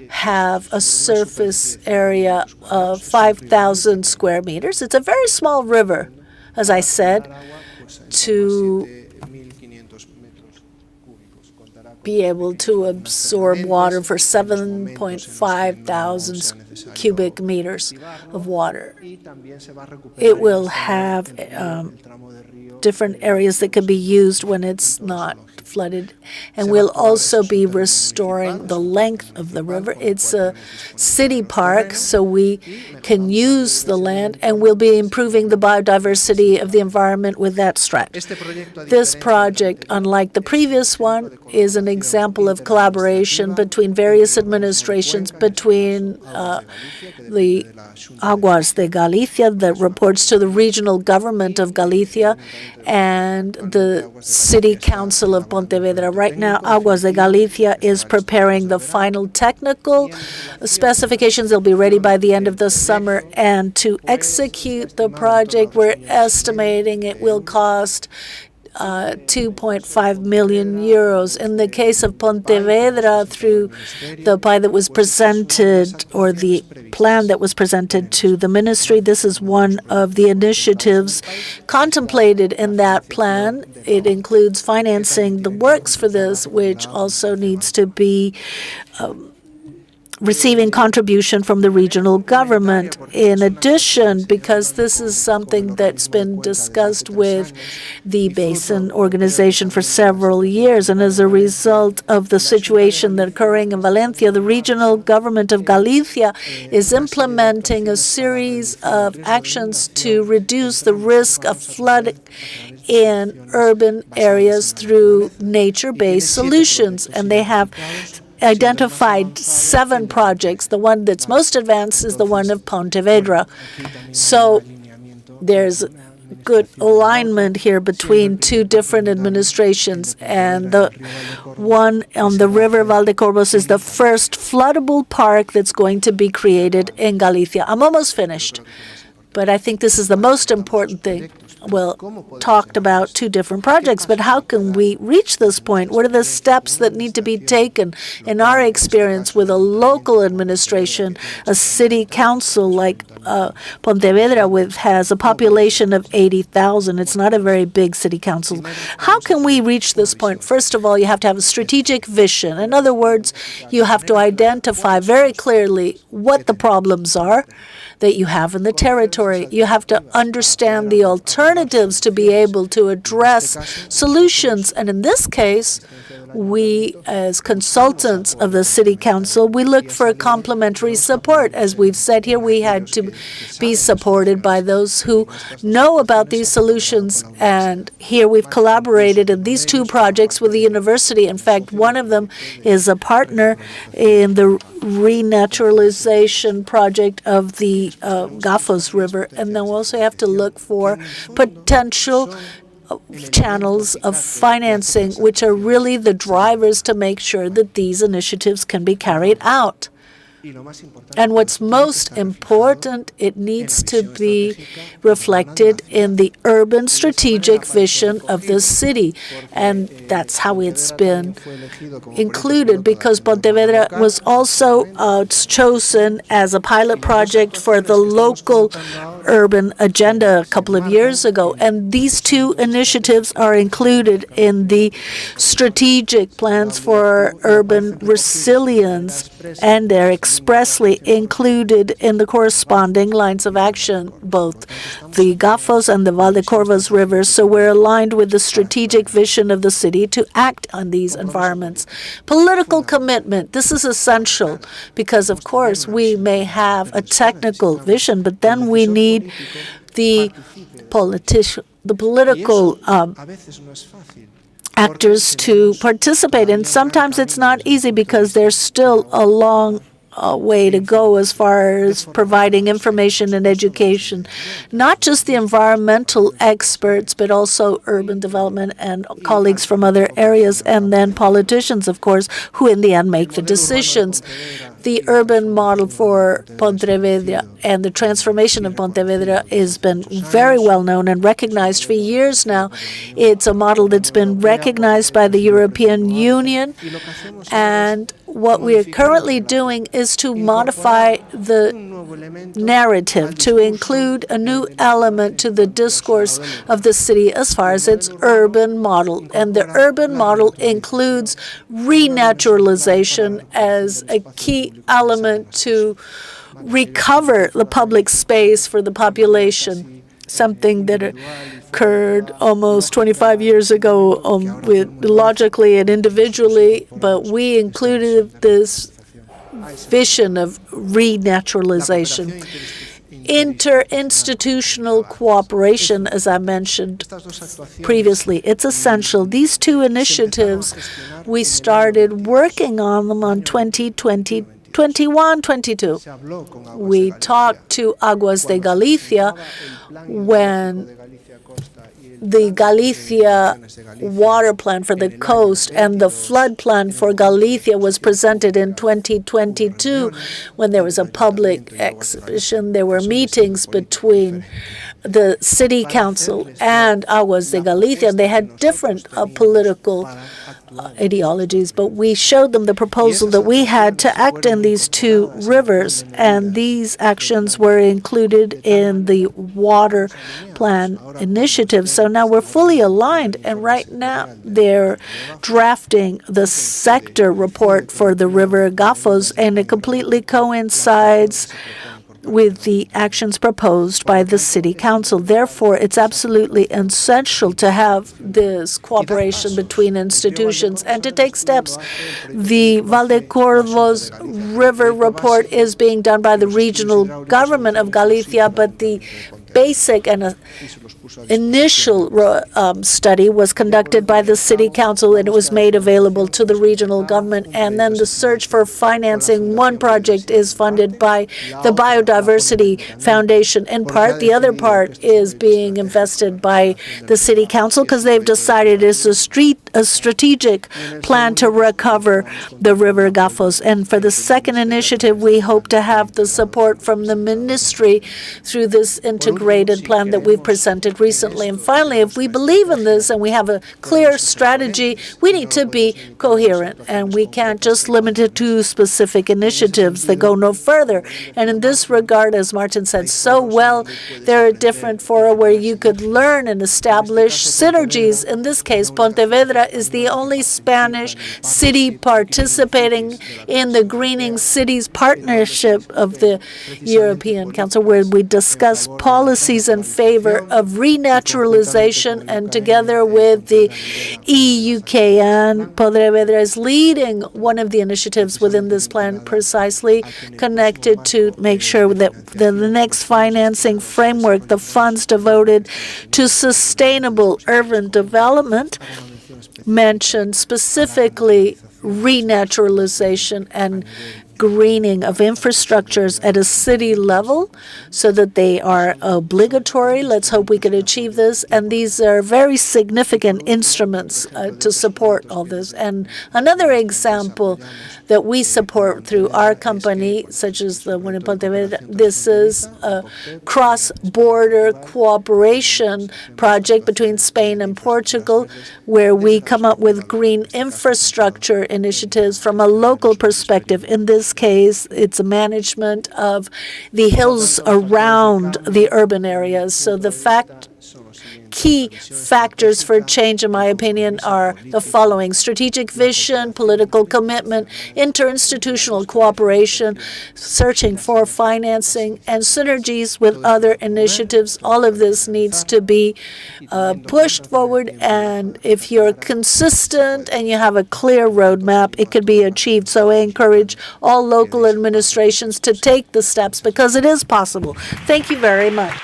have a surface area of 5,000 square meters. It's a very small river, as I said, to be able to absorb water for 7.5 thousand cubic meters of water. It will have different areas that can be used when it's not flooded, and we'll also be restoring the length of the river. It's a city park, so we can use the land, and we'll be improving the biodiversity of the environment with that stretch. This project, unlike the previous one, is an example of collaboration between various administrations, between the Aguas de Galicia, that reports to the regional government of Galicia, and the City Council of Pontevedra. Right now, Aguas de Galicia is preparing the final technical specifications. They'll be ready by the end of the summer, and to execute the project, we're estimating it will cost 2.5 million euros. In the case of Pontevedra, through the PI that was presented, or the plan that was presented to the ministry, this is one of the initiatives contemplated in that plan. It includes financing the works for this, which also needs to be receiving contribution from the regional government. In addition, because this is something that's been discussed with the Basin Organization for several years, and as a result of the situation that's occurring in Valencia, the regional government of Galicia is implementing a series of actions to reduce the risk of flooding in urban areas through nature-based solutions, and they have identified 7 projects. The one that's most advanced is the one of Pontevedra. So there's good alignment here between 2 different administrations, and the one on the river Valdecorvos is the first floodable park that's going to be created in Galicia. I'm almost finished, but I think this is the most important thing. Well, talked about 2 different projects, but how can we reach this point? What are the steps that need to be taken? In our experience with a local administration, a city council like Pontevedra has a population of 80,000. It's not a very big city council. How can we reach this point? First of all, you have to have a strategic vision. In other words, you have to identify very clearly what the problems are that you have in the territory. You have to understand the alternatives to be able to address solutions. And in this case, we, as consultants of the City Council, we looked for complementary support. As we've said here, we had to be supported by those who know about these solutions. And here we've collaborated in these 2 projects with the university. In fact, one of them is a partner in the renaturalization project of the Gafos River. And then we also have to look for potential channels of financing, which are really the drivers to make sure that these initiatives can be carried out. And what's most important, it needs to be reflected in the urban strategic vision of the city. And that's how it's been included, because Pontevedra was also chosen as a pilot project for the local urban agenda a couple of years ago. And these two initiatives are included in the strategic plans for urban resilience, and they're expressly included in the corresponding lines of action, both the Gafos and the Valdecorvos rivers. So we're aligned with the strategic vision of the city to act on these environments. Political commitment, this is essential because, of course, we may have a technical vision, but then we need the political actors to participate. And sometimes it's not easy because there's still a long way to go as far as providing information and education. Not just the environmental experts, but also urban development and colleagues from other areas, and then politicians, of course, who in the end make the decisions. The urban model for Pontevedra and the transformation of Pontevedra has been very well known and recognized for years now. It's a model that's been recognized by the European Union, and what we are currently doing is to modify the narrative, to include a new element to the discourse of the city as far as its urban model. And the urban model includes renaturalization as a key element to recover the public space for the population, something that occurred almost 25 years ago with logically and individually, but we included this vision of renaturalization. Interinstitutional cooperation, as I mentioned previously, it's essential. These two initiatives, we started working on them on 2020, 21, 22. We talked to Aguas de Galicia when the Galicia water plan for the coast and the flood plan for Galicia was presented in 2022 when there was a public exhibition. There were meetings between the city council and Aguas de Galicia. They had different political ideologies, but we showed them the proposal that we had to act in these two rivers, and these actions were included in the water plan initiative. So now we're fully aligned, and right now they're drafting the sector report for the River Gafos, and it completely coincides with the actions proposed by the City Council. Therefore, it's absolutely essential to have this cooperation between institutions and to take steps. The Valdecorvos River report is being done by the regional government of Galicia, but the basic and initial study was conducted by the City Council, and it was made available to the regional government. And then the search for financing, one project is funded by the Biodiversity Foundation in part. The other part is being invested by the City Council because they've decided it's a strategic plan to recover the River Gafos. And for the second initiative, we hope to have the support from the ministry through this integrated plan that we've presented recently. And finally, if we believe in this and we have a clear strategy, we need to be coherent, and we can't just limit it to specific initiatives that go no further. And in this regard, as Martin said so well, there are different fora where you could learn and establish synergies. In this case, Pontevedra is the only Spanish city participating in the Greening Cities Partnership of the European Council, where we discuss policies in favor of renaturalization, and together with the EUKN, Pontevedra is leading one of the initiatives within this plan, precisely connected to make sure that the next financing framework, the funds devoted to sustainable urban development, mentioned specifically renaturalization and greening of infrastructures at a city level so that they are obligatory. Let's hope we can achieve this. And these are very significant instruments to support all this. And another example that we support through our company, such as the one in Pontevedra, this is a cross-border cooperation project between Spain and Portugal, where we come up with green infrastructure initiatives from a local perspective. In this this case, it's a management of the hills around the urban areas. So the key factors for change, in my opinion, are the following: strategic vision, political commitment, interinstitutional cooperation, searching for financing, and synergies with other initiatives. All of this needs to be pushed forward, and if you're consistent and you have a clear roadmap, it could be achieved. So I encourage all local administrations to take the steps because it is possible. Thank you very much.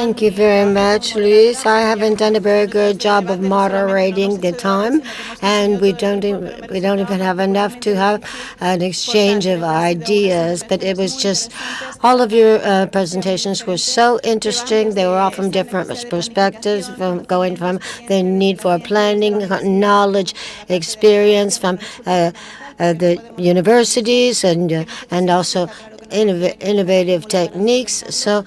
Thank you very much, Luis. I haven't done a very good job of moderating the time, and we don't even have enough to have an exchange of ideas. But it was just all of your presentations were so interesting. They were all from different perspectives, going from the need for planning, knowledge, experience from the universities, and also innovative techniques. So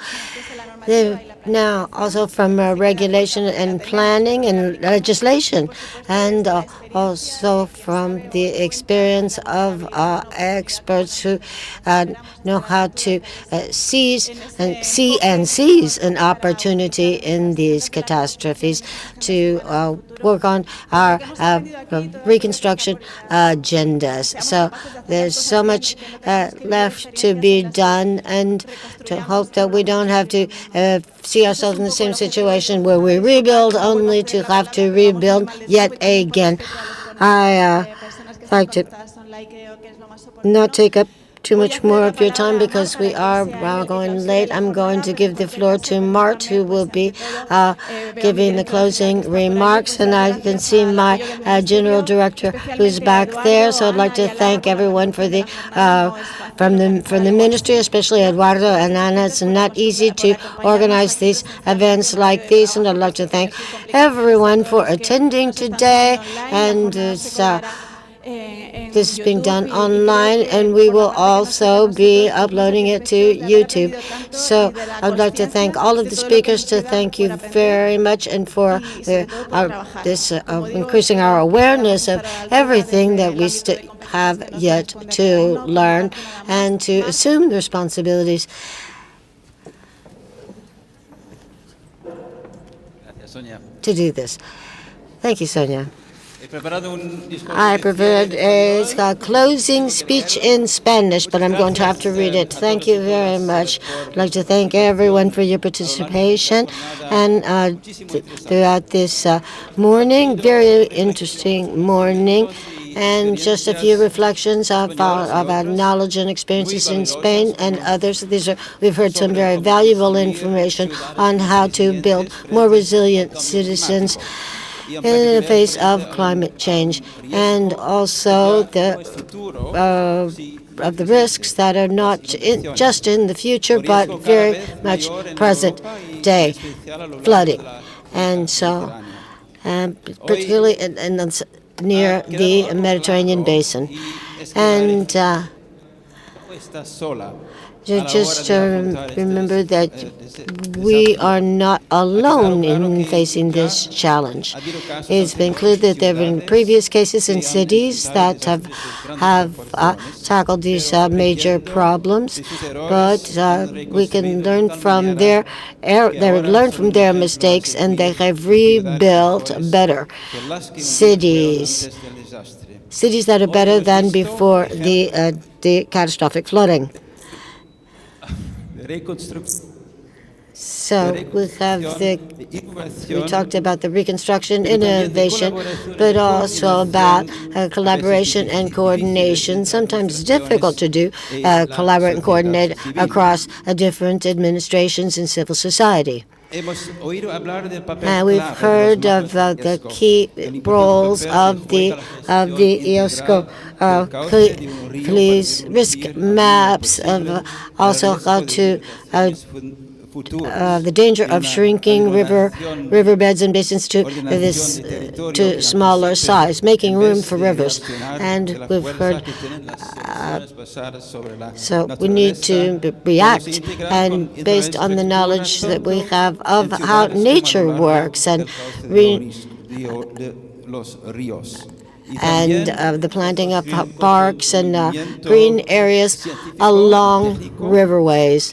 now also from regulation and planning and legislation, and also from the experience of experts who know how to seize an opportunity in these catastrophes to work on our reconstruction agendas. So there's so much left to be done, and to hope that we don't have to see ourselves in the same situation where we rebuild only to have to rebuild yet again. I like to not take up too much more of your time because we are going late. I'm going to give the floor to Mart, who will be giving the closing remarks. And I can see my general director who's back there. So I'd like to thank everyone for the from the ministry, especially Eduardo and Ana. It's not easy to organize these events like these, and I'd like to thank everyone for attending today. And this is being done online, and we will also be uploading it to YouTube. So I'd like to thank all of the speakers, to thank you very much, and for increasing our awareness of everything that we have yet to learn and to assume the responsibilities. To do this. Thank you, Sonia. I prepared a closing speech in Spanish, but I'm going to have to read it. Thank you very much. I'd like to thank everyone for your participation and throughout this morning, very interesting morning. And just a few reflections about knowledge and experiences in Spain and others. We've heard some very valuable information on how to build more resilient citizens in the face of climate change, and also of the risks that are not just in the future, but very much present day, flooding, and so particularly near the Mediterranean basin. And just remember that we are not alone in facing this challenge. It's been clear that there have been previous cases in cities that have tackled these major problems, but we can learn from their mistakes, and they have rebuilt better cities that are better than before the catastrophic flooding. So we talked about the reconstruction, innovation, but also about collaboration and coordination. Sometimes it's difficult to do collaborate and coordinate across different administrations and civil society. We've heard of the key roles of the EUSCO police risk maps, of also how to the danger of shrinking riverbeds and basins to smaller size, making room for rivers. And we've heard, so we need to react, and based on the knowledge that we have of how nature works and the planting of parks and green areas along riverways.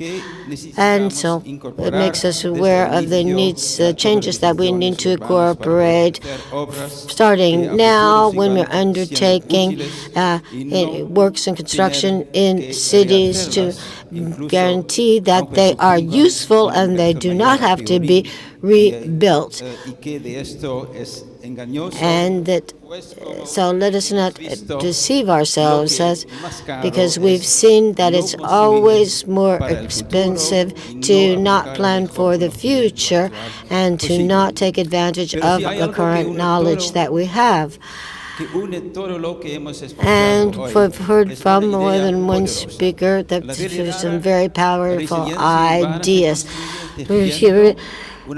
And so it makes us aware of the needs, changes that we need to incorporate starting now when we're undertaking works and construction in cities to guarantee that they are useful and they do not have to be rebuilt. And that, so let us not deceive ourselves, because we've seen that it's always more expensive to not plan for the future and to not take advantage of the current knowledge that we have. And we've heard from more than one speaker that there's some very powerful ideas.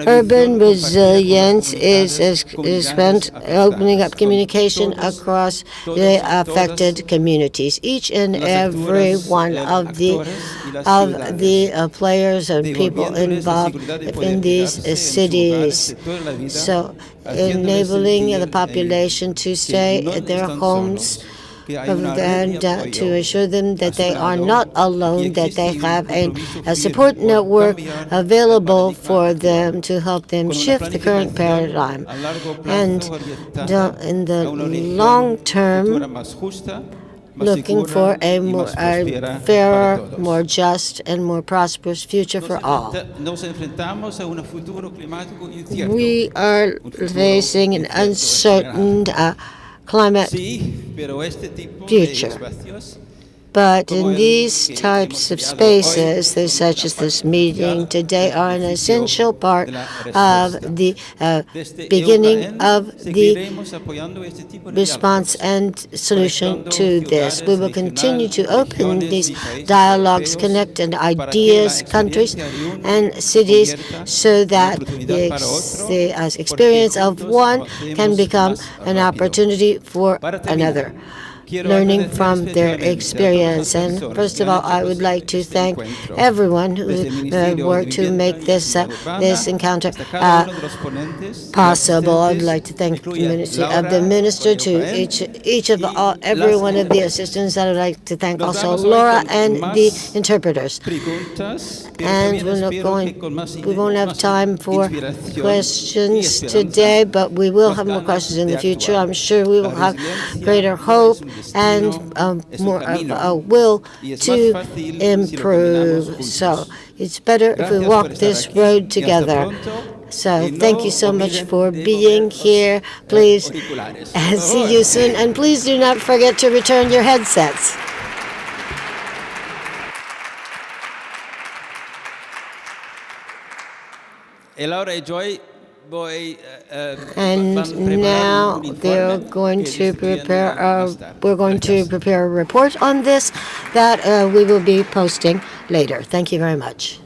Urban resilience is spent opening up communication across the affected communities. Each and every one of the players and people involved in these cities. So enabling the population to stay at their homes and to assure them that they are not alone, that they have a support network available for them to help them shift the current paradigm. And in the long term, looking for a fairer, more just, and more prosperous future for all. We are facing an uncertain climate future. But in these types of spaces, such as this meeting today, are an essential part of the beginning of the response and solution to this. We will continue to open these dialogues, connect ideas, countries, and cities, so that the experience of one can become an opportunity for another, learning from their experience. And first of all, I would like to thank everyone who worked to make this encounter possible. I'd like to thank the community of the minister, to every one of the assistants. I would like to thank also Laura and the interpreters. And we won't have time for questions today, but we will have more questions in the future. I'm sure we will have greater hope and more of a will to improve. So it's better if we walk this road together. So thank you so much for being here. Please see you soon. And please do not forget to return your headsets. And now we're going to prepare a report on this that we will be posting later. Thank you very much.